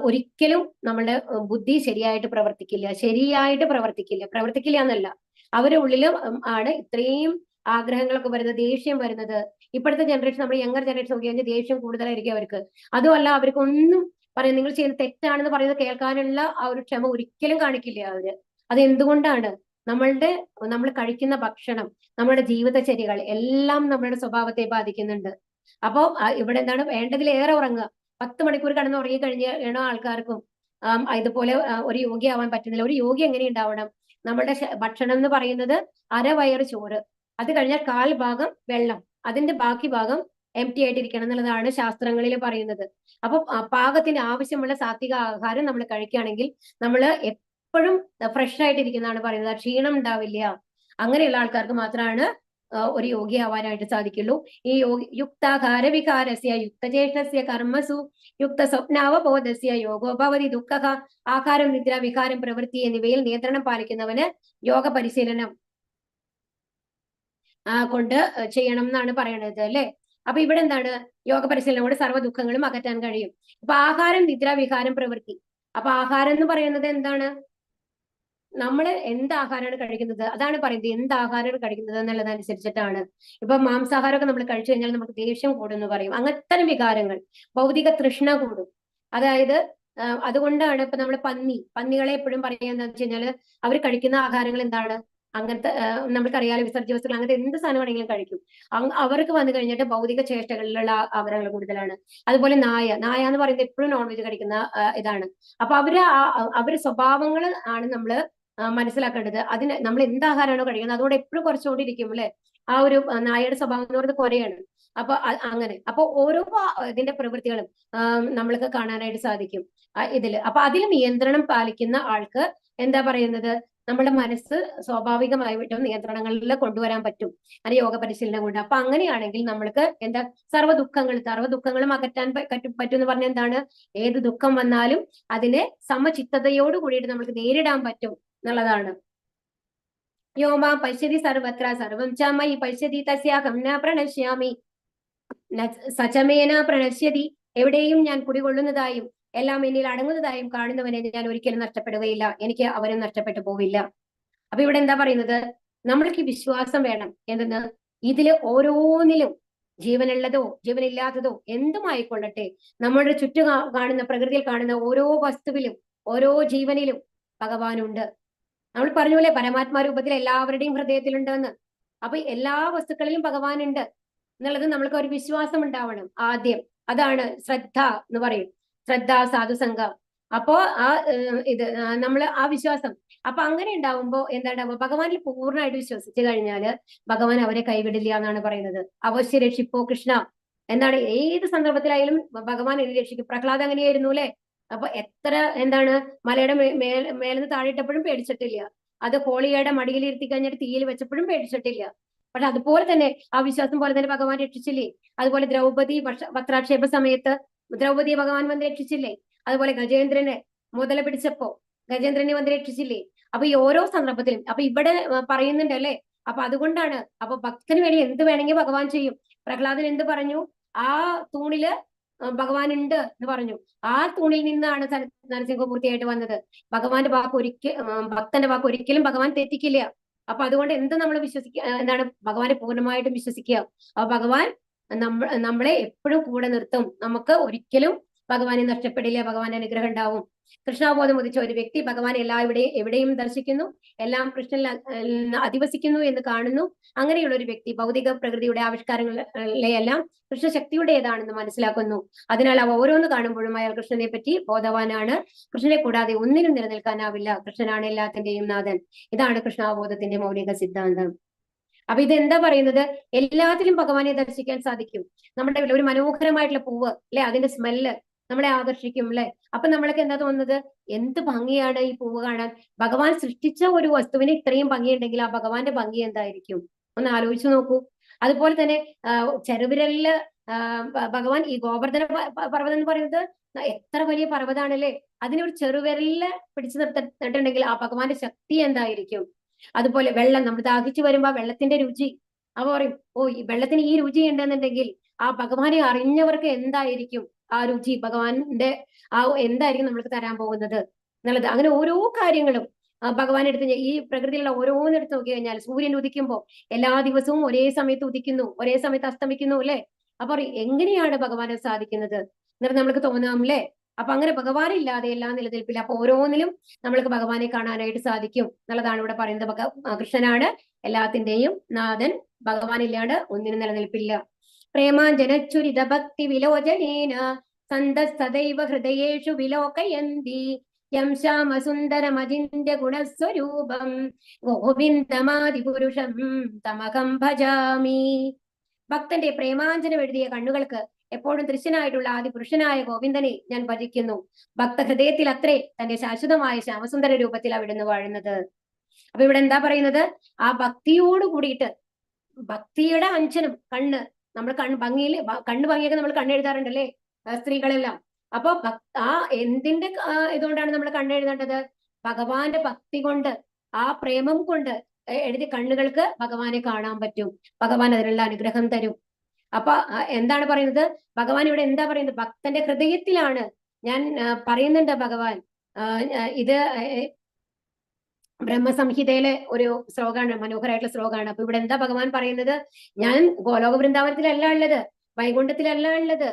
ഒരിക്കലും നമ്മളുടെ ബുദ്ധി ശരിയായിട്ട് പ്രവർത്തിക്കില്ല എന്നല്ല, അവരുടെ ഉള്ളിൽ ആണ് ഇത്രയും ആഗ്രഹങ്ങളൊക്കെ വരുന്നത്, ദേഷ്യം വരുന്നത്. ഇപ്പോഴത്തെ ജനറേഷൻ, നമ്മൾ യങ്ങർ ജനറേഷൻ നോക്കി കഴിഞ്ഞാൽ ദേഷ്യം കൂടുതലായിരിക്കും അവർക്ക്. അതുമല്ല, അവർക്ക് ഒന്നും പറയാം, നിങ്ങൾ ചെയ്യുന്നത് തെറ്റാണെന്ന് പറയുന്നത് കേൾക്കാനുള്ള ആ ഒരു ക്ഷമ ഒരിക്കലും കാണിക്കില്ല അവര്. അത് എന്തുകൊണ്ടാണ്? നമ്മൾ കഴിക്കുന്ന ഭക്ഷണം, നമ്മുടെ ജീവിതചര്യകൾ എല്ലാം നമ്മുടെ സ്വഭാവത്തെ ബാധിക്കുന്നുണ്ട്. അപ്പോ ഇവിടെ എന്താണ് വേണ്ടതിലേറെ ഉറങ്ങുക. 10 മണിക്കൂർ കിടന്ന് ഉറങ്ങി കഴിഞ്ഞ ആൾക്കാർക്കും ഇതുപോലെ ഒരു യോഗി ആവാൻ പറ്റുന്നില്ല. ഒരു യോഗി എങ്ങനെ ഉണ്ടാവണം? നമ്മുടെ ഭക്ഷണം എന്ന് പറയുന്നത് അരവയറ് ചോറ്, അത് കഴിഞ്ഞാൽ 1/4 ഭാഗം വെള്ളം, അതിന്റെ ബാക്കി ഭാഗം എംപ്റ്റി ആയിട്ടിരിക്കണം എന്നുള്ളതാണ് ശാസ്ത്രങ്ങളിൽ പറയുന്നത്. അപ്പൊ പാകത്തിന് ആവശ്യമുള്ള സാത്വിക ആഹാരം നമ്മൾ കഴിക്കുകയാണെങ്കിൽ നമ്മൾ എപ്പോഴും ഫ്രഷ് ആയിട്ടിരിക്കുന്നതാണ് പറയുന്നത്, ക്ഷീണം ഉണ്ടാവില്ല. അങ്ങനെയുള്ള ആൾക്കാർക്ക് മാത്രമാണ് ഒരു യോഗി ആവാനായിട്ട് സാധിക്കുള്ളൂ. ഈ യുക്താഹാര വികാരസ്യ യുക്തചേഷ്ടസ്യ കർമ്മസു യുക്ത സ്വപ്നാവബോധസ്യ യോഗോ ഭവതി ദുഃഖഃ. ആഹാരം, നിദ്ര, വികാരം, പ്രവൃത്തി എന്നിവയിൽ നിയന്ത്രണം പാലിക്കുന്നവന് യോഗ പരിശീലനം കൊണ്ട് ചെയ്യണം എന്നാണ് പറയണത് അല്ലെ. അപ്പൊ ഇവിടെ എന്താണ്? യോഗ പരിശീലനം കൊണ്ട് സർവ്വ ദുഃഖങ്ങളും അകറ്റാൻ കഴിയും. അപ്പൊ ആഹാരം, നിദ്ര, വികാരം, പ്രവൃത്തി. അപ്പൊ ആഹാരം എന്ന് പറയുന്നത് എന്താണ്? നമ്മൾ എന്ത് ആഹാരമാണ് കഴിക്കുന്നത് അതാണ് പറയുന്നത്. എന്ത് ആഹാരമാണ് കഴിക്കുന്നത് എന്നുള്ളതനുസരിച്ചിട്ടാണ്. ഇപ്പൊ മാംസാഹാരമൊക്കെ നമ്മൾ കഴിച്ചു കഴിഞ്ഞാൽ നമുക്ക് ദേഷ്യം കൂടുമെന്ന് പറയും. അങ്ങനത്തെ വികാരങ്ങൾ, ഭൗതിക തൃഷ്ണ കൂടും. അതായത് അതുകൊണ്ടാണ് ഇപ്പൊ നമ്മൾ പന്നികളെ എപ്പോഴും പറയുക എന്താണെന്ന് വെച്ച് കഴിഞ്ഞാൽ അവർ കഴിക്കുന്ന ആഹാരങ്ങൾ എന്താണ്? അങ്ങനത്തെ നമുക്കറിയാലോ, വിസർജ്യ വസ്തുക്കൾ, അങ്ങനത്തെ എന്ത് സാധനം വേണമെങ്കിലും കഴിക്കും. അവർക്ക് വന്നു കഴിഞ്ഞിട്ട് ഭൗതിക ചേഷ്ടകളിലുള്ള ആഗ്രഹങ്ങൾ കൂടുതലാണ്. അതുപോലെ നായ എന്ന് പറയുന്നത് എപ്പോഴും നോൺ വെജ് കഴിക്കുന്ന ഇതാണ്. അപ്പൊ അവര് സ്വഭാവങ്ങൾ ആണ് നമ്മള് മനസ്സിലാക്കേണ്ടത്. അതിന് നമ്മൾ എന്ത് ആഹാരമാണോ കഴിക്കുന്നത് അതുകൊണ്ട് എപ്പോഴും കുറച്ചുകൊണ്ടിരിക്കും അല്ലെ. ആ ഒരു നായയുടെ സ്വഭാവം എന്ന് പറയുന്നത് കൊരയാണ്. അപ്പൊ അങ്ങനെ അപ്പൊ ഓരോ ഇതിന്റെ പ്രവൃത്തികളും നമ്മൾക്ക് കാണാനായിട്ട് സാധിക്കും ഇതില്. അപ്പൊ അതിൽ നിയന്ത്രണം പാലിക്കുന്ന ആൾക്ക് എന്താ പറയുന്നത്? നമ്മുടെ മനസ്സ് സ്വാഭാവികമായിട്ടും നിയന്ത്രണങ്ങളിൽ കൊണ്ടുവരാൻ പറ്റും അത് യോഗ പരിശീലനം കൊണ്ട്. അപ്പൊ അങ്ങനെയാണെങ്കിൽ നമ്മൾക്ക് എന്താ, സർവ്വ ദുഃഖങ്ങളും അകറ്റാൻ പറ്റും എന്ന് പറഞ്ഞാൽ എന്താണ്? ഏത് ദുഃഖം വന്നാലും അതിനെ സമചിത്തതയോട് കൂടിയിട്ട് നമുക്ക് നേരിടാൻ പറ്റും എന്നുള്ളതാണ്. യോമാ പശ്യതി സർവത്ര സർവം ച മയി പശ്യതി തസ്യാഹം ന പ്രണശ്യാമി സചമേന പ്രണശ്യതി. എവിടെയും ഞാൻ കുടികൊള്ളുന്നതായും എല്ലാം എന്നിൽ അടങ്ങുന്നതായും കാണുന്നവനെ ഞാൻ ഒരിക്കലും നഷ്ടപ്പെടുകയില്ല, എനിക്ക് അവരും നഷ്ടപ്പെട്ടു പോവില്ല. അപ്പൊ ഇവിടെ എന്താ പറയുന്നത്? നമ്മൾക്ക് വിശ്വാസം വേണം. എന്തെന്ന്? ഇതില് ഓരോന്നിലും, ജീവനുള്ളതോ ജീവനില്ലാത്തതോ എന്തുമായിക്കൊള്ളട്ടെ, നമ്മുടെ ചുറ്റും കാണുന്ന, പ്രകൃതിയിൽ കാണുന്ന ഓരോ വസ്തുവിലും, ഓരോ ജീവനിലും ഭഗവാനുണ്ട്. നമ്മൾ പറഞ്ഞ പരമാത്മാ രൂപത്തിൽ എല്ലാവരുടെയും ഹൃദയത്തിലുണ്ടെന്ന്. അപ്പൊ എല്ലാ വസ്തുക്കളിലും ഭഗവാനുണ്ട് എന്നുള്ളത് നമ്മൾക്ക് ഒരു വിശ്വാസം ഉണ്ടാവണം ആദ്യം. അതാണ് ശ്രദ്ധ എന്ന് പറയും, ശ്രദ്ധ സാധുസംഘ. അപ്പോ നമ്മൾ ആ വിശ്വാസം, അപ്പൊ അങ്ങനെ ഉണ്ടാവുമ്പോ എന്താണ്ടാവുക? ഭഗവാനിൽ പൂർണ്ണമായിട്ട് വിശ്വസിച്ചു കഴിഞ്ഞാല് ഭഗവാൻ അവരെ കൈവിടില്ല എന്നാണ് പറയുന്നത്. അവശ്യ രക്ഷിപ്പോ കൃഷ്ണ എന്താണ്? ഏത് സന്ദർഭത്തിലായാലും ഭഗവാൻ എന്നെ രക്ഷിക്കും. പ്രഹ്ലാദ് അങ്ങനെയായിരുന്നു അല്ലെ. അപ്പൊ എത്ര മലയുടെ മേലെന്ന് താഴെയിട്ടപ്പോഴും പേടിച്ചിട്ടില്ല. അത് ഹോളിയുടെ മടിയിൽ ഇരുത്തി കഴിഞ്ഞിട്ട് തീയിൽ വെച്ചപ്പോഴും പേടിച്ചിട്ടില്ല. പക്ഷെ അതുപോലെ തന്നെ ആ വിശ്വാസം പോലെ തന്നെ ഭഗവാൻ രക്ഷിച്ചില്ലേ. അതുപോലെ ദ്രൗപദി വസ്ത്രാക്ഷേപ സമയത്ത് ദ്രൗപദിയെ ഭഗവാൻ വന്ന് രക്ഷിച്ചില്ലേ. അതുപോലെ ഗജേന്ദ്രനെ മുതല പിടിച്ചപ്പോ ഗജേന്ദ്രനെ വന്ന് രക്ഷിച്ചില്ലേ. അപ്പൊ ഈ ഓരോ സന്ദർഭത്തിലും അപ്പൊ ഇവിടെ പറയുന്നുണ്ട് അല്ലെ. അപ്പൊ അതുകൊണ്ടാണ് അപ്പൊ ഭക്തന് വേണ്ടി എന്ത് വേണമെങ്കിൽ ഭഗവാൻ ചെയ്യും. പ്രഹ്ലാദൻ എന്ത് പറഞ്ഞു? ആ തൂണില് ഭഗവാൻ ഉണ്ട് എന്ന് പറഞ്ഞു. ആ തൂണിൽ നിന്നാണ് നരസിംഹമൂർത്തിയായിട്ട് വന്നത്. ഭഗവാന്റെ ഭക്തന്റെ വാക്ക് ഒരിക്കലും ഭഗവാൻ തെറ്റിക്കില്ല. അപ്പൊ അതുകൊണ്ട് എന്ത് നമ്മൾ ഭഗവാനെ പൂർണ്ണമായിട്ടും വിശ്വസിക്കുക. അപ്പൊ ഭഗവാൻ നമ്മളെ എപ്പോഴും കൂടെ നിർത്തും. നമുക്ക് ഒരിക്കലും ഭഗവാനെ നഷ്ടപ്പെടില്ല. ഭഗവാന്റെ അനുഗ്രഹം ഉണ്ടാവും. കൃഷ്ണാബോധം ഉദിച്ച ഒരു വ്യക്തി ഭഗവാനെ എവിടെയും ദർശിക്കുന്നു, എല്ലാം കൃഷ്ണനിൽ അധിവസിക്കുന്നു എന്ന് കാണുന്നു. അങ്ങനെയുള്ള ഒരു വ്യക്തി ഭൗതിക പ്രകൃതിയുടെ ആവിഷ്കാരങ്ങളെയെല്ലാം കൃഷ്ണശക്തിയുടേതാണെന്ന് മനസ്സിലാക്കുന്നു. അതിനാൽ അവ ഓരോന്ന് കാണുമ്പോഴും അയാൾ കൃഷ്ണനെ പറ്റി ബോധവാനാണ്. കൃഷ്ണനെ കൂടാതെ ഒന്നിനും നിലനിൽക്കാനാവില്ല. കൃഷ്ണനാണ് എല്ലാത്തിന്റെയും നാഥൻ. ഇതാണ് കൃഷ്ണാബോധത്തിന്റെ മൗലിക സിദ്ധാന്തം. അപ്പൊ ഇതെന്താ പറയുന്നത്? എല്ലാത്തിലും ഭഗവാനെ ദർശിക്കാൻ സാധിക്കും. നമ്മുടെ ഒരു മനോഹരമായിട്ടുള്ള പൂവ് അല്ലെ, അതിന്റെ സ്മെല്ല് നമ്മളെ ആകർഷിക്കും അല്ലെ. അപ്പൊ നമ്മൾക്ക് എന്താ തോന്നുന്നത്? എന്ത് ഭംഗിയാണ് ഈ പൂവ് കാണാൻ. ഭഗവാൻ സൃഷ്ടിച്ച ഒരു വസ്തുവിന് ഇത്രയും ഭംഗിയുണ്ടെങ്കിൽ ആ ഭഗവാന്റെ ഭംഗി എന്തായിരിക്കും? ഒന്ന് ആലോചിച്ചു നോക്കൂ. അതുപോലെ തന്നെ ചെറുവിരലില് ഭഗവാൻ ഈ ഗോവർദ്ധന പർവ്വതം എന്ന് പറയുന്നത് എത്ര വലിയ പർവ്വതാണല്ലേ. അതിനൊരു ചെറുവിരലില് പിടിച്ചു നിർത്തിട്ടുണ്ടെങ്കിൽ ആ ഭഗവാന്റെ ശക്തി എന്തായിരിക്കും? അതുപോലെ വെള്ളം, നമ്മൾ ദാഹിച്ചു വരുമ്പോ ആ വെള്ളത്തിന്റെ രുചി, അവ പറയും ഓ ഈ വെള്ളത്തിന് ഈ രുചി ഉണ്ടെന്നുണ്ടെങ്കിൽ ആ ഭഗവാനെ അറിഞ്ഞവർക്ക് എന്തായിരിക്കും ആ രുചി, ഭഗവാന്റെ എന്തായിരിക്കും നമ്മൾക്ക് തരാൻ പോകുന്നത് എന്നുള്ളത്. അങ്ങനെ ഓരോ കാര്യങ്ങളും ഭഗവാൻ എടുത്ത് ഈ പ്രകൃതിയിലുള്ള ഓരോന്നെടുത്ത് നോക്കി കഴിഞ്ഞാൽ സൂര്യൻ ഉദിക്കുമ്പോൾ എല്ലാ ദിവസവും ഒരേ സമയത്ത് ഉദിക്കുന്നു, ഒരേ സമയത്ത് അസ്തമിക്കുന്നു അല്ലെ. അപ്പൊ എങ്ങനെയാണ് ഭഗവാനെ സാധിക്കുന്നത് എന്നിട്ട് നമ്മൾക്ക് തോന്നാം അല്ലെ. അപ്പൊ അങ്ങനെ ഭഗവാനില്ലാതെ എല്ലാം നിലനിൽപ്പില്ല. അപ്പൊ ഓരോന്നിലും നമ്മൾക്ക് ഭഗവാനെ കാണാനായിട്ട് സാധിക്കും എന്നുള്ളതാണ് ഇവിടെ പറയുന്നത്. കൃഷ്ണനാണ് എല്ലാത്തിന്റെയും നാഥൻ. ഭഗവാൻ ഇല്ലാണ്ട് ഒന്നിനും നിലനിൽപ്പില്ല. പ്രേമാഞ്ജനച്ചുരിത ഭക്തി വിലോചനേന സദൈവ ഹൃദയേഷു വിലോകയന്തി യം ശ്യാമസുന്ദരമജിന്യ ഗുണസ്വരൂപം ഗോവിന്ദമാദിപുരുഷം തമഹം ഭജാമി. ഭക്തന്റെ പ്രേമാഞ്ജനം എഴുതിയ കണ്ണുകൾക്ക് എപ്പോഴും ദൃശ്യനായിട്ടുള്ള ആദിപുരുഷനായ ഗോവിന്ദനെ ഞാൻ ഭജിക്കുന്നു. ഭക്തഹൃദയത്തിൽ അത്രേ തന്റെ ശാശ്വതമായ ശ്യാമസുന്ദര രൂപത്തിൽ അവിടുന്ന് വാഴുന്നത്. അപ്പൊ ഇവിടെ എന്താ പറയുന്നത്? ആ ഭക്തിയോട് കൂടിയിട്ട് ഭക്തിയുടെ അഞ്ജനം കണ്ണ്, നമ്മൾ ഭംഗിയിൽ കണ്ണ് ഭംഗിയൊക്കെ നമ്മൾ കണ്ണെഴുതാറുണ്ടല്ലേ സ്ത്രീകളെല്ലാം. അപ്പൊ എന്തിന്റെ ഇതുകൊണ്ടാണ് നമ്മൾ കണ്ണെഴുതേണ്ടത്? ഭഗവാന്റെ ഭക്തി കൊണ്ട്, ആ പ്രേമം കൊണ്ട് എഴുതിയ കണ്ണുകൾക്ക് ഭഗവാനെ കാണാൻ പറ്റും. ഭഗവാൻ അതിനുള്ള അനുഗ്രഹം തരും. അപ്പൊ എന്താണ് പറയുന്നത്? ഭഗവാൻ ഇവിടെ എന്താ പറയുന്നത്? ഭക്തന്റെ ഹൃദയത്തിലാണ് ഞാൻ പറയുന്നുണ്ട് ഭഗവാൻ. ഇത് ബ്രഹ്മസംഹിതയിലെ ഒരു ശ്ലോകമാണ്, മനോഹരമായിട്ടുള്ള ശ്ലോകമാണ്. അപ്പൊ ഇവിടെ എന്താ ഭഗവാൻ പറയുന്നത്? ഞാൻ ഗോലോക വൃന്ദാവനത്തിലല്ല ഉള്ളത്, വൈകുണ്ഠത്തിലല്ല ഉള്ളത്.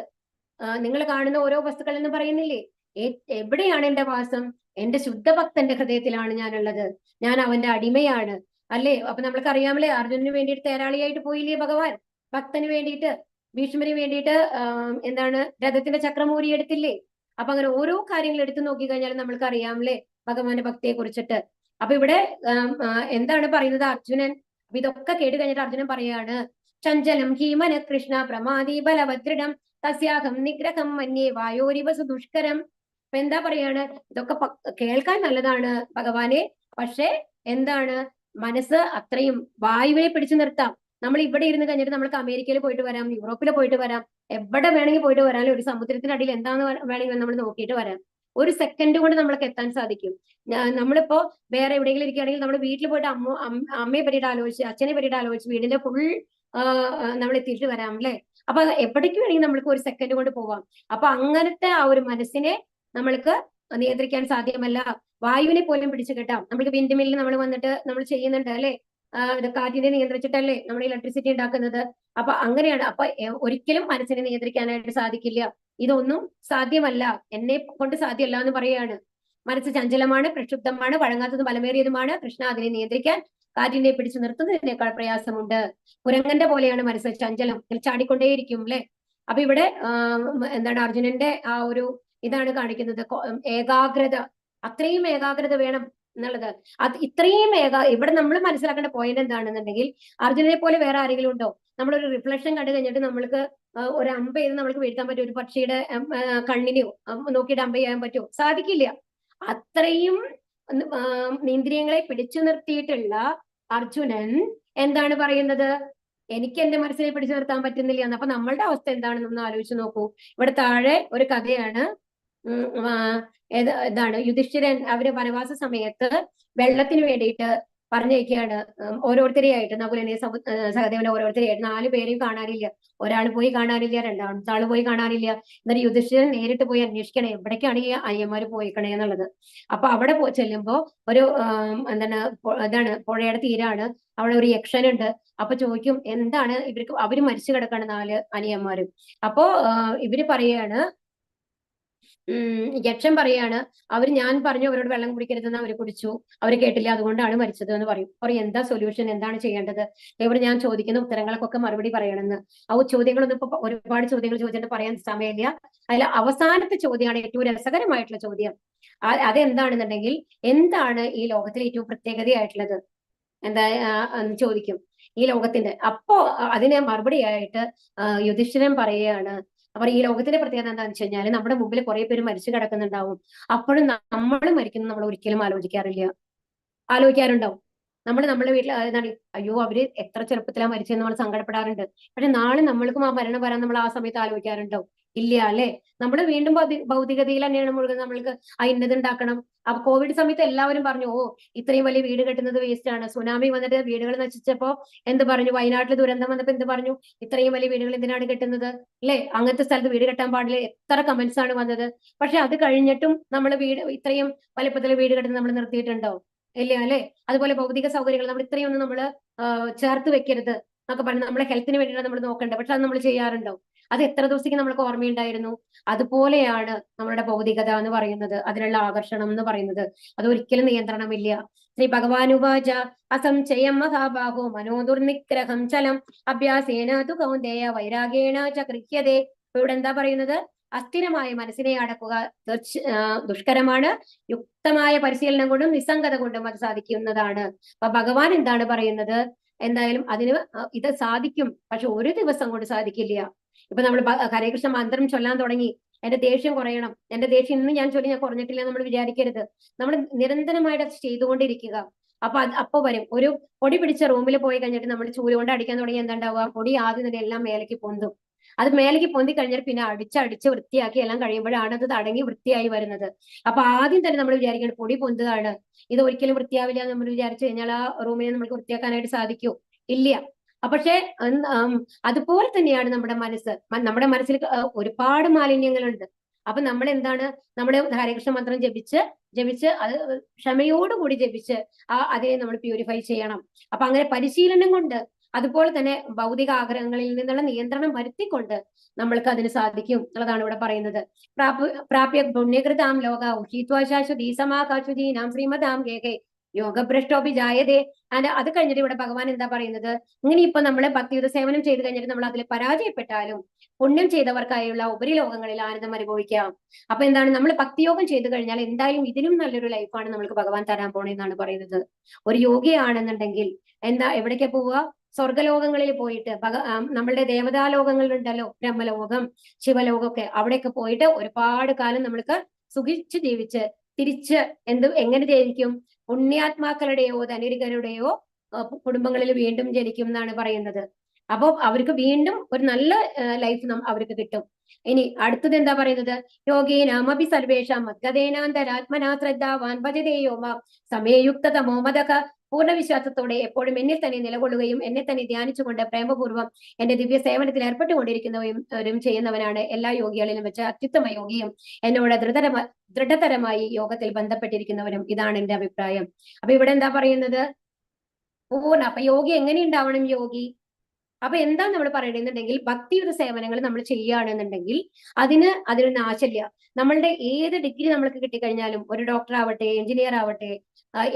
നിങ്ങൾ കാണുന്ന ഓരോ വസ്തുക്കൾ എന്ന് പറയുന്നില്ലേ, എവിടെയാണ് എന്റെ വാസം? എന്റെ ശുദ്ധഭക്തന്റെ ഹൃദയത്തിലാണ് ഞാനുള്ളത്. ഞാൻ അവന്റെ അടിമയാണ് അല്ലേ. അപ്പൊ നമ്മൾക്ക് അറിയാമല്ലേ, അർജുനന് വേണ്ടിയിട്ട് തേരാളിയായിട്ട് പോയില്ലേ ഭഗവാൻ? ഭക്തന് വേണ്ടിയിട്ട്, ഭീഷ്മന് വേണ്ടിയിട്ട് രഥത്തിന്റെ ചക്രം ഊരിയെടുത്തില്ലേ? അപ്പൊ അങ്ങനെ ഓരോ കാര്യങ്ങൾ എടുത്തു നോക്കി കഴിഞ്ഞാൽ നമ്മൾക്ക് അറിയാമല്ലേ ഭഗവാന്റെ ഭക്തിയെ കുറിച്ചിട്ട്. അപ്പൊ ഇവിടെ എന്താണ് പറയുന്നത്? അർജുനൻ ഇതൊക്കെ കേട്ട് കഴിഞ്ഞിട്ട് അർജുനൻ പറയാണ്, ചഞ്ചലം ഹീമന കൃഷ്ണ പ്രമാദി ബലഭദ്രം തസ്യാഹം നിഗ്രഹം മന്യേ വായോരിവസു ദുഷ്കരം. അപ്പൊ എന്താ പറയാണ്? ഇതൊക്കെ കേൾക്കാൻ നല്ലതാണ് ഭഗവാനെ, പക്ഷെ മനസ്സ് അത്രയും വായുവിനെ പിടിച്ചു നിർത്താം. നമ്മൾ ഇവിടെ ഇരുന്ന് കഴിഞ്ഞിട്ട് നമ്മൾക്ക് അമേരിക്കയിൽ പോയിട്ട് വരാം, യൂറോപ്പിൽ പോയിട്ട് വരാം, എവിടെ വേണമെങ്കിൽ പോയിട്ട് വരാം. ഒരു സമുദ്രത്തിനടിയിൽ എന്താന്ന് വേണമെങ്കിൽ നമ്മൾ നോക്കിയിട്ട് വരാം. ഒരു സെക്കൻഡ് കൊണ്ട് നമ്മൾക്ക് എത്താൻ സാധിക്കും. നമ്മളിപ്പോ വേറെ എവിടെയെങ്കിലും ഇരിക്കുകയാണെങ്കിൽ നമ്മുടെ വീട്ടിൽ പോയിട്ട് അമ്മയെ പറ്റിയിട്ട് ആലോചിച്ച്, അച്ഛനെ പറ്റിയിട്ട് ആലോചിച്ച് വീടിന്റെ ഫുൾ നമ്മൾ എത്തിയിട്ട് വരാം അല്ലെ. അപ്പൊ എവിടേക്ക് വേണമെങ്കിൽ നമ്മൾക്ക് ഒരു സെക്കൻഡ് കൊണ്ട് പോവാം. അപ്പൊ അങ്ങനത്തെ ആ ഒരു മനസ്സിനെ നമ്മൾക്ക് നിയന്ത്രിക്കാൻ സാധ്യമല്ല. വായുവിനെ പോലും പിടിച്ചു കെട്ടാം. നമുക്ക് വിൻഡ് മില്ലിൽ നമ്മൾ വന്നിട്ട് നമ്മൾ ചെയ്യുന്നുണ്ട് അല്ലെ, കാറ്റിനെ നിയന്ത്രിച്ചിട്ടല്ലേ നമ്മൾ ഇലക്ട്രിസിറ്റി ഉണ്ടാക്കുന്നത്. അപ്പൊ അങ്ങനെയാണ്. അപ്പൊ ഒരിക്കലും മനസ്സിനെ നിയന്ത്രിക്കാനായിട്ട് സാധിക്കില്ല. ഇതൊന്നും സാധ്യമല്ല, എന്നെ കൊണ്ട് സാധ്യമല്ല എന്ന് പറയുകയാണ്. മനസ്സ് ചഞ്ചലമാണ്, പ്രക്ഷുബ്ധമാണ്, വഴങ്ങാത്തതും ബലമേറിയതുമാണ്. കൃഷ്ണ അതിനെ നിയന്ത്രിക്കാൻ കാറ്റിനെ പിടിച്ചു നിർത്തുന്നതിനേക്കാൾ പ്രയാസമുണ്ട്. കുരങ്ങന്റെ പോലെയാണ് മനസ്സ്, ചഞ്ചലം, ചാടിക്കൊണ്ടേയിരിക്കും അല്ലെ. അപ്പൊ ഇവിടെ അർജുനന്റെ ആ ഒരു ഇതാണ് കാണിക്കുന്നത്. ഏകാഗ്രത, അത്രയും ഏകാഗ്രത വേണം എന്നുള്ളത്. അത് ഇത്രയും ഇവിടെ നമ്മൾ മനസ്സിലാക്കേണ്ട പോയിന്റ് എന്താണെന്നുണ്ടെങ്കിൽ, അർജുനനെ പോലെ വേറെ ആരെങ്കിലും ഉണ്ടോ? നമ്മളൊരു റിഫ്ലക്ഷൻ കണ്ടു കഴിഞ്ഞിട്ട് നമ്മൾക്ക് ഒരു അമ്പ ചെയ്ത് നമ്മൾക്ക് വീഴ്ത്താൻ പറ്റും? ഒരു പക്ഷിയുടെ കണ്ണിനെയോ നോക്കിയിട്ട് അമ്പ ചെയ്യാൻ പറ്റുമോ? സാധിക്കില്ല. അത്രയും ഇന്ദ്രിയങ്ങളെ പിടിച്ചു നിർത്തിയിട്ടുള്ള അർജുനൻ എന്താണ് പറയുന്നത്? എനിക്ക് എന്റെ മനസ്സിനെ പിടിച്ചു നിർത്താൻ പറ്റുന്നില്ല എന്ന്. അപ്പൊ നമ്മളുടെ അവസ്ഥ എന്താണെന്നൊന്ന് ആലോചിച്ച് നോക്കൂ. ഇവിടെ താഴെ ഒരു കഥയാണ്. ഇതാണ് യുധിഷ്ഠിരൻ അവര് വനവാസ സമയത്ത് വെള്ളത്തിന് വേണ്ടിയിട്ട് പറഞ്ഞേക്കാണ് ഓരോരുത്തരെയായിട്ട്. നകുലനെ സഹദേവനെ ഓരോരുത്തരെയായിട്ട് 4 പേരെയും കാണാനില്ല. ഒരാൾ പോയി കാണാനില്ല, രണ്ടാമത്തെ ആള് പോയി കാണാനില്ല. എന്നിട്ട് യുധിഷ്ഠിരൻ നേരിട്ട് പോയി അന്വേഷിക്കണേ എവിടേക്കാണ് ഈ അയ്യന്മാര് പോയിക്കണേ എന്നുള്ളത്. അപ്പൊ അവിടെ ചെല്ലുമ്പോ ഒരു എന്താണ് ഇതാണ് പുഴയുടെ തീരാണ്. അവിടെ ഒരു യക്ഷനുണ്ട്. അപ്പൊ ചോദിക്കും എന്താണ് ഇവർക്ക്, അവര് മരിച്ചു കിടക്കാണ് 4 അനിയന്മാരും. അപ്പോ ഇവര് പറയാണ്, യക്ഷൻ പറയാണ്, ഞാൻ പറഞ്ഞു അവരോട് വെള്ളം കുടിക്കരുതെന്ന് അവര് കുടിച്ചു, അവര് കേട്ടില്ല, അതുകൊണ്ടാണ് മരിച്ചത് എന്ന് പറയും. എന്താ സൊല്യൂഷൻ, എന്താണ് ചെയ്യേണ്ടത്? ഇവിടെ ഞാൻ ചോദിക്കുന്ന ഉത്തരങ്ങൾക്കൊക്കെ മറുപടി പറയണമെന്ന്. ആ ചോദ്യങ്ങളൊന്നും ഇപ്പൊ ഒരുപാട് ചോദ്യങ്ങൾ ചോദിച്ചിട്ട് പറയാൻ സമയമില്ല. അതിൽ അവസാനത്തെ ചോദ്യമാണ് ഏറ്റവും രസകരമായിട്ടുള്ള ചോദ്യം. അതെന്താണെന്നുണ്ടെങ്കിൽ, എന്താണ് ഈ ലോകത്തിലെ ഏറ്റവും പ്രത്യേകതയായിട്ടുള്ളത് എന്താ ചോദിക്കും ഈ ലോകത്തിന്റെ. അപ്പോ അതിന് മറുപടിയായിട്ട് യുധിഷ്ഠിരൻ പറയുകയാണ്, അപ്പൊ ഈ ലോകത്തിന്റെ പ്രത്യേകത എന്താണെന്ന് വെച്ച് കഴിഞ്ഞാൽ, നമ്മുടെ മുമ്പിൽ കുറെ പേര് മരിച്ചു കിടക്കുന്നുണ്ടാവും. അപ്പോഴും നമ്മൾ മരിക്കുന്നത് നമ്മൾ ഒരിക്കലും ആലോചിക്കാറുണ്ടോ? നമ്മുടെ വീട്ടിൽ എന്താണ്, അയ്യോ അവര് എത്ര ചെറുപ്പത്തിലാണ് മരിച്ചതെന്ന് നമ്മൾ സങ്കടപ്പെടാറുണ്ട്. പക്ഷെ നാളെ നമ്മൾക്കും ആ മരണം വരാൻ നമ്മൾ ആ സമയത്ത് ആലോചിക്കാറുണ്ടോ? ഇല്ല അല്ലെ? നമ്മൾ വീണ്ടും ഭൗതികതയിൽ തന്നെയാണ് മുഴുകുന്നത്. നമ്മൾക്ക് ഇന്നത് ഉണ്ടാക്കണം. അപ്പൊ കോവിഡ് സമയത്ത് എല്ലാവരും പറഞ്ഞു, ഇത്രയും വലിയ വീട് കെട്ടുന്നത് വേസ്റ്റ് ആണ്. സുനാമി വന്നിട്ട് വീടുകൾ നശിച്ചപ്പോ എന്ത് പറഞ്ഞു? വയനാട്ടിൽ ദുരന്തം വന്നപ്പോ എന്ത് പറഞ്ഞു? ഇത്രയും വലിയ വീടുകൾ എന്തിനാണ് കെട്ടുന്നത് അല്ലെ? അങ്ങനത്തെ സ്ഥലത്ത് വീട് കെട്ടാൻ പാടില്ല, എത്ര കമന്റ്സ് ആണ് വന്നത്. പക്ഷെ അത് കഴിഞ്ഞിട്ടും നമ്മൾ ഇത്രയും വലിപ്പത്തിൽ വീട് കെട്ടുന്നത് നമ്മൾ നിർത്തിയിട്ടുണ്ടോ? ഇല്ല അല്ലെ? അതുപോലെ ഭൗതിക സൗകര്യങ്ങൾ നമ്മൾ ഇത്രയൊന്നും നമ്മൾ ചേർത്ത് വെക്കരുത് എന്നൊക്കെ പറഞ്ഞ് നമ്മളെ ഹെൽത്തിന് വേണ്ടിയിട്ടാണ് നമ്മൾ നോക്കേണ്ടത്. പക്ഷെ അത് നമ്മൾ ചെയ്യാറുണ്ടോ? അത് എത്ര ദിവസത്തേക്ക് നമ്മൾക്ക് ഓർമ്മയുണ്ടായിരുന്നു? അതുപോലെയാണ് നമ്മുടെ ഭൗതികത എന്ന് പറയുന്നത്, അതിനുള്ള ആകർഷണം എന്ന് പറയുന്നത്. അത് ഒരിക്കലും നിയന്ത്രണമില്ല. ശ്രീ ഭഗവാനുവാച അസംശയം മഹാബാഹോ മനോദുർനിഗ്രഹം ചലം അഭ്യാസേന തു കൗന്ദേയ വൈരാഗേണ ച ഗൃഹ്യതേ. ഇവിടെ എന്താ പറയുന്നത്? അസ്ഥിരമായ മനസ്സിനെ അടക്കുക ദുഷ്കരമാണ്. യുക്തമായ പരിശീലനം കൊണ്ടും നിസ്സംഗത കൊണ്ടും അത് സാധിക്കുന്നതാണ്. അപ്പൊ ഭഗവാൻ എന്താണ് പറയുന്നത്? എന്തായാലും അതിന് ഇത് സാധിക്കും, പക്ഷെ ഒരു ദിവസം കൊണ്ട് സാധിക്കില്ല. ഇപ്പൊ നമ്മൾ ഹരേ കൃഷ്ണ മന്ത്രം ചൊല്ലാൻ തുടങ്ങി, എന്റെ ദേഷ്യം കുറയണം, എന്റെ ദേഷ്യം ഇന്ന് ഞാൻ ചൊല്ലി ഞാൻ കുറഞ്ഞിട്ടില്ല നമ്മൾ വിചാരിക്കരുത്. നമ്മൾ നിരന്തരമായിട്ട് അത് ചെയ്തുകൊണ്ടിരിക്കുക. അപ്പൊ വരും ഒരു പൊടി പിടിച്ച റൂമിൽ പോയി കഴിഞ്ഞിട്ട് നമ്മൾ ചൂല് കൊണ്ട് അടിക്കാൻ തുടങ്ങി, എന്താ ഉണ്ടാവുക? പൊടി ആദ്യം തന്നെ എല്ലാം മേലേക്ക് പൊന്തും. അത് മേലേക്ക് പൊന്തി കഴിഞ്ഞാൽ പിന്നെ അടിച്ച് വൃത്തിയാക്കി എല്ലാം കഴിയുമ്പോഴാണ് അത് അടങ്ങി വൃത്തിയായി വരുന്നത്. അപ്പൊ ആദ്യം തന്നെ നമ്മൾ വിചാരിക്കണം പൊടി പൊന്തുകയാണ്, ഇത് ഒരിക്കലും വൃത്തിയാവില്ല എന്ന് നമ്മൾ വിചാരിച്ചു കഴിഞ്ഞാൽ ആ റൂമിനെ നമുക്ക് വൃത്തിയാക്കാനായിട്ട് സാധിക്കൂ? ഇല്ല. പക്ഷെ അതുപോലെ തന്നെയാണ് നമ്മുടെ മനസ്സ്. നമ്മുടെ മനസ്സിൽ ഒരുപാട് മാലിന്യങ്ങളുണ്ട്. അപ്പൊ നമ്മൾ എന്താണ്, നമ്മുടെ ഹരകൃഷ്ണ മന്ത്രം ജപിച്ച് അത് ക്ഷമയോടുകൂടി ജപിച്ച് അതിനെ നമ്മൾ പ്യൂരിഫൈ ചെയ്യണം. അപ്പൊ അങ്ങനെ പരിശീലനം കൊണ്ട്, അതുപോലെ തന്നെ ഭൗതിക ആഗ്രഹങ്ങളിൽ നിന്നുള്ള നിയന്ത്രണം വരുത്തിക്കൊണ്ട് നമ്മൾക്ക് അതിന് സാധിക്കും എന്നുള്ളതാണ് ഇവിടെ പറയുന്നത്. പ്രാപ്യ പുണ്യകൃതാം ലോക ഉഷീത്വാശാശ്വതീ സമാകാശുജീനാം ശ്രീമതാം ഗേഹേ യോഗഭ്രഷ്ടോപി ജായതേ. അത് കഴിഞ്ഞിട്ട് ഇവിടെ ഭഗവാൻ എന്താ പറയുന്നത്? ഇങ്ങനെ ഇപ്പൊ നമ്മള് ഭക്തിയുത സേവനം ചെയ്ത് കഴിഞ്ഞിട്ട് നമ്മൾ അതിൽ പരാജയപ്പെട്ടാലും പുണ്യം ചെയ്തവർക്കായുള്ള ഉപരിലോകങ്ങളിൽ ആനന്ദം അനുഭവിക്കാം. അപ്പൊ എന്താണ്, നമ്മൾ ഭക്തിയോഗം ചെയ്തു കഴിഞ്ഞാൽ എന്തായാലും ഇതിലും നല്ലൊരു ലൈഫാണ് നമ്മൾക്ക് ഭഗവാൻ തരാൻ പോണെന്നാണ് പറയുന്നത്. ഒരു യോഗിയാണെന്നുണ്ടെങ്കിൽ എവിടേക്കാ പോവുക? സ്വർഗലോകങ്ങളിൽ പോയിട്ട് നമ്മളുടെ ദേവതാലോകങ്ങളുണ്ടല്ലോ, ബ്രഹ്മലോകം, ശിവലോകമൊക്കെ, അവിടെയൊക്കെ പോയിട്ട് ഒരുപാട് കാലം നമ്മൾക്ക് സുഖിച്ച് ജീവിച്ച് തിരിച്ച് എങ്ങനെ ജനിക്കും? പുണ്യാത്മാക്കളുടെയോ ധനികരുടെയോ കുടുംബങ്ങളിൽ വീണ്ടും ജനിക്കും എന്നാണ് പറയുന്നത്. അപ്പൊ അവർക്ക് വീണ്ടും ഒരു നല്ല ലൈഫ് അവർക്ക് കിട്ടും. ഇനി അടുത്തത് എന്താ പറയുന്നത്? യോഗീനാമപി സർവേഷാം മദ്ഗതേനാന്തരാത്മനാ ശ്രദ്ധാവാൻ ഭജതേയോ മാം സമയയുക്ത തമോമദക. പൂർണ്ണവിശ്വാസത്തോടെ എപ്പോഴും എന്നിൽ തന്നെ നിലകൊള്ളുകയും എന്നെ തന്നെ ധ്യാനിച്ചുകൊണ്ട് പ്രേമപൂർവ്വം എന്റെ ദിവ്യ സേവനത്തിൽ ഏർപ്പെട്ടുകൊണ്ടിരിക്കുന്നവരും ചെയ്യുന്നവനാണ് എല്ലാ യോഗികളിലും വെച്ച് അത്യുത്തമ യോഗിയും എന്നോട് ദൃഢതരമായി യോഗത്തിൽ ബന്ധപ്പെട്ടിരിക്കുന്നവരും. ഇതാണ് എന്റെ അഭിപ്രായം. അപ്പൊ ഇവിടെ എന്താ പറയുന്നത്? അപ്പൊ യോഗി എങ്ങനെ ഉണ്ടാവണം? അപ്പൊ എന്താ നമ്മൾ പറയണെന്നുണ്ടെങ്കിൽ, ഭക്തിയുത സേവനങ്ങൾ നമ്മൾ ചെയ്യുകയാണെന്നുണ്ടെങ്കിൽ അതിന് നാശമില്ല. നമ്മളുടെ ഏത് ഡിഗ്രി നമ്മൾക്ക് കിട്ടിക്കഴിഞ്ഞാലും, ഒരു ഡോക്ടർ ആവട്ടെ, എഞ്ചിനീയർ ആവട്ടെ,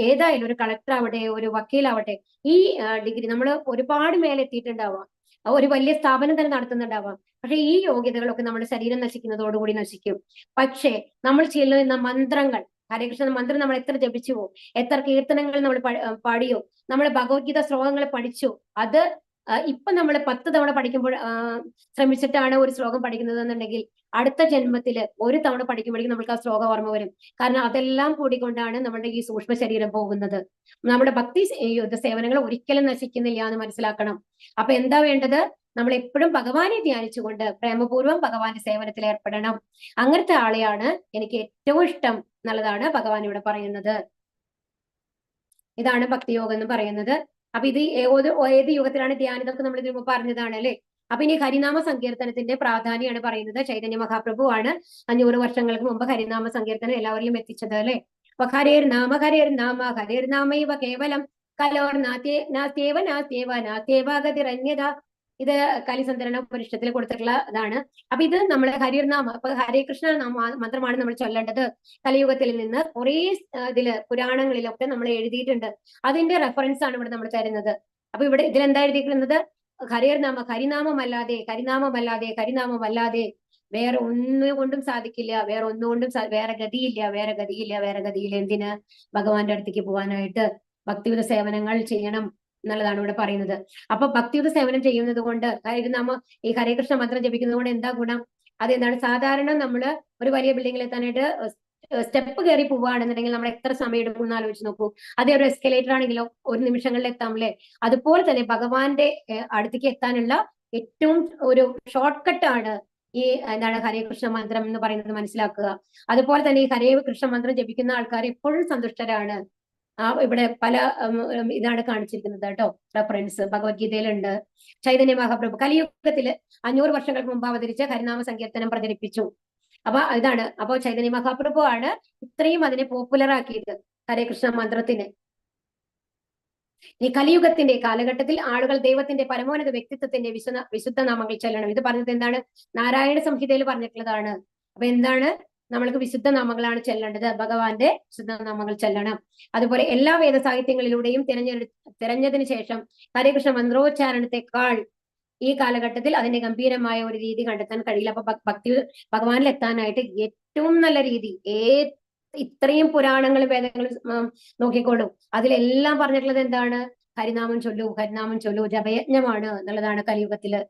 ഏതായാലും ഒരു കളക്ടർ ആവട്ടെ, ഒരു വക്കീലാവട്ടെ, ഈ ഡിഗ്രി നമ്മൾ ഒരുപാട് മേലെത്തിയിട്ടുണ്ടാവാം, ഒരു വലിയ സ്ഥാപനം തന്നെ നടത്തുന്നുണ്ടാവാം. പക്ഷെ ഈ യോഗ്യതകളൊക്കെ നമ്മുടെ ശരീരം നശിക്കുന്നതോടുകൂടി നശിക്കും. പക്ഷേ നമ്മൾ ചെല്ലുന്ന മന്ത്രങ്ങൾ, ഹരേ കൃഷ്ണ മന്ത്രം നമ്മൾ എത്ര ജപിച്ചുവോ, എത്ര കീർത്തനങ്ങൾ നമ്മൾ പാടിയോ, നമ്മൾ ഭഗവത്ഗീത ശ്ലോകങ്ങൾ പഠിച്ചു, അത് ഇപ്പൊ നമ്മൾ 10 തവണ പഠിക്കുമ്പോൾ ശ്രമിച്ചിട്ടാണ് ഒരു ശ്ലോകം പഠിക്കുന്നത് എന്നുണ്ടെങ്കിൽ അടുത്ത ജന്മത്തില് ഒരു തവണ പഠിക്കുമ്പോഴേക്കും നമുക്ക് ആ ശ്ലോകം ഓർമ്മ വരും. കാരണം അതെല്ലാം കൂടിക്കൊണ്ടാണ് നമ്മുടെ ഈ സൂക്ഷ്മ ശരീരം പോകുന്നത്. നമ്മുടെ ഭക്തി സേവനങ്ങൾ ഒരിക്കലും നശിക്കുന്നില്ല എന്ന് മനസ്സിലാക്കണം. അപ്പൊ എന്താ വേണ്ടത്? നമ്മൾ എപ്പോഴും ഭഗവാനെ ധ്യാനിച്ചുകൊണ്ട് പ്രേമപൂർവ്വം ഭഗവാന്റെ സേവനത്തിൽ ഏർപ്പെടണം. അങ്ങനത്തെ ആളെയാണ് എനിക്ക് ഏറ്റവും ഇഷ്ടം എന്നുള്ളതാണ് ഭഗവാൻ ഇവിടെ പറയുന്നത്. ഇതാണ് ഭക്തിയോഗം എന്ന് പറയുന്നത്. അപ്പൊ ഇത് ഏത് യുഗത്തിലാണ് ധ്യാനം, ഇതൊക്കെ നമ്മൾ ഇതിനു മുമ്പ് പറഞ്ഞതാണ് അല്ലെ. അപ്പൊ ഇനി ഹരിനാമ സങ്കീർത്തനത്തിന്റെ പ്രാധാന്യമാണ് പറയുന്നത്. ചൈതന്യ മഹാപ്രഭു ആണ് 500 വർഷങ്ങൾക്ക് മുമ്പ് ഹരിനാമ സങ്കീർത്തനം എല്ലാവരിലും എത്തിച്ചത് അല്ലെ. അപ്പൊ ഹരേർ നാമ ഇവ കേവലം കലോർ നാസ്തേവ ഗതിരന്യത. ഇത് കലിസന്ധരണ ഉപനിഷത്തിൽ കൊടുത്തിട്ടുള്ള ഇതാണ്. അപ്പൊ ഇത് നമ്മൾ ഹരിനാമ, അപ്പൊ ഹരേ കൃഷ്ണ മന്ത്രമാണ് നമ്മൾ ചൊല്ലേണ്ടത്. കലിയുഗത്തിൽ നിന്ന് കുറെ പുരാണങ്ങളിലൊക്കെ നമ്മൾ എഴുതിയിട്ടുണ്ട്. അതിന്റെ റെഫറൻസ് ആണ് ഇവിടെ നമ്മൾ തരുന്നത്. അപ്പൊ ഇവിടെ ഇതിലെന്താ എഴുതിയിരിക്കുന്നത്? കരിനാമമല്ലാതെ വേറെ ഒന്നുകൊണ്ടും സാധിക്കില്ല, വേറെ ഗതിയില്ല. എന്തിന്? ഭഗവാന്റെ അടുത്തേക്ക് പോകാനായിട്ട് ഭക്തിയുത സേവനങ്ങൾ ചെയ്യണം എന്നുള്ളതാണ് ഇവിടെ പറയുന്നത്. അപ്പൊ ഭക്തിയുത സേവനം ചെയ്യുന്നത് കൊണ്ട് ഈ ഹരേ കൃഷ്ണ മന്ത്രം ജപിക്കുന്നത് കൊണ്ട് എന്താ ഗുണം? അതെന്താണ്? സാധാരണ നമ്മള് ഒരു വലിയ ബിൽഡിങ്ങിൽ എത്താനായിട്ട് സ്റ്റെപ്പ് കയറി പോവുകയാണെന്നുണ്ടെങ്കിൽ നമ്മൾ എത്ര സമയം എടുക്കും എന്ന് ആലോചിച്ച് നോക്കൂ. അതേ ഒരു എസ്കലേറ്റർ ആണെങ്കിലോ 1 നിമിഷങ്ങളിൽ എത്താമല്ലേ. അതുപോലെ തന്നെ ഭഗവാന്റെ അടുത്തേക്ക് എത്താനുള്ള ഏറ്റവും ഒരു ഷോർട്ട് കട്ടാണ് ഈ ഹരേ കൃഷ്ണ മന്ത്രം എന്ന് പറയുന്നത്, മനസ്സിലാക്കുക. അതുപോലെ തന്നെ ഈ ഹരേ കൃഷ്ണ മന്ത്രം ജപിക്കുന്ന ആൾക്കാർ എപ്പോഴും സന്തുഷ്ടരാണ്. ഇവിടെ പല ഇതാണ് കാണിച്ചിരിക്കുന്നത് കേട്ടോ, റെഫറൻസ് ഭഗവത്ഗീതയിലുണ്ട്. ചൈതന്യ മഹാപ്രഭു കലിയുഗത്തില് 500 വർഷങ്ങൾക്ക് മുമ്പ് അവതരിച്ച ഹരിനാമ സങ്കീർത്തനം പ്രചരിപ്പിച്ചു. അപ്പൊ ഇതാണ്. അപ്പൊ ചൈതന്യ മഹാപ്രഭു ആണ് ഇത്രയും അതിനെ പോപ്പുലർ ആക്കിയത്, ഹരേ കൃഷ്ണ മന്ത്രത്തിന്. ഈ കലിയുഗത്തിന്റെ കാലഘട്ടത്തിൽ ആളുകൾ ദൈവത്തിന്റെ പരമോന്നത വ്യക്തിത്വത്തിന്റെ വിശുദ്ധ നാമങ്ങൾ ചൊല്ലണം. ഇത് പറഞ്ഞത് എന്താണ്? നാരായണ സംഹിതയിൽ പറഞ്ഞിട്ടുള്ളതാണ്. അപ്പൊ എന്താണ്? നമ്മൾക്ക് വിശുദ്ധ നാമങ്ങളാണ് ചെല്ലേണ്ടത്, ഭഗവാന്റെ വിശുദ്ധ നാമങ്ങൾ ചെല്ലണം. അതുപോലെ എല്ലാ വേദ സാഹിത്യങ്ങളിലൂടെയും തിരഞ്ഞതിന് ശേഷം ഹരേ കൃഷ്ണ മന്ത്രോച്ചാരണത്തെക്കാൾ ഈ കാലഘട്ടത്തിൽ അതിന്റെ ഗംഭീരമായ ഒരു രീതി കണ്ടെത്താൻ കഴിയില്ല. അപ്പൊ ഭഗവാനിൽ എത്താനായിട്ട് ഏറ്റവും നല്ല രീതി ഇത്രയും പുരാണങ്ങളും വേദങ്ങളും നോക്കിക്കോളൂ, അതിലെല്ലാം പറഞ്ഞിട്ടുള്ളത് എന്താണ്? ഹരിനാമം ചൊല്ലൂ ജപയജ്ഞമാണ് എന്നുള്ളതാണ് കലിയുഗത്തില്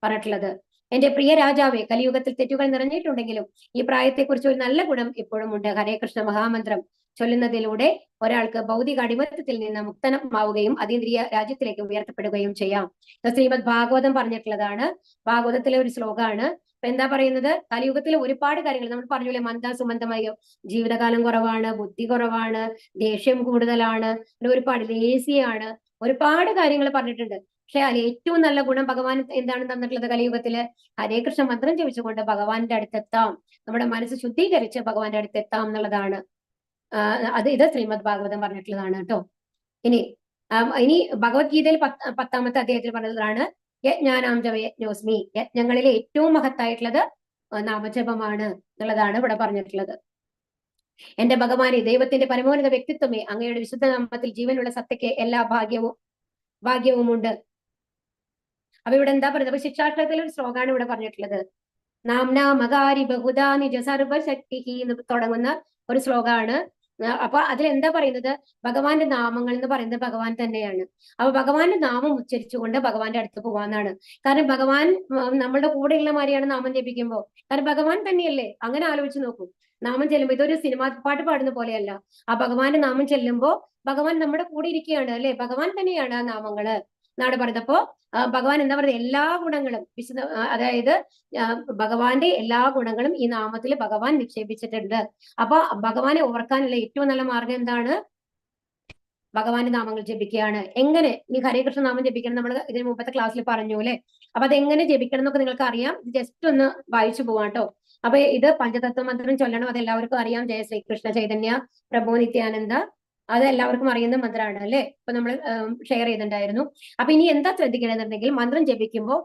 പറഞ്ഞിട്ടുള്ളത്. എന്റെ പ്രിയ രാജാവേ, കലിയുഗത്തിൽ തെറ്റുകൾ നിറഞ്ഞിട്ടുണ്ടെങ്കിലും ഈ പ്രായത്തെക്കുറിച്ച് ഒരു നല്ല ഗുണം ഇപ്പോഴും ഉണ്ട്. ഹരേ കൃഷ്ണ മഹാമന്ത്രം ചൊല്ലുന്നതിലൂടെ ഒരാൾക്ക് ഭൗതിക അടിമത്തത്തിൽ നിന്ന് മുക്തമാവുകയും അതീന്ദ്രിയ രാജ്യത്തിലേക്ക് ഉയർത്തപ്പെടുകയും ചെയ്യാം. ശ്രീമദ് ഭാഗവതം പറഞ്ഞിട്ടുള്ളതാണ്. ഭാഗവതത്തിലെ ഒരു ശ്ലോകമാണ്. അപ്പൊ എന്താ പറയുന്നത്? കലിയുഗത്തിലെ ഒരുപാട് കാര്യങ്ങൾ നമ്മൾ പറഞ്ഞില്ലേ, മന്ദാസുമന്ദമയോ, ജീവിതകാലം കുറവാണ്, ബുദ്ധി കുറവാണ്, ദേഷ്യം കൂടുതലാണ്, ഒരുപാട് ലേസിയാണ്, ഒരുപാട് കാര്യങ്ങൾ പറഞ്ഞിട്ടുണ്ട്. പക്ഷെ അതിൽ ഏറ്റവും നല്ല ഗുണം ഭഗവാൻ എന്താണ് തന്നിട്ടുള്ളത്? കലിയുഗത്തില് ഹരേ കൃഷ്ണ മന്ത്രം ജപിച്ചുകൊണ്ട് ഭഗവാന്റെ അടുത്തെത്താം, നമ്മുടെ മനസ്സ് ശുദ്ധീകരിച്ച് ഭഗവാന്റെ അടുത്തെത്താം എന്നുള്ളതാണ്. ഇത് ശ്രീമദ് ഭാഗവതം പറഞ്ഞിട്ടുള്ളതാണ് കേട്ടോ. ഇനി ഭഗവത്ഗീതയിൽ 10ാമത്തെ അധ്യായത്തിൽ പറഞ്ഞതാണ് യജ്ഞാനാംജപയജ്ഞോസ്മി. യജ്ഞങ്ങളിലെ ഏറ്റവും മഹത്തായിട്ടുള്ളത് നാമജപമാണ് എന്നുള്ളതാണ് ഇവിടെ പറഞ്ഞിട്ടുള്ളത്. എന്റെ ഭഗവാനെ, ദൈവത്തിന്റെ പരമോന്നത വ്യക്തിത്വമേ, അങ്ങയുടെ വിശുദ്ധ നാമത്തിൽ ജീവനുള്ള സത്യക്ക് എല്ലാ ഭാഗ്യവുമുണ്ട്. അപ്പൊ ഇവിടെ എന്താ പറയുന്നത്? അപ്പൊ ശിക്ഷാഷ്ടത്തിൽ ഒരു ശ്ലോകമാണ് ഇവിടെ പറഞ്ഞിട്ടുള്ളത്. നാംനാമകാരി ബഹുദാ നിജ സർവശക്തി എന്ന് തുടങ്ങുന്ന ഒരു ശ്ലോകമാണ്. അപ്പൊ അതിലെന്താ പറയുന്നത്? ഭഗവാന്റെ നാമങ്ങൾ എന്ന് പറയുന്നത് ഭഗവാൻ തന്നെയാണ്. അപ്പൊ ഭഗവാന്റെ നാമം ഉച്ചരിച്ചുകൊണ്ട് ഭഗവാന്റെ അടുത്ത് പോവാന്നാണ്. കാരണം ഭഗവാൻ നമ്മളുടെ കൂടെയുള്ള മാതിരിയാണ് നാമം ജപിക്കുമ്പോൾ. കാരണം ഭഗവാൻ തന്നെയല്ലേ. അങ്ങനെ ആലോചിച്ച് നോക്കൂ. നാമം ചെല്ലുമ്പോൾ ഇതൊരു സിനിമാ പാട്ട് പാടുന്ന പോലെയല്ല. ആ ഭഗവാന്റെ നാമം ചെല്ലുമ്പോൾ ഭഗവാൻ നമ്മുടെ കൂടെ ഇരിക്കുകയാണ് അല്ലെ. ഭഗവാൻ തന്നെയാണ് ആ നാമങ്ങള് എന്നാണ് പറഞ്ഞപ്പോ ഭഗവാൻ എന്താ പറയുക? എല്ലാ ഗുണങ്ങളും അതായത് ഭഗവാന്റെ എല്ലാ ഗുണങ്ങളും ഈ നാമത്തിൽ ഭഗവാൻ നിക്ഷേപിച്ചിട്ടുണ്ട്. അപ്പൊ ഭഗവാനെ ഓർക്കാനുള്ള ഏറ്റവും നല്ല മാർഗം എന്താണ്? ഭഗവാന്റെ നാമങ്ങൾ ജപിക്കുകയാണ്. എങ്ങനെ ഈ ഹരേ കൃഷ്ണ നാമം ജപിക്കണം നമ്മൾ ഇതിന് മുമ്പത്തെ ക്ലാസ്സിൽ പറഞ്ഞു അല്ലെ. അപ്പൊ അതെങ്ങനെ ജപിക്കണം എന്നൊക്കെ നിങ്ങൾക്ക് അറിയാം. ജസ്റ്റ് ഒന്ന് വായിച്ചു പോവാട്ടോ. അപ്പൊ ഇത് പഞ്ചതത്വ മന്ത്രം ചൊല്ലണം, അതെല്ലാവർക്കും അറിയാം. ജയ ശ്രീകൃഷ്ണ ചൈതന്യ പ്രഭു നിത്യാനന്ദ, അത് എല്ലാവർക്കും അറിയുന്ന മന്ത്രമാണ് അല്ലെ. ഇപ്പൊ നമ്മൾ ഷെയർ ചെയ്തിട്ടുണ്ടായിരുന്നു. അപ്പൊ ഇനി എന്താ ശ്രദ്ധിക്കണമെന്നുണ്ടെങ്കിൽ മന്ത്രം ജപിക്കുമ്പോൾ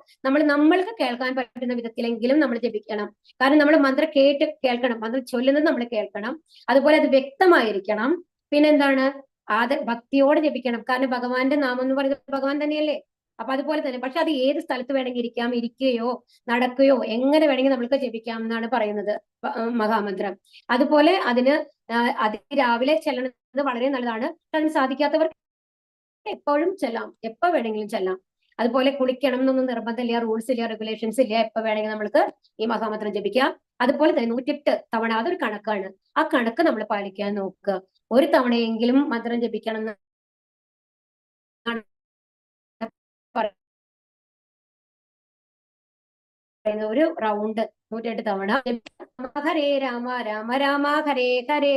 നമ്മൾക്ക് കേൾക്കാൻ പറ്റുന്ന വിധത്തിലെങ്കിലും നമ്മൾ ജപിക്കണം. കാരണം നമ്മൾ മന്ത്രം കേൾക്കണം, മന്ത്രം ചൊല്ലുന്നത് നമ്മൾ കേൾക്കണം. അതുപോലെ അത് വ്യക്തമായിരിക്കണം. പിന്നെന്താണ്? ഭക്തിയോടെ ജപിക്കണം. കാരണം ഭഗവാന്റെ നാമം എന്ന് പറയുന്നത് ഭഗവാൻ തന്നെയല്ലേ. അപ്പൊ അതുപോലെ തന്നെ, പക്ഷെ അത് ഏത് സ്ഥലത്ത് വേണമെങ്കിൽ ഇരിക്കുകയോ നടക്കുകയോ എങ്ങനെ വേണമെങ്കിൽ നമ്മൾക്ക് ജപിക്കാം എന്നാണ് പറയുന്നത് മഹാമന്ത്രം. അതുപോലെ അതിന് അതിരാവിലെ ചെല്ലണത് വളരെ നല്ലതാണ്. അതിന് സാധിക്കാത്തവർക്ക് എപ്പോഴും ചെല്ലാം, എപ്പോ വേണമെങ്കിലും ചെല്ലാം. അതുപോലെ കുളിക്കണം എന്നൊന്നും നിർബന്ധമില്ല, റൂൾസ് ഇല്ല, റെഗുലേഷൻസ് ഇല്ല. എപ്പോ വേണമെങ്കിൽ നമ്മൾക്ക് ഈ മഹാമന്ത്രം ജപിക്കാം. അതുപോലെ തന്നെ 108 തവണ, അതൊരു കണക്കാണ്. ആ കണക്ക് നമ്മൾ പാലിക്കാൻ നോക്കുക. ഒരു തവണയെങ്കിലും മന്ത്രം ജപിക്കണം എന്ന് ഒരു റൗണ്ട് 108 തവണ ഹരേ രാമ രാമ രാമ ഹരേ ഹരേ.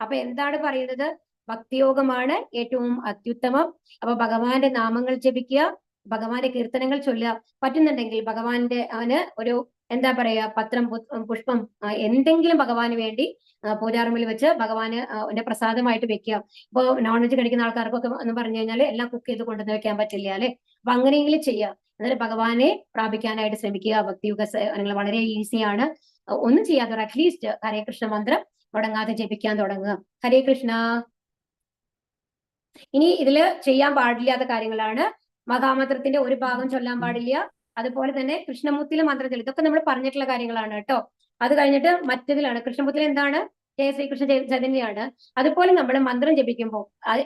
അപ്പൊ എന്താണ് പറയുന്നത്? ഭക്തിയോഗമാണ് ഏറ്റവും അത്യുത്തമം. അപ്പൊ ഭഗവാന്റെ നാമങ്ങൾ ജപിക്കുക, ഭഗവാന്റെ കീർത്തനങ്ങൾ ചൊല്ലുക. പറ്റുന്നുണ്ടെങ്കിൽ ഭഗവാന്റെ അവന് ഒരു എന്താ പറയാ, പത്രം പുഷ്പം എന്തെങ്കിലും ഭഗവാന് വേണ്ടി പൂജാറൂമിൽ വെച്ച് ഭഗവാന് പ്രസാദമായിട്ട് വെക്കുക. ഇപ്പൊ നോൺ വെജ് കഴിക്കുന്ന ആൾക്കാർക്കൊക്കെ എന്ന് പറഞ്ഞു കഴിഞ്ഞാൽ എല്ലാം കുക്ക് ചെയ്ത് കൊണ്ടുവന്ന് വെക്കാൻ പറ്റില്ല അല്ലെ. അപ്പൊ അങ്ങനെയെങ്കിലും ചെയ്യുക. എന്നിട്ട് ഭഗവാനെ പ്രാപിക്കാനായിട്ട് ശ്രമിക്കുക. ഭക്തിയുഗ സേവനങ്ങൾ വളരെ ഈസിയാണ്. ഒന്നും ചെയ്യാത്തവർ അറ്റ്ലീസ്റ്റ് ഹരേ കൃഷ്ണ മന്ത്രം മുടങ്ങാതെ ജപിക്കാൻ തുടങ്ങുക. ഹരേ കൃഷ്ണ. ഇനി ഇതില് ചെയ്യാൻ പാടില്ലാത്ത കാര്യങ്ങളാണ്. മഹാമന്ത്രത്തിന്റെ ഒരു ഭാഗം ചൊല്ലാൻ പാടില്ല. അതുപോലെ തന്നെ കൃഷ്ണമൂർത്തിയിലെ മന്ത്രം ചൊല്ലി, ഇതൊക്കെ നമ്മൾ പറഞ്ഞിട്ടുള്ള കാര്യങ്ങളാണ് കേട്ടോ. അത് കഴിഞ്ഞിട്ട് മറ്റതിലാണ് കൃഷ്ണമൂർത്തിയിൽ എന്താണ്? ജയ ശ്രീകൃഷ്ണ ചൈതന്യാണ്. അതുപോലെ നമ്മൾ മന്ത്രം ജപിക്കുമ്പോൾ,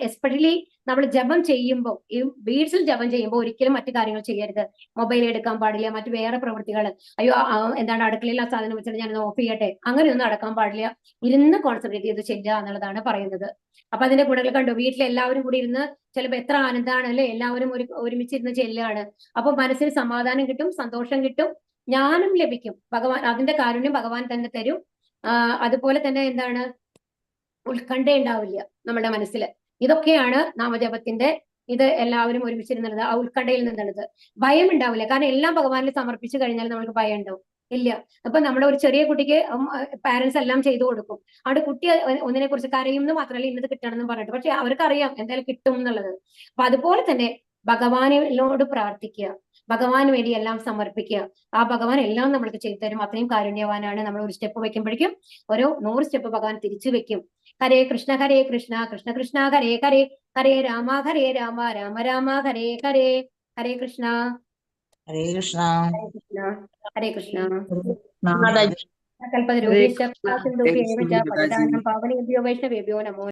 എസ്പെഷ്യലി നമ്മൾ ജപം ചെയ്യുമ്പോൾ, ഈ ബീഡ്സിൽ ജപം ചെയ്യുമ്പോൾ ഒരിക്കലും മറ്റു കാര്യങ്ങൾ ചെയ്യരുത്. മൊബൈൽ എടുക്കാൻ പാടില്ല, മറ്റു വേറെ പ്രവൃത്തികൾ, അയ്യോ എന്താണ് അടുക്കളയിൽ ആ സാധനം വെച്ചിട്ട് ഞാൻ ഓഫ് ചെയ്യട്ടെ, അങ്ങനെയൊന്നും അടക്കാൻ പാടില്ല. ഇരുന്ന് കോൺസെൻട്രേറ്റ് ചെയ്ത് ചെല്ലുക എന്നുള്ളതാണ് പറയുന്നത്. അപ്പൊ അതിന്റെ ഗുണങ്ങൾ കണ്ടു. വീട്ടിലെല്ലാവരും കൂടി ഇരുന്ന് ചിലപ്പോൾ എത്ര ആനന്ദമാണ് അല്ലെ, എല്ലാവരും ഒരുമിച്ചിരുന്ന് ചെല്ലുകയാണ്. അപ്പൊ മനസ്സിന് സമാധാനം കിട്ടും, സന്തോഷം കിട്ടും, ജ്ഞാനം ലഭിക്കും. ഭഗവാൻ അതിന്റെ കാരുണ്യം ഭഗവാൻ തന്നെ തരും. അതുപോലെ തന്നെ എന്താണ്, ഉത്കണ്ഠ ഉണ്ടാവില്ല നമ്മുടെ മനസ്സിൽ. ഇതൊക്കെയാണ് നാമജപത്തിന്റെ ഇത് എല്ലാവരും ഒരുമിച്ചിരുന്നുള്ളത്. ആ ഉത്കണ്ഠയിൽ നിന്നുള്ളത് ഭയം ഉണ്ടാവില്ല. കാരണം എല്ലാം ഭഗവാനിൽ സമർപ്പിച്ചു കഴിഞ്ഞാൽ നമുക്ക് ഭയം ഉണ്ടാവും ഇല്ല. അപ്പൊ നമ്മുടെ ഒരു ചെറിയ കുട്ടിക്ക് പാരന്റ്സ് എല്ലാം ചെയ്തു കൊടുക്കും. അവിടെ കുട്ടി ഒന്നിനെ കുറിച്ച് കരയുമെന്ന് മാത്രമല്ല ഇന്നത് കിട്ടണം എന്ന് പറഞ്ഞിട്ട്, പക്ഷെ അവർക്കറിയാം എന്തായാലും കിട്ടും എന്നുള്ളത്. അപ്പൊ അതുപോലെ തന്നെ ഭഗവാനോട് പ്രാർത്ഥിക്കുക, ഭഗവാന് വേണ്ടി എല്ലാം സമർപ്പിക്കുക. ആ ഭഗവാൻ എല്ലാം നമ്മൾക്ക് ചെയ്തു തരും. അത്രയും കാരുണ്യവാനാണ്. നമ്മൾ ഒരു സ്റ്റെപ്പ് വെക്കുമ്പോഴേക്കും ഒരു 100 സ്റ്റെപ്പ് ഭഗവാൻ തിരിച്ചു വെക്കും. ഹരേ കൃഷ്ണ കൃഷ്ണ കൃഷ്ണ ഹരേ ഹരേ, ഹരേ രാമ രാമ രാമ ഹരേ ഹരേ. ഹരേ കൃഷ്ണ.
ഹരേ കൃഷ്ണ.
ഹരേ കൃഷ്ണ. ഹരേ കൃഷ്ണ.
മാതാജി.
കൽപ്പതരൂപേശ്വ സിന്ധു പാവനേഭ്യോ വൈഷ്ണവേഭ്യോ നമോ.